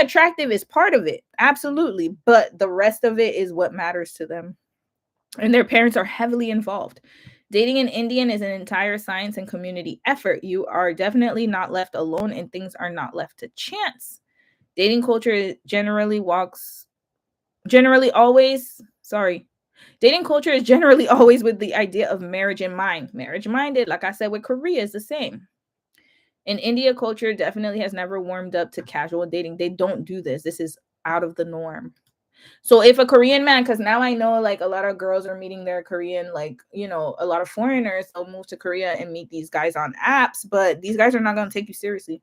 Speaker 1: attractive is part of it, absolutely, but the rest of it is what matters to them. And their parents are heavily involved. Dating an Indian is an entire science and community effort. You are definitely not left alone, and things are not left to chance. Dating culture generally always, sorry. Dating culture is generally always with the idea of marriage in mind. Marriage minded, like I said, with Korea is the same. In India, culture definitely has never warmed up to casual dating. They don't do this. This is out of the norm. So if a Korean man, because now I know like a lot of girls are meeting their Korean, like, a lot of foreigners, they'll move to Korea and meet these guys on apps, but these guys are not going to take you seriously.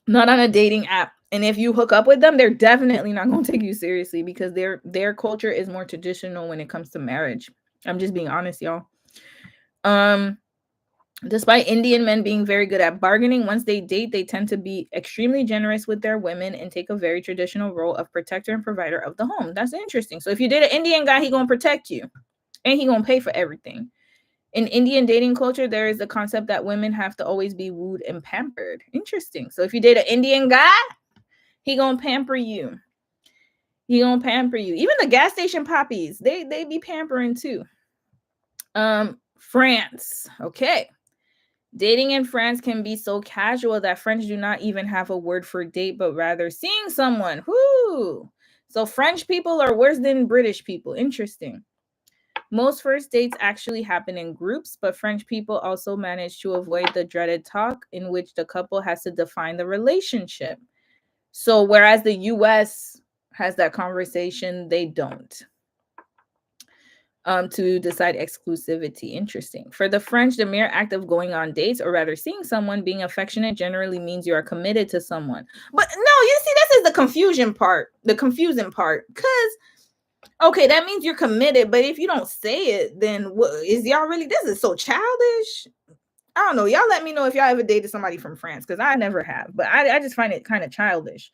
Speaker 1: Not on a dating app. And if you hook up with them, they're definitely not going to take you seriously because their culture is more traditional when it comes to marriage. I'm just being honest, y'all. Um Despite Indian men being very good at bargaining, once they date, they tend to be extremely generous with their women and take a very traditional role of protector and provider of the home. That's interesting. So if you date an Indian guy, he going to protect you and he going to pay for everything. In Indian dating culture, there is the concept that women have to always be wooed and pampered. Interesting. So if you date an Indian guy, he gonna pamper you. He gonna pamper you. Even the gas station poppies, they be pampering too. France. Okay. Dating in France can be so casual that French do not even have a word for date, but rather seeing someone. Whoo! So French people are worse than British people. Interesting. Most first dates actually happen in groups, but French people also manage to avoid the dreaded talk in which the couple has to define the relationship. So whereas the US has that conversation, they don't. To decide exclusivity. Interesting. For the French, the mere act of going on dates, or rather seeing someone, being affectionate, generally means you are committed to someone. But no, you see, this is the confusion part. The confusing part. Because, okay, that means you're committed, but if you don't say it, then what is y'all really? This is so childish. I don't know. Y'all let me know if y'all ever dated somebody from France, because I never have. But I just find it kind of childish.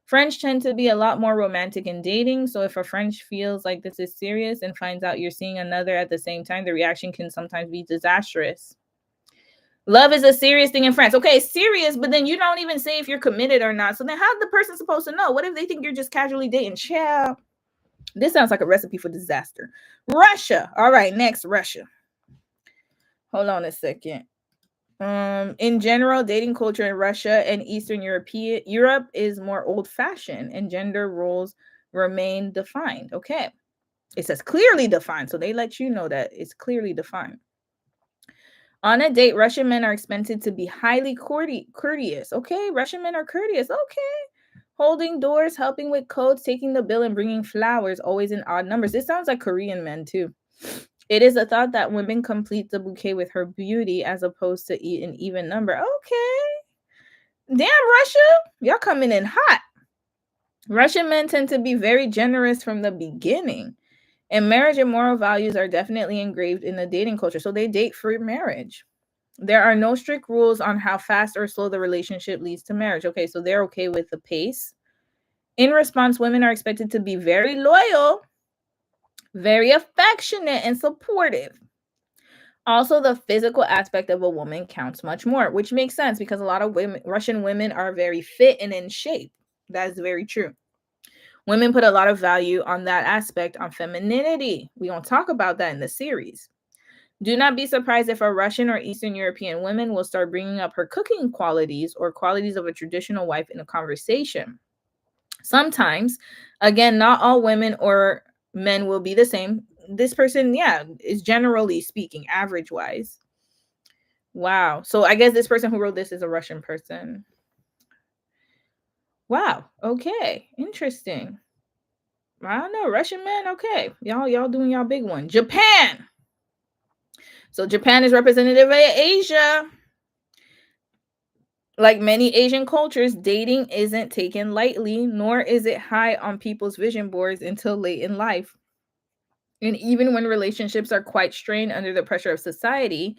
Speaker 1: French tend to be a lot more romantic in dating. So if a French feels like this is serious and finds out you're seeing another at the same time, the reaction can sometimes be disastrous. Love is a serious thing in France. Okay, it's serious, but then you don't even say if you're committed or not. So then how's the person supposed to know? What if they think you're just casually dating? Child. This sounds like a recipe for disaster. Russia. All right, next, Russia. Hold on a second. In general, dating culture in Russia and Eastern Europe is more old-fashioned and gender roles remain defined. Okay. It says clearly defined. So they let you know that it's clearly defined. On a date, Russian men are expected to be highly courteous. Okay. Russian men are courteous. Okay. Holding doors, helping with codes, taking the bill, and bringing flowers, always in odd numbers. It sounds like Korean men too. It is a thought that women complete the bouquet with her beauty as opposed to an even number. Okay. Damn, Russia. Y'all coming in hot. Russian men tend to be very generous from the beginning. And marriage and moral values are definitely engraved in the dating culture. So they date for marriage. There are no strict rules on how fast or slow the relationship leads to marriage. Okay, so they're okay with the pace. In response, women are expected to be very loyal, very affectionate, and supportive. Also, the physical aspect of a woman counts much more, which makes sense because a lot of women, Russian women, are very fit and in shape. That is very true. Women put a lot of value on that aspect, on femininity. We don't talk about that in the series. Do not be surprised if a Russian or Eastern European woman will start bringing up her cooking qualities or qualities of a traditional wife in a conversation. Sometimes, again, not all women or men will be the same. This person, yeah, is generally speaking, average wise. Wow. So I guess this person who wrote this is a Russian person. Wow. Okay. Interesting. I don't know. Russian men. Okay. Y'all doing y'all big one. Japan. So Japan is representative of Asia. Like many Asian cultures, dating isn't taken lightly, nor is it high on people's vision boards until late in life. And even when relationships are quite strained under the pressure of society,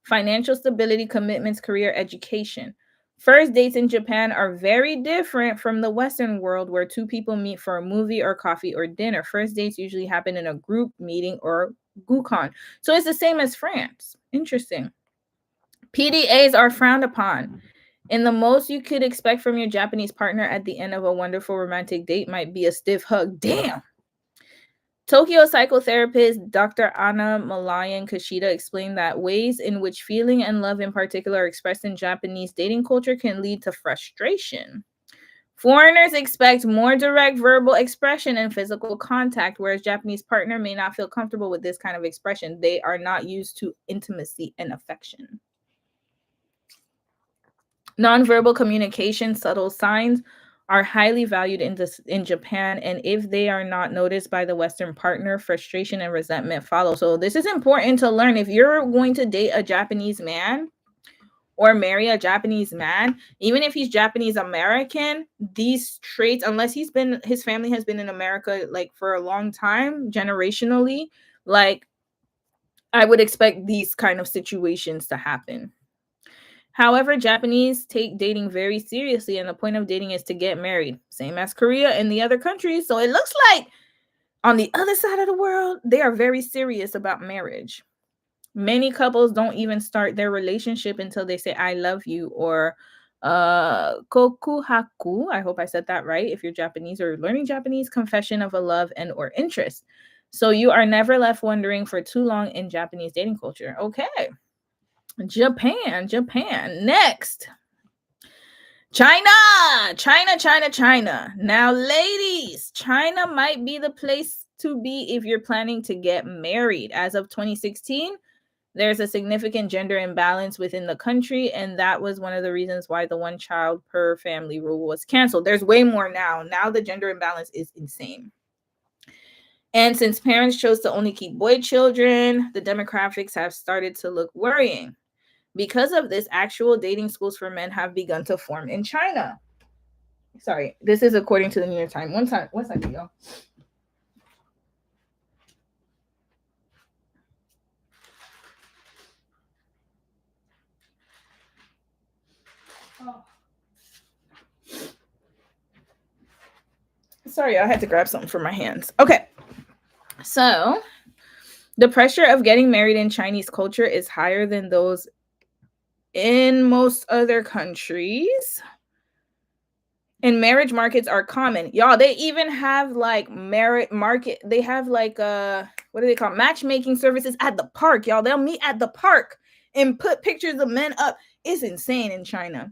Speaker 1: financial stability, commitments, career, education. First dates in Japan are very different from the Western world where two people meet for a movie or coffee or dinner. First dates usually happen in a group meeting or gukon. So it's the same as France. Interesting. PDAs are frowned upon. And the most you could expect from your Japanese partner at the end of a wonderful romantic date might be a stiff hug. Damn. Tokyo psychotherapist Dr. Anna Malayan Kashida explained that ways in which feeling and love in particular are expressed in Japanese dating culture can lead to frustration. Foreigners expect more direct verbal expression and physical contact, whereas Japanese partner may not feel comfortable with this kind of expression. They are not used to intimacy and affection. Nonverbal communication, subtle signs are highly valued in Japan, and if they are not noticed by the Western partner, frustration and resentment follow. So this is important to learn. If you're going to date a Japanese man or marry a Japanese man, even if he's Japanese American, these traits, unless his family has been in America like for a long time, generationally, like I would expect these kind of situations to happen. However, Japanese take dating very seriously, and the point of dating is to get married, same as Korea and the other countries. So it looks like on the other side of the world, they are very serious about marriage. Many couples don't even start their relationship until they say I love you or kokuhaku. I hope I said that right. If you're Japanese or learning Japanese, confession of a love and or interest. So you are never left wondering for too long in Japanese dating culture. Okay. Japan. Next. China. Now, ladies, China might be the place to be if you're planning to get married. As of 2016, there's a significant gender imbalance within the country, and that was one of the reasons why the one child per family rule was canceled. There's way more now. Now the gender imbalance is insane. And since parents chose to only keep boy children, the demographics have started to look worrying. Because of this, actual dating schools for men have begun to form in China. Sorry, this is according to the New York Times. One second, y'all. Oh. Sorry, I had to grab something from my hands. Okay, so the pressure of getting married in Chinese culture is higher than those in most other countries. And marriage markets are common. Y'all, they even have like marriage market. They have like what do they call matchmaking services at the park, y'all. They'll meet at the park and put pictures of men up. It's insane in China.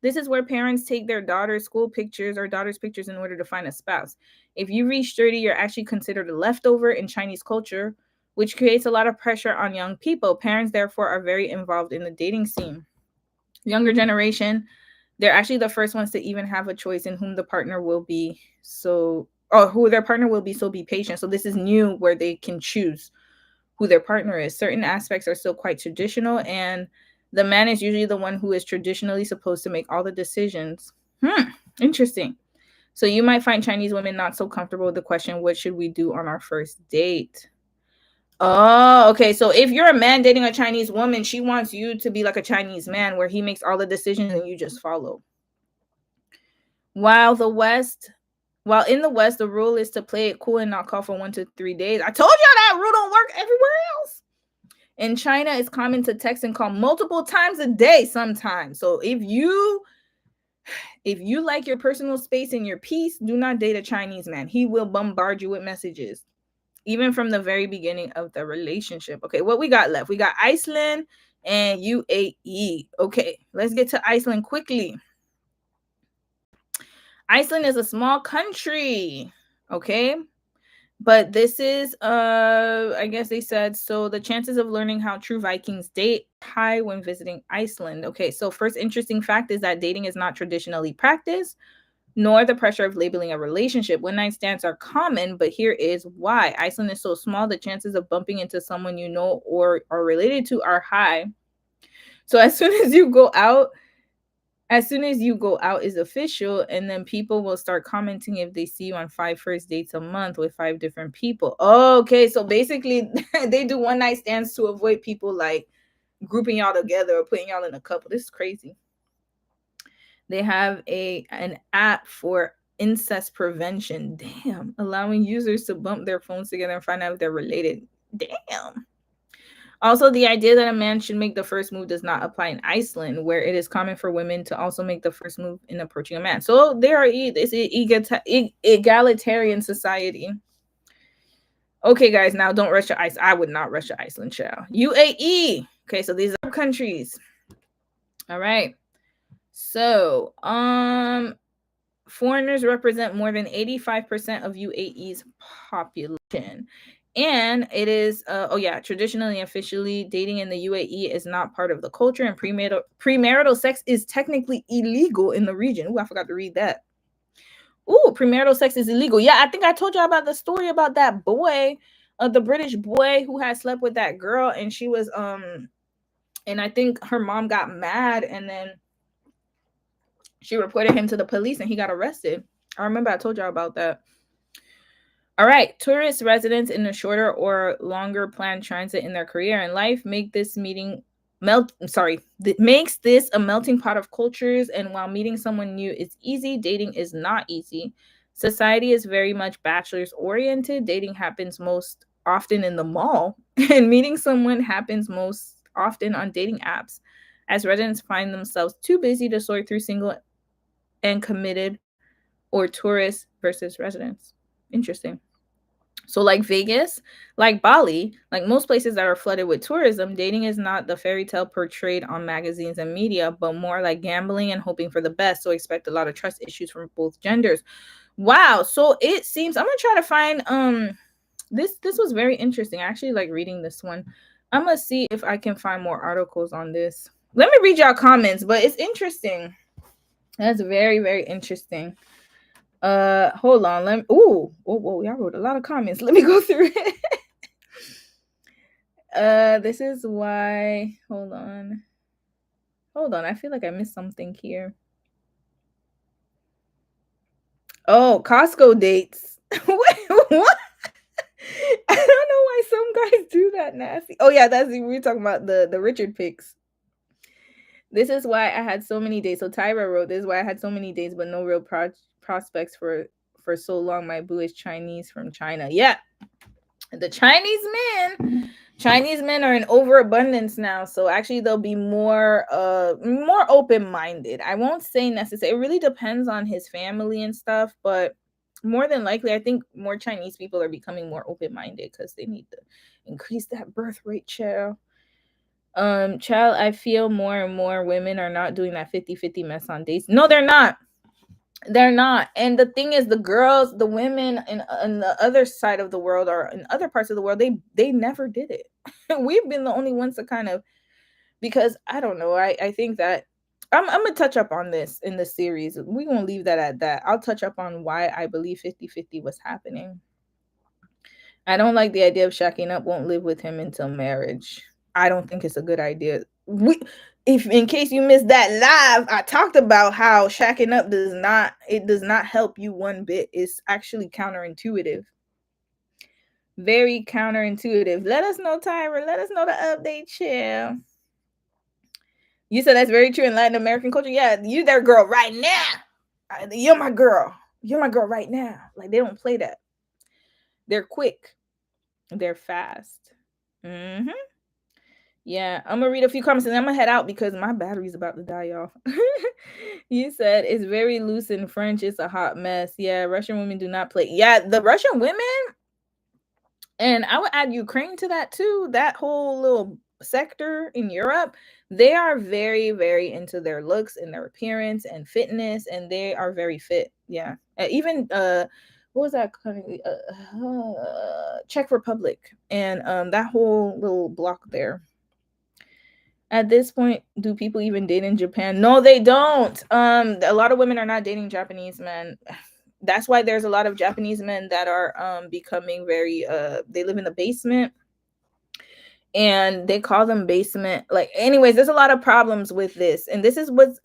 Speaker 1: This is where parents take their daughter's school pictures or daughter's pictures in order to find a spouse. If you reach 30, you're actually considered a leftover in Chinese culture, which creates a lot of pressure on young people. Parents, therefore, are very involved in the dating scene. Younger generation, they're actually the first ones to even have a choice in whom the partner will be. So, or who their partner will be. So be patient. So this is new where they can choose who their partner is. Certain aspects are still quite traditional, and the man is usually the one who is traditionally supposed to make all the decisions. Interesting. So you might find Chinese women not so comfortable with the question, what should we do on our first date? Oh, okay. So if you're a man dating a Chinese woman, she wants you to be like a Chinese man where he makes all the decisions and you just follow. While the West, while in the West, the rule is to play it cool and not call for 1 to 3 days. I told y'all that rule don't work everywhere else. In China, it's common to text and call multiple times a day sometimes. So if you like your personal space and your peace, do not date a Chinese man. He will bombard you with messages, even from the very beginning of the relationship. Okay, what we got left? We got Iceland and UAE. Okay, let's get to Iceland quickly. Iceland is a small country. Okay, but this is I guess they said, so the chances of learning how true Vikings date high when visiting Iceland. Okay, so first interesting fact is that dating is not traditionally practiced, nor the pressure of labeling a relationship. One night stands are common, but here is why. Iceland is so small, the chances of bumping into someone you know or are related to are high. So as soon as you go out is official, and then people will start commenting if they see you on 5 first dates a month with 5 different people. Okay, so basically they do one night stands to avoid people like grouping y'all together or putting y'all in a couple. This is crazy. They have an app for incest prevention. Damn, allowing users to bump their phones together and find out if they're related. Damn. Also, the idea that a man should make the first move does not apply in Iceland, where it is common for women to also make the first move in approaching a man. So it's an egalitarian society. Okay, guys, now don't rush to Iceland. I would not rush to Iceland, child. UAE. Okay, so these are countries. All right. So, foreigners represent more than 85% of UAE's population. And it is, traditionally and officially, dating in the UAE is not part of the culture, and premarital sex is technically illegal in the region. Ooh, I forgot to read that. Ooh, premarital sex is illegal. Yeah, I think I told you about the story about that boy, the British boy who had slept with that girl, and she was, and I think her mom got mad, and then she reported him to the police and he got arrested. I remember I told y'all about that. All right, tourist residents in a shorter or longer planned transit in their career and life make this meeting makes this a melting pot of cultures. And while meeting someone new is easy, dating is not easy. Society is very much bachelors oriented. Dating happens most often in the mall, and meeting someone happens most often on dating apps, as residents find themselves too busy to sort through single and committed or tourists versus residents. Interesting. So, like Vegas, like Bali, like most places that are flooded with tourism, dating is not the fairy tale portrayed on magazines and media, but more like gambling and hoping for the best. So, expect a lot of trust issues from both genders. Wow. So it seems I'm gonna try to find this was very interesting. I actually like reading this one. I'm gonna see if I can find more articles on this. Let me read y'all comments, but it's interesting. That's very, very interesting. Hold on. Whoa, y'all wrote a lot of comments. Let me go through it. This is why. Hold on. I feel like I missed something here. Oh, Costco dates. Wait, what? I don't know why some guys do that nasty. Oh yeah, we were talking about the Richard picks. This is why I had so many days. So Tyra wrote, "This is why I had so many days, but no real prospects for so long. My boo is Chinese from China." Yeah, the Chinese men are in overabundance now. So actually, they'll be more open minded. I won't say necessarily. It really depends on his family and stuff, but more than likely, I think more Chinese people are becoming more open minded because they need to increase that birth rate, child. Child, I feel more and more women are not doing that 50-50 mess on dates. No, they're not. They're not. And the thing is, the girls, the women in the other side of the world or in other parts of the world, they never did it. We've been the only ones to kind of, because I don't know. I think that I'm gonna touch up on this in the series. We're gonna leave that at that. I'll touch up on why I believe 50-50 was happening. I don't like the idea of shacking up, won't live with him until marriage. I don't think it's a good idea. If in case you missed that live, I talked about how shacking up does not help you one bit. It's actually counterintuitive. Very counterintuitive. Let us know, Tyra. Let us know the update, chill. You said that's very true in Latin American culture. Yeah, you their girl right now. You're my girl. You're my girl right now. Like they don't play that. They're quick. They're fast. Mm-hmm. Yeah, I'm gonna read a few comments and I'm gonna head out because my battery's about to die, y'all. You said it's very loose in French. It's a hot mess. Yeah, Russian women do not play. Yeah, the Russian women, and I would add Ukraine to that too. That whole little sector in Europe, they are very, very into their looks and their appearance and fitness, and they are very fit. Yeah, even what was that country? Czech Republic, and that whole little block there. At this point, do people even date in Japan? No, they don't. A lot of women are not dating Japanese men. That's why there's a lot of Japanese men that are becoming very they live in the basement and they call them basement. Like anyways, there's a lot of problems with this. And this is what's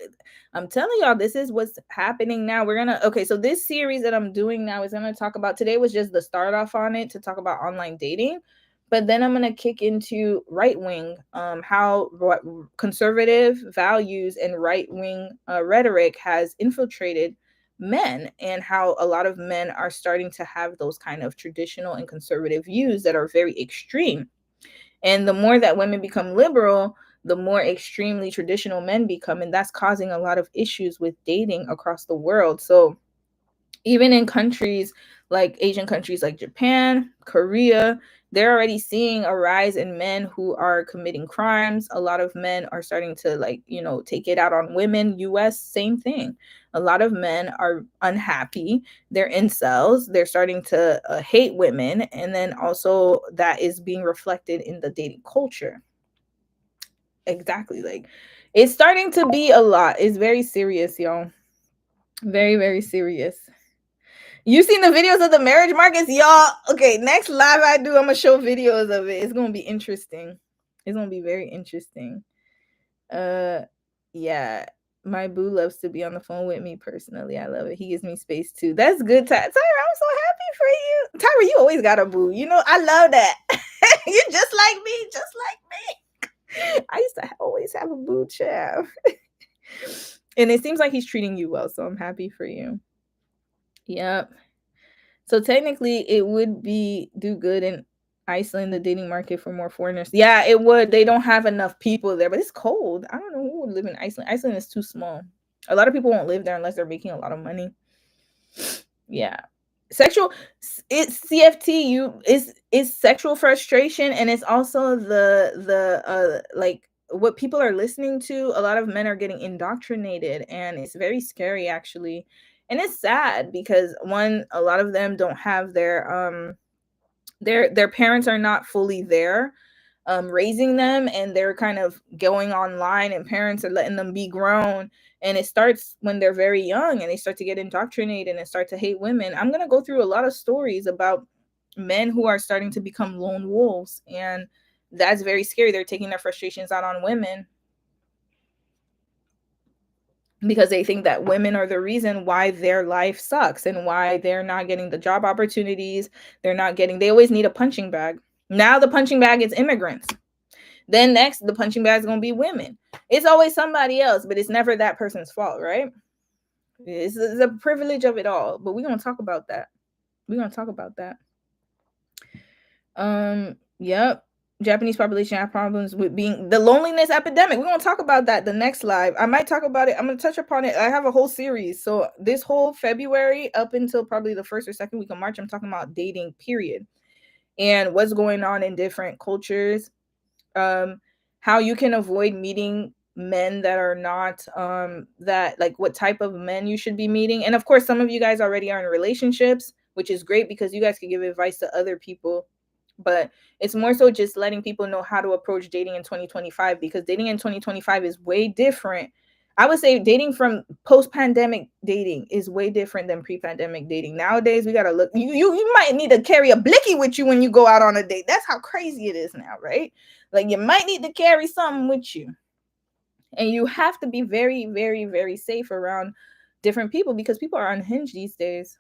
Speaker 1: I'm telling y'all, this is what's happening now. Okay, so this series that I'm doing now is gonna talk about, today was just the start off on it to talk about online dating. But then I'm gonna kick into right wing, how conservative values and right wing rhetoric has infiltrated men, and how a lot of men are starting to have those kind of traditional and conservative views that are very extreme. And the more that women become liberal, the more extremely traditional men become, and that's causing a lot of issues with dating across the world. So even in countries like Asian countries like Japan, Korea, they're already seeing a rise in men who are committing crimes. A lot of men are starting to, like, take it out on women. US, same thing. A lot of men are unhappy. They're incels. They're starting to hate women. And then also that is being reflected in the dating culture. Exactly. Like it's starting to be a lot. It's very serious, y'all. Very, very serious. You seen the videos of the marriage markets, y'all? Okay, next live I do, I'm gonna show videos of it. It's gonna be interesting. It's gonna be very interesting. Uh, yeah, my boo loves to be on the phone with me personally. I love it. He gives me space too. That's good, Tyra. I'm so happy for you, Tyra. You always got a boo. I love that. You're just like me, just like me. I used to always have a boo, child. And it seems like he's treating you well, so I'm happy for you. Yep. So technically, it would be do good in Iceland, the dating market for more foreigners. Yeah, it would. They don't have enough people there, but it's cold. I don't know who would live in Iceland. Iceland is too small. A lot of people won't live there unless they're making a lot of money. Yeah. Sexual it's CFT is sexual frustration, and it's also the like what people are listening to. A lot of men are getting indoctrinated, and it's very scary actually. And it's sad because a lot of them don't have their parents are not fully there raising them, and they're kind of going online, and parents are letting them be grown, and it starts when they're very young and they start to get indoctrinated and start to hate women. I'm going to go through a lot of stories about men who are starting to become lone wolves, and that's very scary. They're taking their frustrations out on women because they think that women are the reason why their life sucks and why they're not getting the job opportunities. They always need a punching bag. Now the punching bag is immigrants. Then next, the punching bag is going to be women. It's always somebody else, but it's never that person's fault, right? It's the privilege of it all. But we're going to talk about that. Yep. Japanese population have problems with being the loneliness epidemic. We're going to talk about that the next live. I might talk about it. I'm going to touch upon it. I have a whole series. So this whole February up until probably the first or second week of March, I'm talking about dating, period, and what's going on in different cultures. How you can avoid meeting men that are not that, like, what type of men you should be meeting. And of course, some of you guys already are in relationships, which is great because you guys can give advice to other people. But it's more so just letting people know how to approach dating in 2025, because dating in 2025 is way different I would say dating from post-pandemic dating is way different than pre-pandemic dating. Nowadays, we gotta look. You might need to carry a blicky with you when you go out on a date. That's how crazy it is now, right? Like you might need to carry something with you, and you have to be very, very, very safe around different people because people are unhinged these days.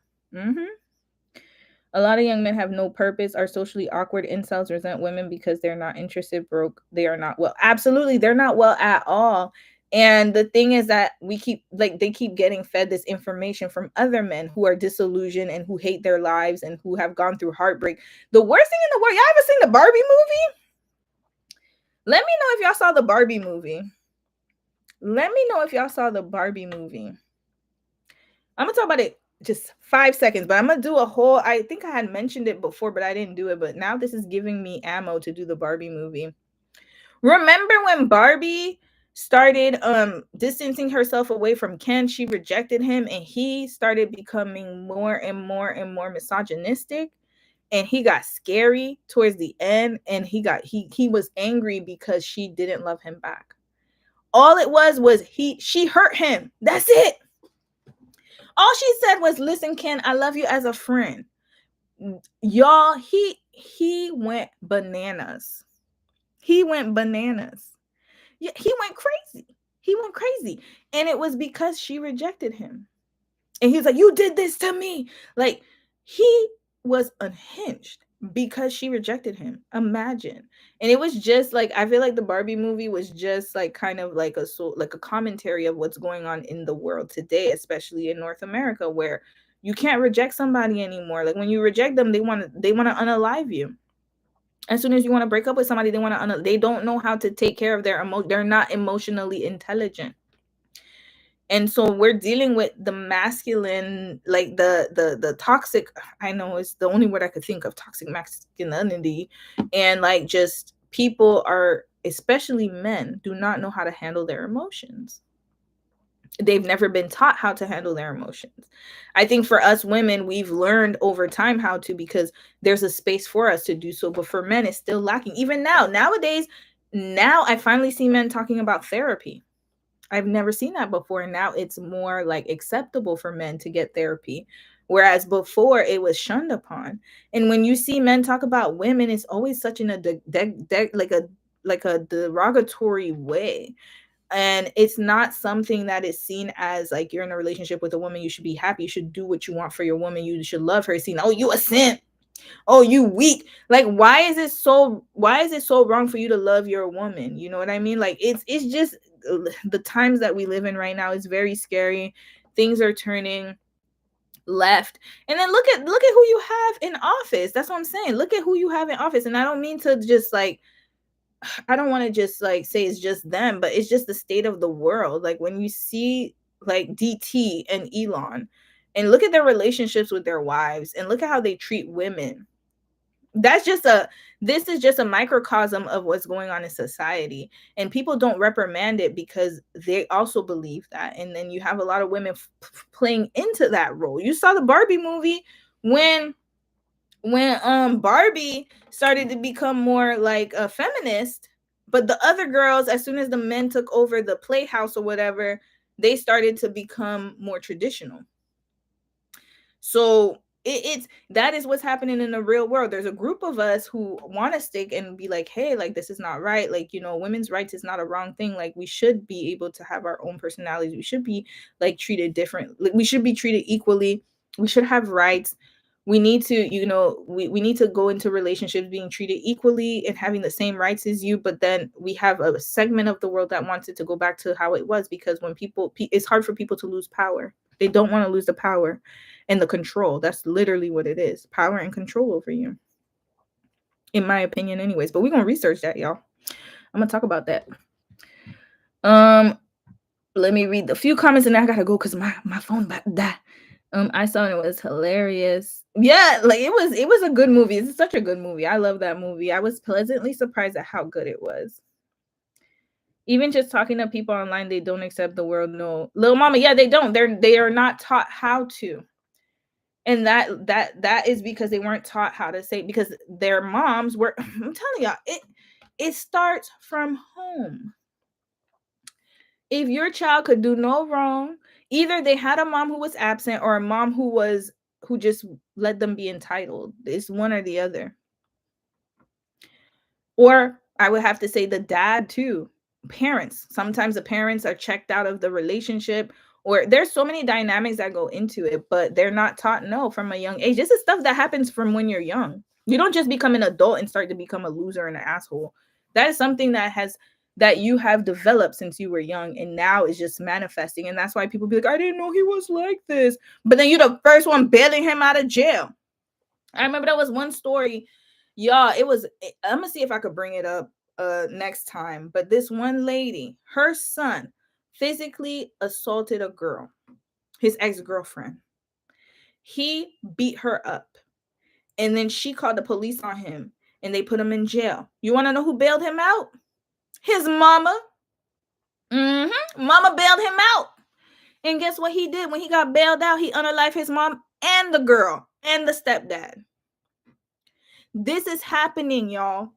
Speaker 1: A lot of young men have no purpose, are socially awkward, incels, resent women because they're not interested, broke, they are not well. Absolutely, they're not well at all. And the thing is that we keep like they keep getting fed this information from other men who are disillusioned and who hate their lives and who have gone through heartbreak. The worst thing in the world, y'all ever seen the Barbie movie? Let me know if y'all saw the Barbie movie. Let me know if y'all saw the Barbie movie. I'm gonna talk about it just 5 seconds, but I'm gonna do a whole. I think I had mentioned it before, but I didn't do it. But now this is giving me ammo to do the Barbie movie. Remember when Barbie started distancing herself away from Ken? She rejected him, and he started becoming more and more and more misogynistic. And he got scary towards the end, and he was angry because she didn't love him back. All it was she hurt him. That's it. All she said was, "Listen, Ken, I love you as a friend." Y'all, he went bananas. He went bananas. Yeah, he went crazy. He went crazy. And it was because she rejected him. And he was like, "You did this to me." Like, he was unhinged because she rejected him. Imagine. And it was just like, I feel like the Barbie movie was just like kind of like a commentary of what's going on in the world today, especially in North America, where you can't reject somebody anymore. Like when you reject them, they want to unalive you. As soon as you want to break up with somebody, they don't know how to take care of their they're not emotionally intelligent. And so we're dealing with the masculine, like the toxic, I know it's the only word I could think of, toxic masculinity. And like, just people are, especially men, do not know how to handle their emotions. They've never been taught how to handle their emotions. I think for us women, we've learned over time how to, because there's a space for us to do so. But for men, it's still lacking. Even nowadays, now I finally see men talking about therapy. I've never seen that before. And now it's more like acceptable for men to get therapy. Whereas before it was shunned upon. And when you see men talk about women, it's always such in a like a derogatory way. And it's not something that is seen as like, you're in a relationship with a woman, you should be happy, you should do what you want for your woman, you should love her. Seen, oh, you a simp, oh, you weak. Like, why is it so wrong for you to love your woman? You know what I mean? Like, it's just the times that we live in right now is very scary. Things are turning left. And then look at who you have in office. That's what I'm saying. Look at who you have in office. And I don't mean to just like, I don't want to just like say it's just them, but it's just the state of the world. Like when you see like DT and Elon, and look at their relationships with their wives, and look at how they treat women. That's just a This is just a microcosm of what's going on in society, and people don't reprimand it because they also believe that. And then you have a lot of women playing into that role. You saw the Barbie movie when Barbie started to become more like a feminist, but the other girls, as soon as the men took over the playhouse or whatever, they started to become more traditional. So it's that is what's happening in the real world. There's a group of us who want to stick and be like, hey, like this is not right. Like, women's rights is not a wrong thing. Like we should be able to have our own personalities. We should be like treated different. Like, we should be treated equally. We should have rights. We need to, we need to go into relationships being treated equally and having the same rights as you. But then we have a segment of the world that wants it to go back to how it was, because when it's hard for people to lose power. They don't want to lose the power and the control. That's literally what it is. Power and control over you. In my opinion, anyways. But we're gonna research that, y'all. I'm gonna talk about that. Let me read the few comments and then I gotta go because my phone about to die. I saw it was hilarious. Yeah, like it was a good movie. It's such a good movie. I love that movie. I was pleasantly surprised at how good it was. Even just talking to people online, they don't accept the world. No, little mama, yeah, they don't. They are not taught how to. And that is because they weren't taught how to say, because their moms were, I'm telling y'all, it starts from home. If your child could do no wrong, either they had a mom who was absent or a mom who just let them be entitled. It's one or the other. Or I would have to say the dad too. Parents. Sometimes the parents are checked out of the relationship, or there's so many dynamics that go into it, but they're not taught no from a young age. This is stuff that happens from when you're young. You don't just become an adult and start to become a loser and an asshole. That is something that you have developed since you were young and now is just manifesting. And that's why people be like, I didn't know he was like this. But then you're the first one bailing him out of jail. I remember there was one story, y'all. I'm gonna see if I could bring it up next time. But this one lady, her son physically assaulted a girl, his ex-girlfriend. He beat her up. And then she called the police on him and they put him in jail. You wanna know who bailed him out? His mama. Mama bailed him out. And guess what he did when he got bailed out? He unalived his mom and the girl and the stepdad. This is happening, y'all,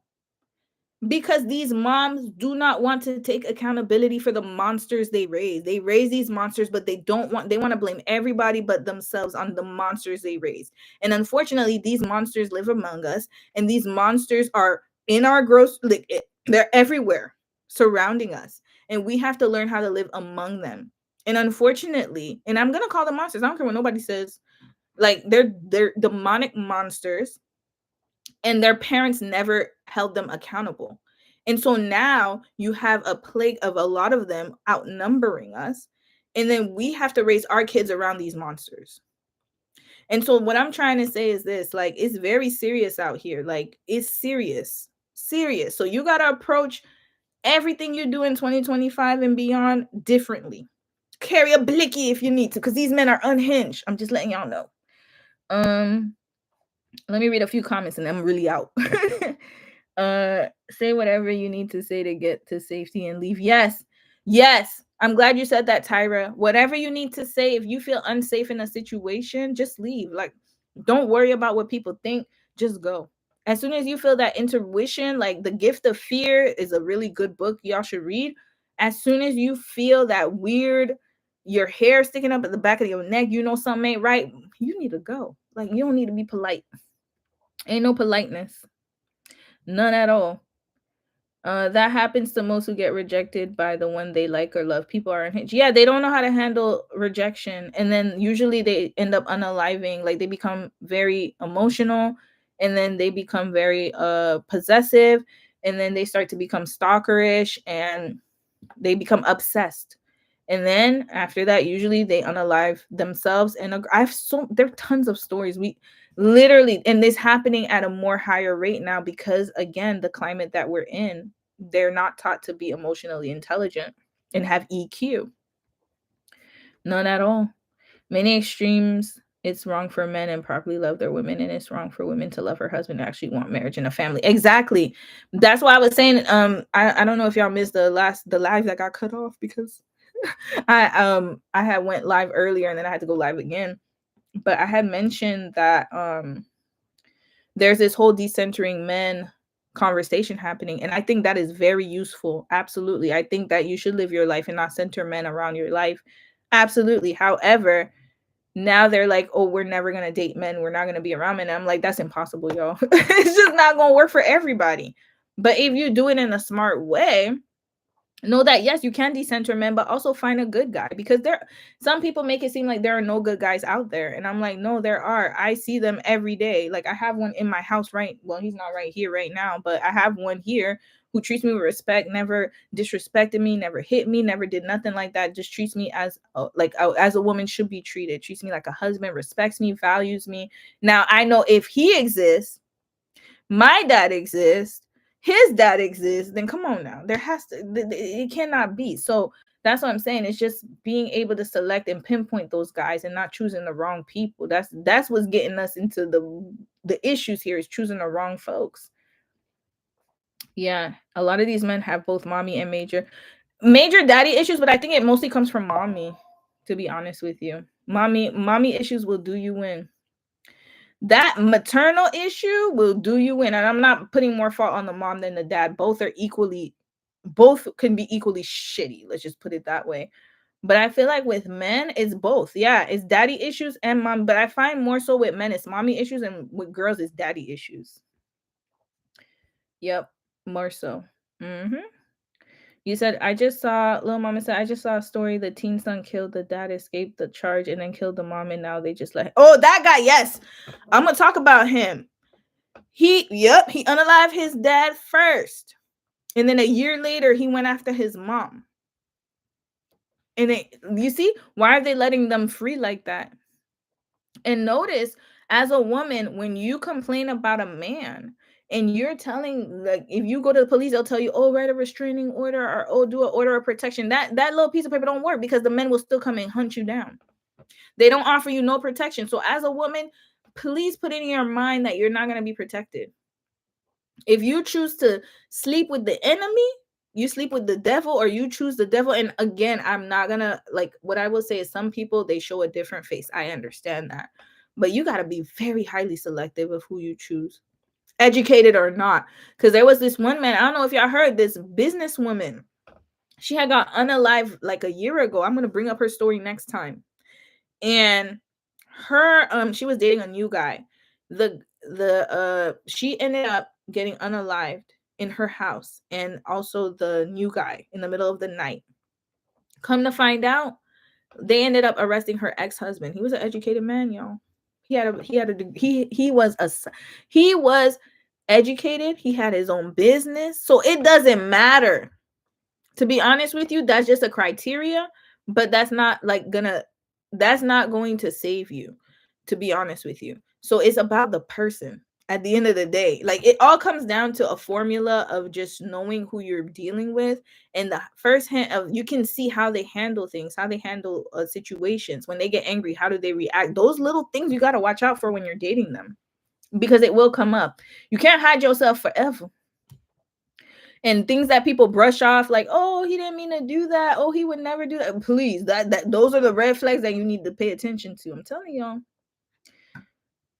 Speaker 1: because these moms do not want to take accountability for the monsters they raise. They raise these monsters, but they want to blame everybody but themselves on the monsters they raise. And unfortunately, these monsters live among us, and these monsters are in our gross, like, they're everywhere surrounding us. And we have to learn how to live among them. And unfortunately, and I'm gonna call them monsters. I don't care what nobody says. Like they're demonic monsters, and their parents never held them accountable. And so now you have a plague of a lot of them outnumbering us. And then we have to raise our kids around these monsters. And so what I'm trying to say is this, like, it's very serious out here. Like, it's serious, serious. So you got to approach everything you do in 2025 and beyond differently. Carry a blicky if you need to, because these men are unhinged. I'm just letting y'all know. Let me read a few comments and I'm really out. Say whatever you need to say to get to safety and leave. Yes. Yes. I'm glad you said that, Tyra. Whatever you need to say, if you feel unsafe in a situation, just leave. Like, don't worry about what people think. Just go. As soon as you feel that intuition, like The Gift of Fear is a really good book y'all should read. As soon as you feel that weird, your hair sticking up at the back of your neck, you know something ain't right, you need to go. Like, you don't need to be polite. Ain't no politeness. None at all. That happens to most who get rejected by the one they like or love. People are unhinged. Yeah, they don't know how to handle rejection. And then usually they end up unaliving. Like, they become very emotional, and then they become very possessive, and then they start to become stalkerish, and they become obsessed. And then after that, usually they unalive themselves. And there are tons of stories. We literally, and this happening at a more higher rate now because, again, the climate that we're in, they're not taught to be emotionally intelligent and have EQ. None at all. Many extremes. It's wrong for men and properly love their women, and it's wrong for women to love her husband and actually want marriage and a family. Exactly. That's why I was saying. I don't know if y'all missed the live that got cut off because I had went live earlier and then I had to go live again. But I had mentioned that there's this whole decentering men conversation happening, and I think that is very useful. Absolutely. I think that you should live your life and not center men around your life. Absolutely. However, now they're like, oh, we're never going to date men. We're not going to be around men. And I'm like, that's impossible, y'all. It's just not going to work for everybody. But if you do it in a smart way, know that yes, you can decenter men, but also find a good guy, because some people make it seem like there are no good guys out there, and I'm like, no, there are. I see them every day. Like, I have one in my house, right? Well, he's not right here right now, but I have one here who treats me with respect, never disrespected me, never hit me, never did nothing like that. Just treats me as as a woman should be treated. Treats me like a husband, respects me, values me. Now I know if he exists, my dad exists, his dad exists, then come on now. There has to, it cannot be. So that's what I'm saying. It's just being able to select and pinpoint those guys and not choosing the wrong people. That's what's getting us into the issues here, is choosing the wrong folks. Yeah, a lot of these men have both mommy and major daddy issues, but I think it mostly comes from mommy, to be honest with you. Mommy issues will do you in. That maternal issue will do you in. And I'm not putting more fault on the mom than the dad. Both are equally Both can be equally shitty. Let's just put it that way. But I feel like with men, it's both. Yeah, it's daddy issues and mom. But I find more so with men, it's mommy issues, and with girls, it's daddy issues. Yep, more so. Mm-hmm. You said, I just saw, Little Mama said, I just saw a story. The teen son killed the dad, escaped the charge, and then killed the mom, and now they just let. Oh, that guy, yes. I'm going to talk about him. He unalived his dad first. And then a year later, he went after his mom. And you see, why are they letting them free like that? And notice, as a woman, when you complain about a man, and you're telling, like, if you go to the police, they'll tell you, oh, write a restraining order, or oh, do an order of protection. That little piece of paper don't work, because the men will still come and hunt you down. They don't offer you no protection. So as a woman, please put it in your mind that you're not going to be protected. If you choose to sleep with the enemy, you sleep with the devil, or you choose the devil. And again, I'm not gonna, like, what I will say is, some people, they show a different face. I understand that. But you got to be very highly selective of who you choose, educated or not. Because there was this one man, I don't know if y'all heard, this businesswoman. She had got unalived like a year ago. I'm gonna bring up her story next time. And she was dating a new guy. She ended up getting unalived in her house, and also the new guy, in the middle of the night. Come to find out, they ended up arresting her ex-husband. He was an educated man, y'all. He was educated. He had his own business. So it doesn't matter. To be honest with you, that's just a criteria, but that's not going to save you, to be honest with you. So it's about the person at the end of the day. Like, it all comes down to a formula of just knowing who you're dealing with. And the first hint of, you can see how they handle things, how they handle situations. When they get angry, how do they react? Those little things you got to watch out for when you're dating them, because it will come up. You can't hide yourself forever. And things that people brush off, like, oh, he didn't mean to do that, oh, he would never do that. Please, that those are the red flags that you need to pay attention to. I'm telling y'all,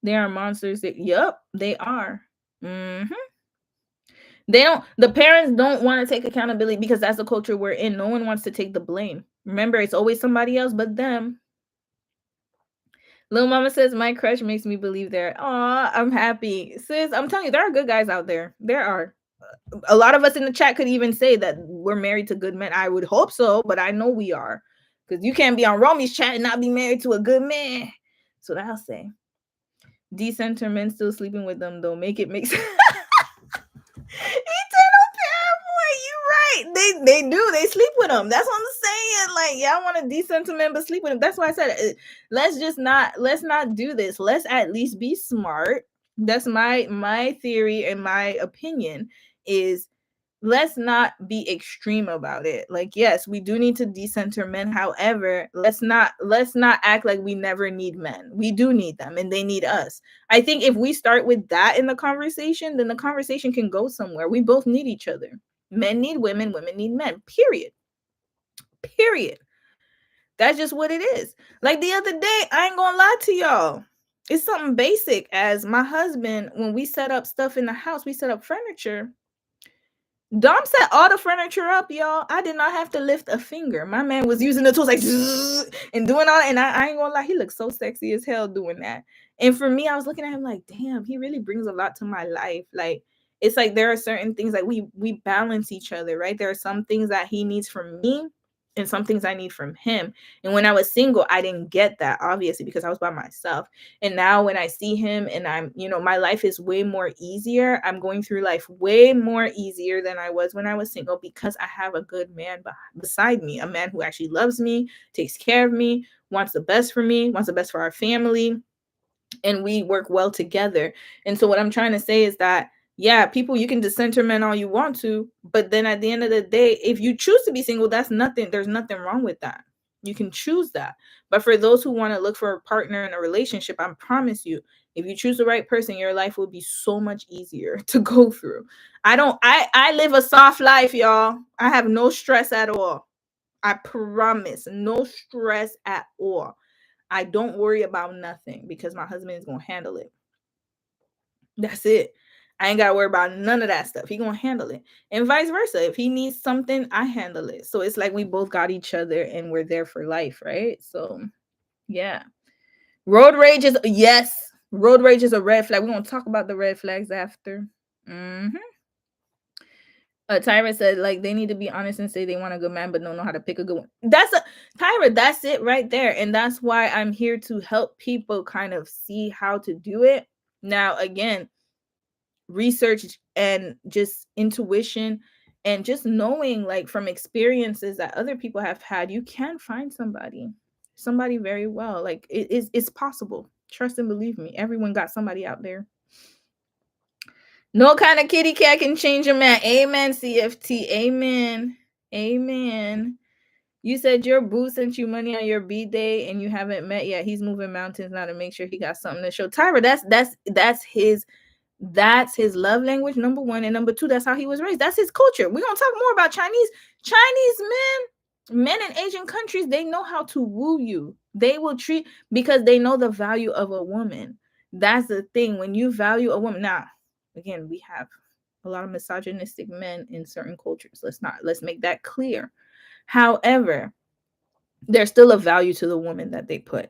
Speaker 1: they are monsters. Yep, they are. Hmm. The parents don't want to take accountability, because that's the culture we're in. No one wants to take the blame. Remember, it's always somebody else but them. Little Mama says, my crush makes me believe there. Aw, I'm happy. Sis, I'm telling you, there are good guys out there. There are. A lot of us in the chat could even say that we're married to good men. I would hope so, but I know we are. Because you can't be on Romy's chat and not be married to a good man. So I'll say. Decenter men still sleeping with them, though. Make it make sense. Eternal Paraboy, you right. They do. They sleep with them. That's what I'm saying. Like, y'all want a decent man but sleep with him. That's why I said, let's not do this. Let's at least be smart. That's my theory and my opinion is, let's not be extreme about it. Like, yes, we do need to decenter men. However, let's not act like we never need men. We do need them, and they need us. I think if we start with that in the conversation, then the conversation can go somewhere. We both need each other. Men need women, women need men. Period. That's just what it is. Like the other day, I ain't gonna lie to y'all. It's something basic as my husband, when we set up stuff in the house, we set up furniture. Dom set all the furniture up, y'all. I did not have to lift a finger. My man was using the tools like and doing all, and I ain't gonna lie, he looks so sexy as hell doing that. And for me, I was looking at him like, damn, he really brings a lot to my life. Like, it's like there are certain things like we balance each other, right? There are some things that he needs from me, and some things I need from him. And when I was single, I didn't get that, obviously, because I was by myself. And now when I see him, and my life is way more easier. I'm going through life way more easier than I was when I was single, because I have a good man beside me, a man who actually loves me, takes care of me, wants the best for me, wants the best for our family, and we work well together. And so what I'm trying to say is that, yeah, people, you can dissenter men all you want to, but then at the end of the day, if you choose to be single, there's nothing wrong with that. You can choose that. But for those who want to look for a partner in a relationship, I promise you, if you choose the right person, your life will be so much easier to go through. I live a soft life, y'all. I have no stress at all. I promise, no stress at all. I don't worry about nothing, because my husband is going to handle it. That's it. I ain't gotta worry about none of that stuff. He gonna handle it. And vice versa. If he needs something, I handle it. So it's like we both got each other and we're there for life, right? So yeah. Road rage is yes. Road rage is a red flag. We're gonna talk about the red flags after. Mm-hmm. Tyra said, like, they need to be honest and say they want a good man, but don't know how to pick a good one. That's a Tyra, that's it right there. And that's why I'm here to help people kind of see how to do it. Now, again, research and just intuition and just knowing, like, from experiences that other people have had, you can find somebody very well. Like, it's possible. Trust and believe me. Everyone got somebody out there. No kind of kitty cat can change a man. Amen, CFT. Amen. Amen. You said your boo sent you money on your B-day and you haven't met yet. He's moving mountains now to make sure he got something to show. Tyra, that's his love language, number one. And number two, that's how he was raised. That's his culture. We're gonna talk more about Chinese men in Asian countries. They know how to woo you. They will treat, because they know the value of a woman. That's the thing. When you value a woman, now again, we have a lot of misogynistic men in certain cultures. Let's make that clear. However, there's still a value to the woman that they put.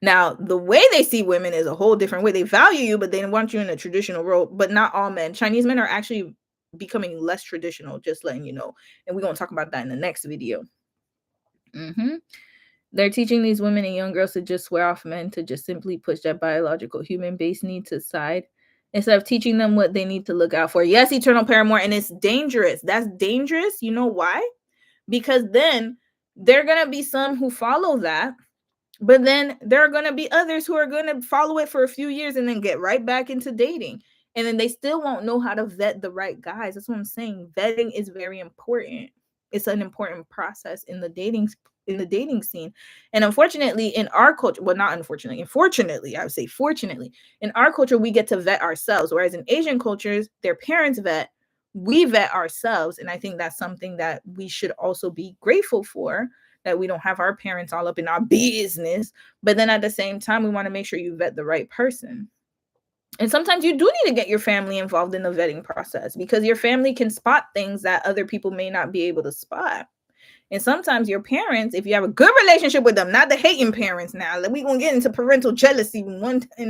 Speaker 1: Now, the way they see women is a whole different way. They value you, but they want you in a traditional role. But not all men. Chinese men are actually becoming less traditional, just letting you know. And we're going to talk about that in the next video. They're teaching these women and young girls to just swear off men, to just simply push that biological human-based need to side, instead of teaching them what they need to look out for. Yes, eternal paramour, and it's dangerous. That's dangerous. You know why? Because then there are going to be some who follow that, but then there are going to be others who are going to follow it for a few years and then get right back into dating. And then they still won't know how to vet the right guys. That's what I'm saying. Vetting is very important. It's an important process in the dating scene. And unfortunately, in our culture, well, not unfortunately, unfortunately, I would say fortunately, in our culture, we get to vet ourselves. Whereas in Asian cultures, their parents vet, we vet ourselves. And I think that's something that we should also be grateful for, that we don't have our parents all up in our business. But then at the same time, we want to make sure you vet the right person. And sometimes you do need to get your family involved in the vetting process, because your family can spot things that other people may not be able to spot. And sometimes your parents, if you have a good relationship with them, not the hating parents now, we're going to get into parental jealousy in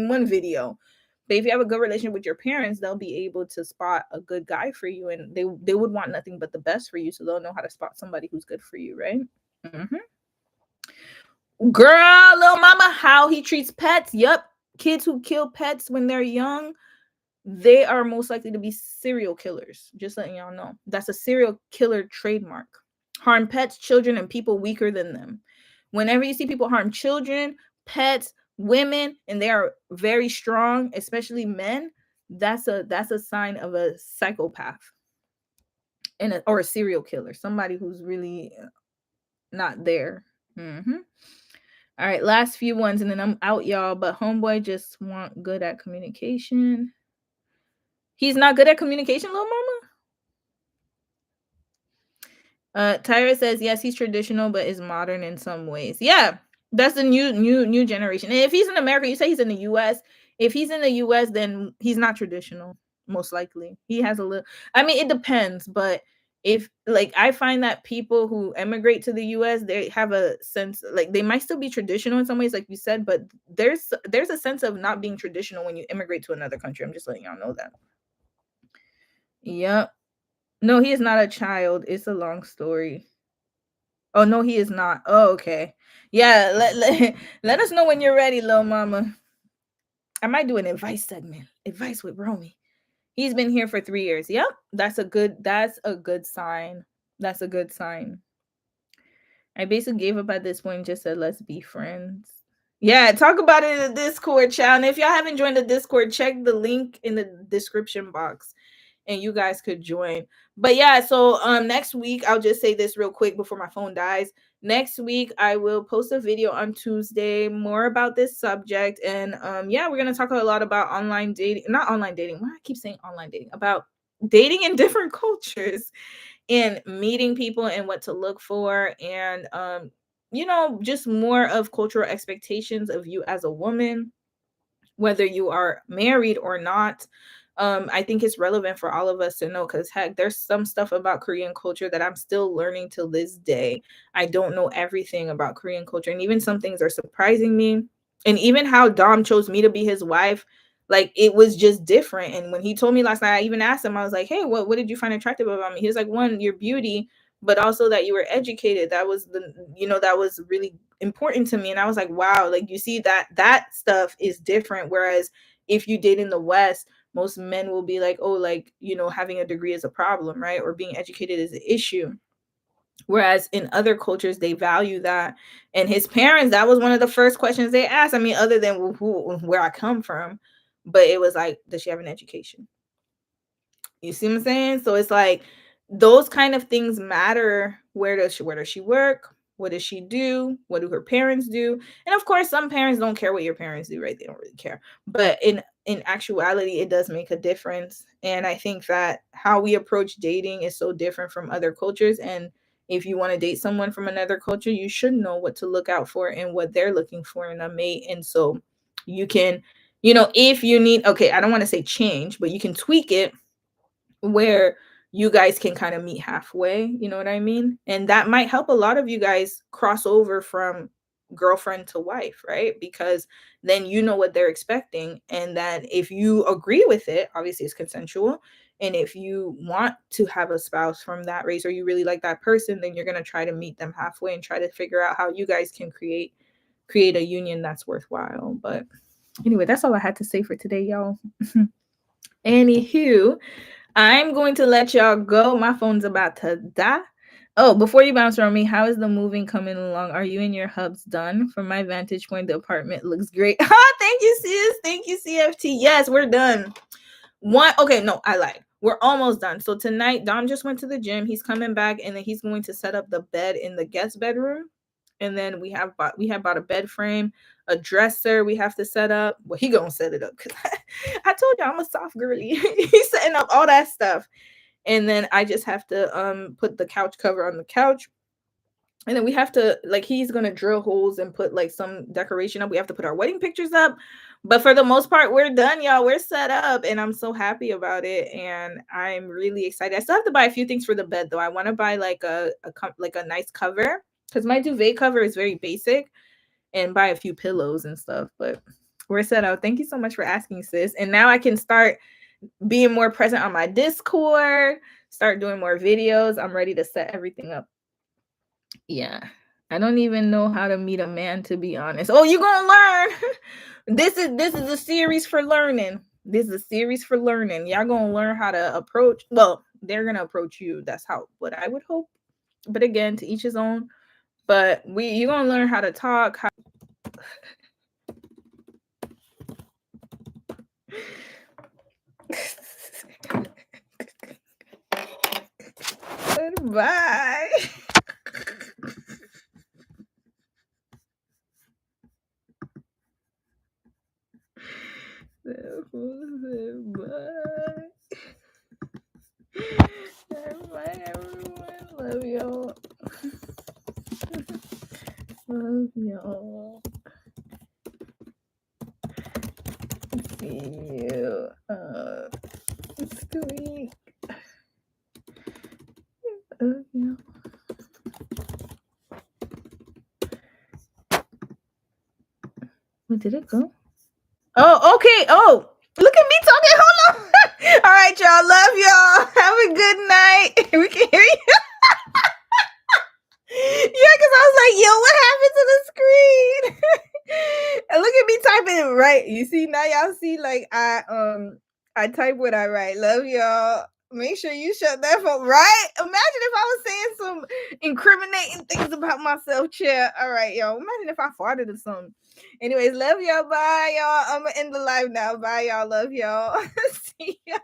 Speaker 1: one video. But if you have a good relationship with your parents, they'll be able to spot a good guy for you, and they would want nothing but the best for you. So they'll know how to spot somebody who's good for you, right? Girl, little mama, how he treats pets. Yep. Kids who kill pets when they're young, they are most likely to be serial killers. Just letting y'all know. That's a serial killer trademark. Harm pets, children, and people weaker than them. Whenever you see people harm children, pets, women, and they are very strong, especially men, that's a sign of a psychopath or a serial killer, somebody who's really not there. All right, last few ones, and then I'm out, y'all. But homeboy just want good at communication. He's not good at communication, little mama. Tyra says yes, he's traditional, but is modern in some ways. Yeah, that's the new generation. And if he's in America, you say he's in the U.S. If he's in the U.S., then he's not traditional. Most likely, he has a little. I mean, it depends, but if, like, I find that people who emigrate to the US, they have a sense, like, they might still be traditional in some ways, like you said, but there's a sense of not being traditional when you immigrate to another country. I'm just letting y'all know that. Yep. No, he is not a child. It's a long story. Oh, no, he is not. Oh, okay. Yeah, let us know when you're ready, little mama. I might do an advice segment. Advice with Romy. He's been here for 3 years. Yep. That's a good sign. That's a good sign. I basically gave up at this point and just said, let's be friends. Yeah, talk about it in the Discord, child. And if y'all haven't joined the Discord, check the link in the description box and you guys could join. But yeah, so next week, I'll just say this real quick before my phone dies. Next week, I will post a video on Tuesday more about this subject. And yeah, we're going to talk a lot about online dating. Not online dating. Why I keep saying online dating? About dating in different cultures and meeting people and what to look for. And, just more of cultural expectations of you as a woman. whether you are married or not. I think it's relevant for all of us to know, because heck, there's some stuff about Korean culture that I'm still learning till this day. I don't know everything about Korean culture, and even some things are surprising me. And even how Dom chose me to be his wife, like it was just different. And when he told me last night, I even asked him, I was like, hey, what did you find attractive about me? He was like, one, your beauty, but also that you were educated. That was that was really important to me. And I was like, wow, like you see that stuff is different. Whereas if you date in the West, most men will be like, oh, like, having a degree is a problem, right? Or being educated is an issue. Whereas in other cultures, they value that. And his parents, that was one of the first questions they asked. I mean, other than where I come from, but it was like, does she have an education? You see what I'm saying? So it's like those kind of things matter. Where does she work? What does she do? What do her parents do? And of course, some parents don't care what your parents do, right? They don't really care. But in actuality, it does make a difference. And I think that how we approach dating is so different from other cultures. And if you want to date someone from another culture, you should know what to look out for and what they're looking for in a mate. And so you can, if you need, okay, I don't want to say change, but you can tweak it where you guys can kind of meet halfway, you know what I mean? And that might help a lot of you guys cross over from girlfriend to wife, right? Because then you know what they're expecting. And that if you agree with it, obviously it's consensual. And if you want to have a spouse from that race, or you really like that person, then you're going to try to meet them halfway and try to figure out how you guys can create a union that's worthwhile. But anyway, that's all I had to say for today, y'all. Anywho, I'm going to let y'all go. My phone's about to die. Oh, before you bounce around me, how is the moving coming along? Are you and your hubs done? From my vantage point, the apartment looks great. Thank you, sis. Thank you, CFT. Yes, we're done. Okay, no, I lied. We're almost done. So tonight, Dom just went to the gym. He's coming back, and then he's going to set up the bed in the guest bedroom. And then we have bought a bed frame, a dresser we have to set up. Well, he gonna set it up because I told you I'm a soft girly. He's setting up all that stuff. And then I just have to put the couch cover on the couch. And then we have to, like, he's gonna drill holes and put like some decoration up. We have to put our wedding pictures up. But for the most part, we're done, y'all. We're set up, and I'm so happy about it. And I'm really excited. I still have to buy a few things for the bed, though. I want to buy like a nice cover, because my duvet cover is very basic, and buy a few pillows and stuff. But we're set up. Thank you so much for asking, sis. And now I can start being more present on my Discord, start doing more videos. I'm ready to set everything up. Yeah. I don't even know how to meet a man, to be honest. Oh, you're gonna learn. This is a series for learning. This is a series for learning. Y'all gonna learn how to approach. Well, they're gonna approach you. That's what I would hope. But again, to each his own. But you're gonna learn how to talk. Goodbye. Bye. Bye, everyone. Love y'all. Love y'all. See you next week. Love y'all. Where did it go? Oh, okay. Oh, look at me talking. Hold on. All right, y'all. Love y'all. Have a good night. We can hear you. Yeah, because I was like, yo, what happened to the screen? And look at me typing it right. You see, now y'all see, like, I type what I write. Love y'all. Make sure you shut that phone, right? Imagine if I was saying some incriminating things about myself, chat. All right, y'all. Imagine if I farted or something. Anyways, love y'all. Bye, y'all. I'm gonna end the live now. Bye, y'all. Love y'all. See ya.